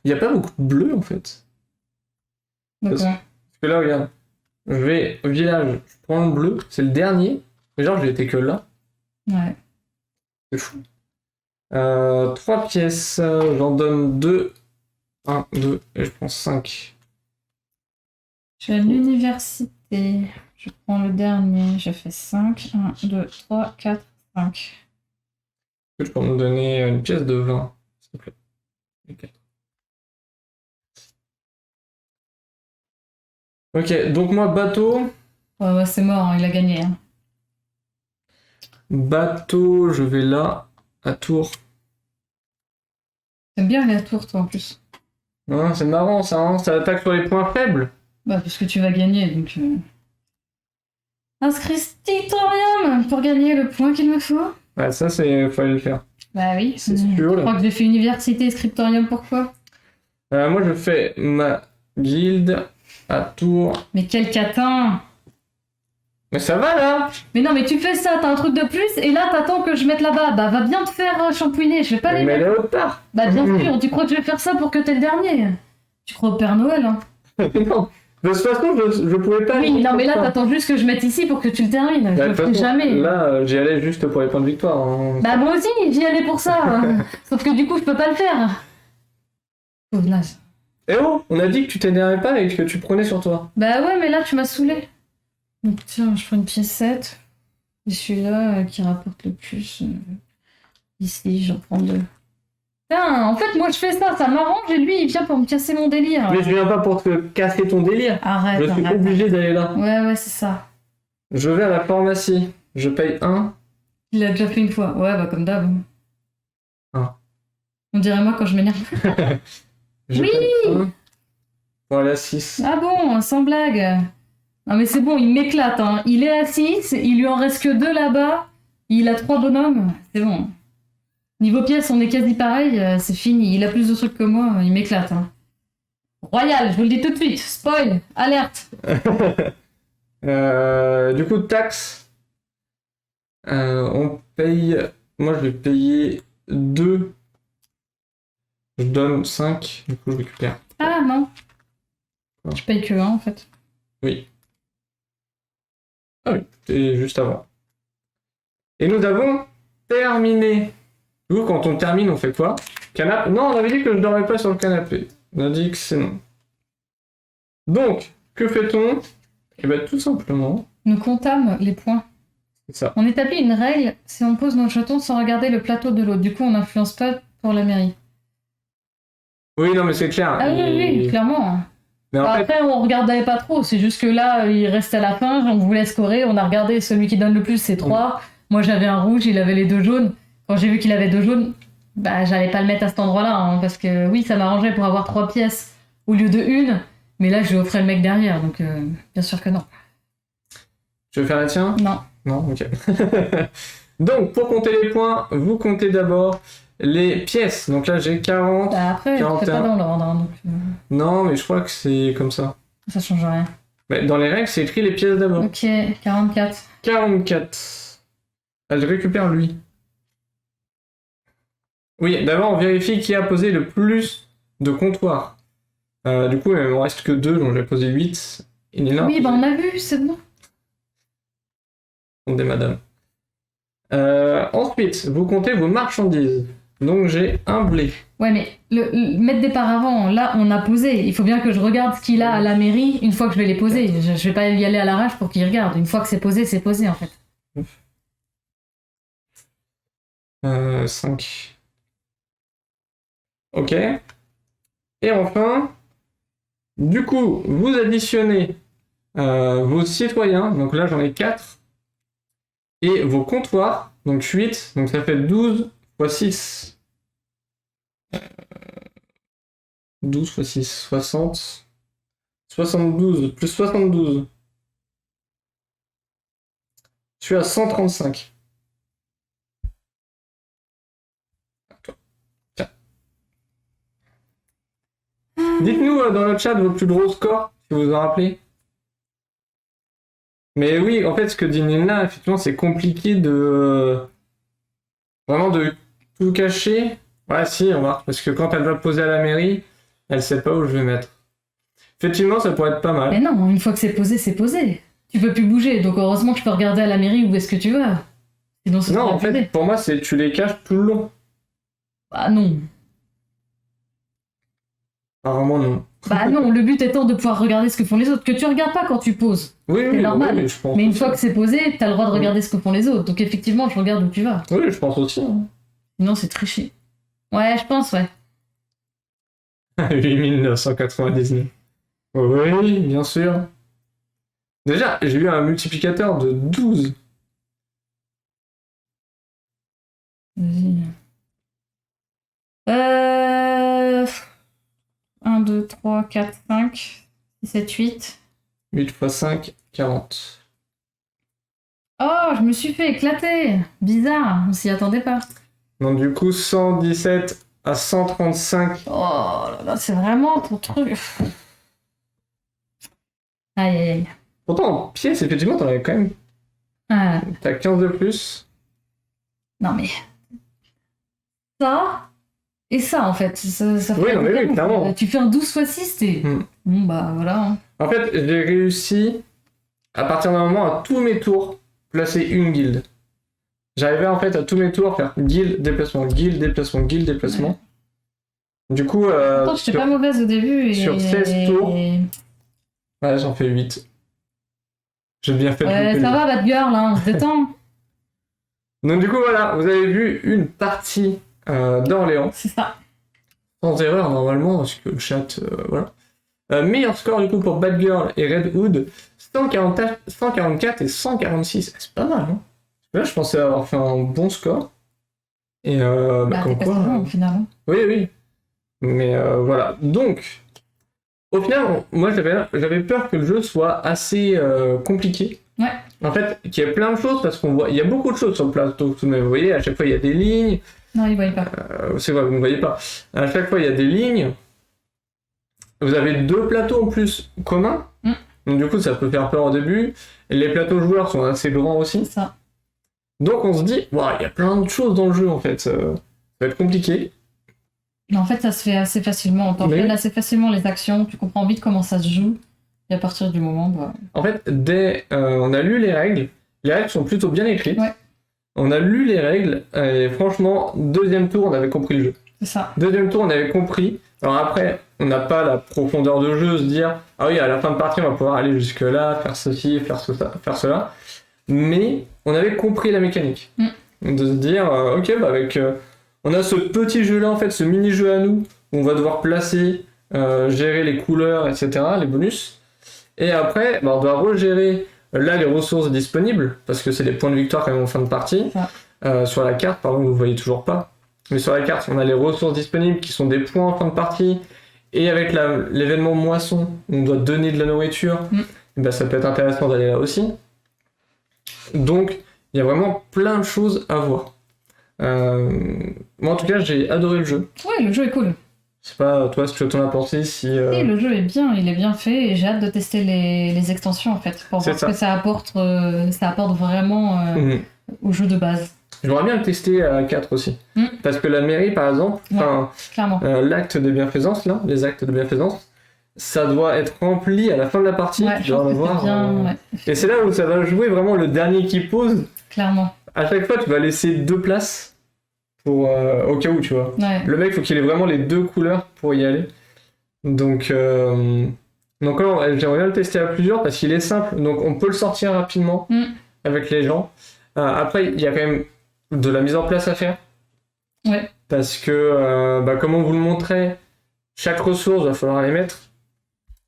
A: Il n'y a pas beaucoup de bleu en fait.
B: Donc,
A: Parce que là, regarde, je vais au village, je prends le bleu, c'est le dernier. Mais genre, j'ai été que là.
B: ouais.
A: C'est fou. 3 pièces, j'en donne 2. 1, 2, et je prends 5.
B: Je suis à l'université. Je prends le dernier. Je fais 5. 1, 2, 3, 4, 5.
A: Tu peux me donner une pièce de 20, s'il te plaît. Ok, donc moi, bateau.
B: Ouais, c'est mort, hein, il a gagné. Hein.
A: Bateau, je vais là, à Tours.
B: T'aimes bien aller à tour, toi, en plus.
A: Hein, c'est marrant ça, hein, ça attaque sur les points faibles.
B: Bah, parce que tu vas gagner, donc... Un scriptorium pour gagner le point qu'il me faut.
A: Ouais, ça, fallait le faire.
B: Bah oui.
A: C'est
B: Je
A: sûr.
B: crois que j'ai fait université et scriptorium, pourquoi?
A: Moi, je fais ma guilde à Tours.
B: Mais quel catin!
A: Mais ça va, là!
B: Mais non, mais tu fais ça, t'as un truc de plus, et là t'attends que je mette là-bas. Bah va bien te faire shampouiner, je vais pas les
A: Mais
B: mettre.
A: elle est autre part!
B: Bah bien sûr, tu crois que je vais faire ça pour que t'aies le dernier? Tu crois au Père Noël, hein?
A: Non! De toute façon, je pouvais pas.
B: Oui, non, mais là t'attends juste que je mette ici pour que tu le termines. Je
A: Bah, de
B: le
A: toute
B: ferai
A: façon,
B: jamais.
A: Là, j'y allais juste pour les points de victoire. Hein.
B: Bah moi aussi, j'y allais pour ça. Sauf que du coup, je peux pas le faire. Pauvre naze.
A: Eh oh! On a dit que tu t'énervais pas et que tu prenais sur toi.
B: Bah ouais, mais là tu m'as saoulé. Donc tiens, je prends une pièce 7. Et celui-là qui rapporte le plus. Ici, j'en prends 2. Putain, en fait, moi je fais ça, ça m'arrange et lui il vient pour me casser mon délire.
A: Mais je viens pas pour te casser ton délire.
B: Arrête,
A: Je suis
B: arrête.
A: obligé d'aller là.
B: Ouais, c'est ça.
A: Je vais à la pharmacie. Je paye 1.
B: Il l'a déjà fait une fois. Ouais, bah comme d'hab.
A: Ah.
B: On dirait moi quand je m'énerve.
A: Je
B: Oui.
A: paye 1. Voilà, 6.
B: Ah bon, sans blague. Non mais c'est bon, il m'éclate. Hein. Il est à 6, il lui en reste que 2 là-bas. Il a 3 bonhommes. C'est bon. Niveau pièces, on est quasi pareil. C'est fini. Il a plus de trucs que moi. Il m'éclate. Hein. Royal, je vous le dis tout de suite. Spoil, alerte.
A: Du coup, taxe. On paye. Moi, je vais payer 2. Je donne 5. Du coup, je récupère.
B: Ah non.
A: Quoi?
B: Je paye que 1 en fait.
A: Oui. Ah oui, c'est juste avant. Et nous avons terminé. Du coup, quand on termine, on fait quoi? Canapé? Non, on avait dit que je ne dormais pas sur le canapé. On a dit que c'est non. Donc, que fait-on? Eh bien, tout simplement.
B: Nous comptâmes les points.
A: C'est ça.
B: On établit une règle si on pose nos jetons sans regarder le plateau de l'autre. Du coup, on n'influence pas pour la mairie.
A: Oui, non, mais c'est clair.
B: Ah oui, clairement.
A: Mais en fait,
B: Après, on regardait pas trop. C'est juste que là, il reste à la fin. On voulait scorer. On a regardé celui qui donne le plus, c'est 3. Moi, j'avais un rouge, il avait les 2 jaunes. Quand j'ai vu qu'il avait 2 jaunes, bah, j'allais pas le mettre à cet endroit-là. Hein, parce que oui, ça m'arrangeait pour avoir 3 pièces au lieu de 1. Mais là, je offrais le mec derrière. Donc, bien sûr que non.
A: tu veux faire la tienne?
B: Non.
A: Non, ok. Donc, pour compter les points, vous comptez d'abord les pièces. Donc là, j'ai 40.
B: Bah, après, je
A: 41.
B: fais pas dans l'ordre. Hein, donc,
A: Non, mais je crois que c'est comme ça.
B: ça change rien.
A: Mais dans les règles, c'est écrit les pièces d'abord.
B: Ok, 44.
A: 44. Ah, je récupère lui. Oui, d'abord, on vérifie qui a posé le plus de comptoirs. Du coup, il me reste que 2, donc j'ai posé 8. Et Nina
B: Oui, bah on a vu, c'est bon.
A: des madames. Ensuite, vous comptez vos marchandises. Donc j'ai un blé.
B: Ouais, mais le mettre des paravents, là, on a posé. Il faut bien que je regarde ce qu'il a à la mairie une fois que je vais les poser. Je vais pas y aller à l'arrache pour qu'il regarde. Une fois que c'est posé en fait.
A: 5. Ok. Et enfin, du coup, vous additionnez vos citoyens. Donc là, j'en ai 4. Et vos comptoirs. Donc 8. Donc ça fait 12 x 6. 12 x 6, 60. 72 plus 72. Je suis à 135. Tiens. Dites-nous dans le chat vos plus gros scores, si vous vous en rappelez. Mais oui, en fait, ce que dit Nina, effectivement, c'est compliqué de... vraiment de tout cacher. Ouais, si, on va. Parce que quand elle va poser à la mairie, elle sait pas où je vais mettre. Effectivement, ça pourrait être pas mal.
B: Mais non, une fois que c'est posé, c'est posé. Tu peux plus bouger, donc heureusement que je peux regarder à la mairie où est-ce que tu vas. Sinon, ça
A: Non,
B: serait
A: en fait,
B: abusé.
A: pour moi, c'est tu les caches tout le long.
B: Bah non.
A: Apparemment, non.
B: Bah non, le but étant de pouvoir regarder ce que font les autres. Que tu regardes pas quand tu poses.
A: Oui,
B: C'est normal.
A: mais je pense
B: Mais une
A: aussi.
B: fois que c'est posé, t'as le droit de regarder ce que font les autres. Donc effectivement, je regarde où tu vas.
A: Oui, je pense aussi. Hein.
B: Sinon, c'est tricher. Ouais, je pense, ouais.
A: 8999. Oui, bien sûr. Déjà, j'ai eu un multiplicateur de 12.
B: Vas-y. 1, 2, 3, 4, 5, 6, 7, 8.
A: 8 x 5, 40.
B: Oh, je me suis fait éclater. Bizarre, on s'y attendait pas.
A: Donc du coup, 117 à 135.
B: Oh là là, c'est vraiment ton truc. Aïe aïe aïe.
A: Pourtant, en pièces, effectivement, t'en avais quand même...
B: Ah,
A: T'as 15 de plus.
B: non mais... Ça et ça, en fait. Ça
A: Oui,
B: fait
A: non, mais oui, clairement.
B: Tu fais un 12 x 6, t'es...
A: Hmm.
B: Bon, bah voilà. Hein.
A: En fait, j'ai réussi, à partir d'un moment, à tous mes tours, placer une guilde. J'arrivais en fait à tous mes tours faire guild, déplacement, guild, déplacement, guild, déplacement. Du coup,
B: Pourtant, j'étais pas mauvaise au début. Et...
A: sur 16 tours. Ouais, j'en fais 8. J'ai bien fait de
B: Ouais,
A: louper
B: ça
A: le-
B: va, bad girl, hein, on se détend.
A: Donc du coup, voilà, vous avez vu une partie d'Orléans.
B: C'est ça.
A: Sans erreur, normalement, parce que le chat, voilà. Meilleur score, du coup, pour Bad Girl et Red Hood, 144 et 146. C'est pas mal, hein. Là, je pensais avoir fait un bon score. Et
B: Bah,
A: comme
B: t'es
A: quoi...
B: pas si loin, au final. Hein.
A: Oui, oui. Mais voilà. Donc, au final, moi, j'avais peur que le jeu soit assez compliqué.
B: Ouais.
A: En fait, qu'il y ait plein de choses, parce qu'on voit... Il y a beaucoup de choses sur le plateau, tout de même. Vous voyez, à chaque fois, il y a des lignes.
B: Non, il voyait pas.
A: C'est vrai, vous ne voyez pas. À chaque fois, il y a des lignes. Vous avez 2 plateaux en plus communs.
B: Mm.
A: Donc, du coup, ça peut faire peur au début. Et les plateaux joueurs sont assez grands aussi.
B: C'est ça.
A: Donc, on se dit, il y a plein de choses dans le jeu, en fait. Ça va être compliqué.
B: Mais en fait, ça se fait assez facilement. On t'enchaîne assez facilement les actions, tu comprends vite comment ça se joue. Et à partir du moment, bah...
A: En fait, dès on a lu les règles sont plutôt bien écrites.
B: Ouais.
A: On a lu les règles, et franchement, deuxième tour, on avait compris le jeu.
B: C'est ça.
A: Deuxième tour, on avait compris. Alors après, on n'a pas la profondeur de jeu, se dire, ah oui, à la fin de partie, on va pouvoir aller jusque là, faire ceci, faire cela. Mais on avait compris la mécanique. De se dire, ok, bah avec... on a ce petit jeu-là, en fait, ce mini-jeu à nous, où on va devoir placer, gérer les couleurs, etc., les bonus. Et après, bah, on doit regérer là les ressources disponibles, parce que c'est des points de victoire quand même en fin de partie. Sur la carte, pardon, vous ne voyez toujours pas. Mais sur la carte, on a les ressources disponibles qui sont des points en fin de partie. Et avec l'événement moisson, on doit donner de la nourriture. Et bah, ça peut être intéressant d'aller là aussi. Donc, il y a vraiment plein de choses à voir. Moi, en tout cas, j'ai adoré le jeu.
B: Ouais, le jeu est cool.
A: Je sais pas, toi, si tu as ton apporter, si...
B: Et le jeu est bien, il est bien fait, et j'ai hâte de tester les extensions, en fait, pour voir ce que ça apporte vraiment au jeu de base.
A: J'aimerais bien le tester à 4 aussi. Parce que la mairie, par exemple,
B: clairement.
A: L'acte de bienfaisance, là, les actes de bienfaisance, ça doit être rempli à la fin de la partie.
B: Ouais,
A: tu dois en avoir,
B: bien,
A: Et c'est là où ça va jouer vraiment le dernier qui pose.
B: Clairement.
A: À chaque fois, tu vas laisser 2 places pour, au cas où, tu vois.
B: Ouais.
A: Le mec, faut qu'il ait vraiment les 2 couleurs pour y aller. Donc là, j'aimerais bien le tester à plusieurs parce qu'il est simple. Donc on peut le sortir rapidement avec les gens. Après, il y a quand même de la mise en place à faire.
B: Ouais.
A: Parce que, comme on vous le montrait, chaque ressource, va falloir les mettre.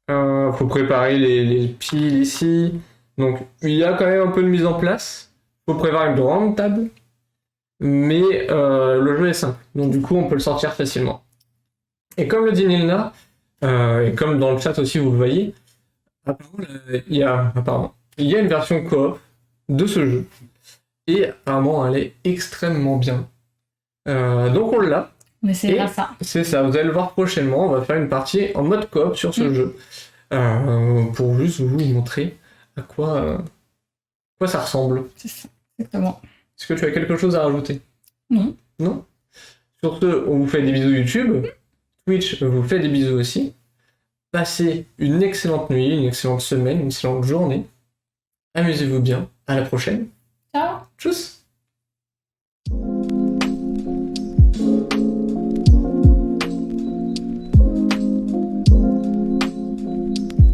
A: Faut préparer les piles ici. Donc, il y a quand même un peu de mise en place. Faut prévoir une grande table. Mais le jeu est simple. Donc, du coup, on peut le sortir facilement. Et comme le dit Nilna, et comme dans le chat aussi, vous le voyez, il y a une version coop de ce jeu. Et apparemment, elle est extrêmement bien. Donc on l'a.
B: Mais c'est là ça.
A: C'est ça, vous allez le voir prochainement. On va faire une partie en mode coop sur ce jeu. Pour juste vous montrer à quoi ça ressemble.
B: C'est ça, exactement.
A: Est-ce que tu as quelque chose à rajouter?
B: Non.
A: Non? Sur ce, on vous fait des bisous YouTube. Twitch vous fait des bisous aussi. Passez une excellente nuit, une excellente semaine, une excellente journée. Amusez-vous bien. À la prochaine.
B: Ciao.
A: Tchuss.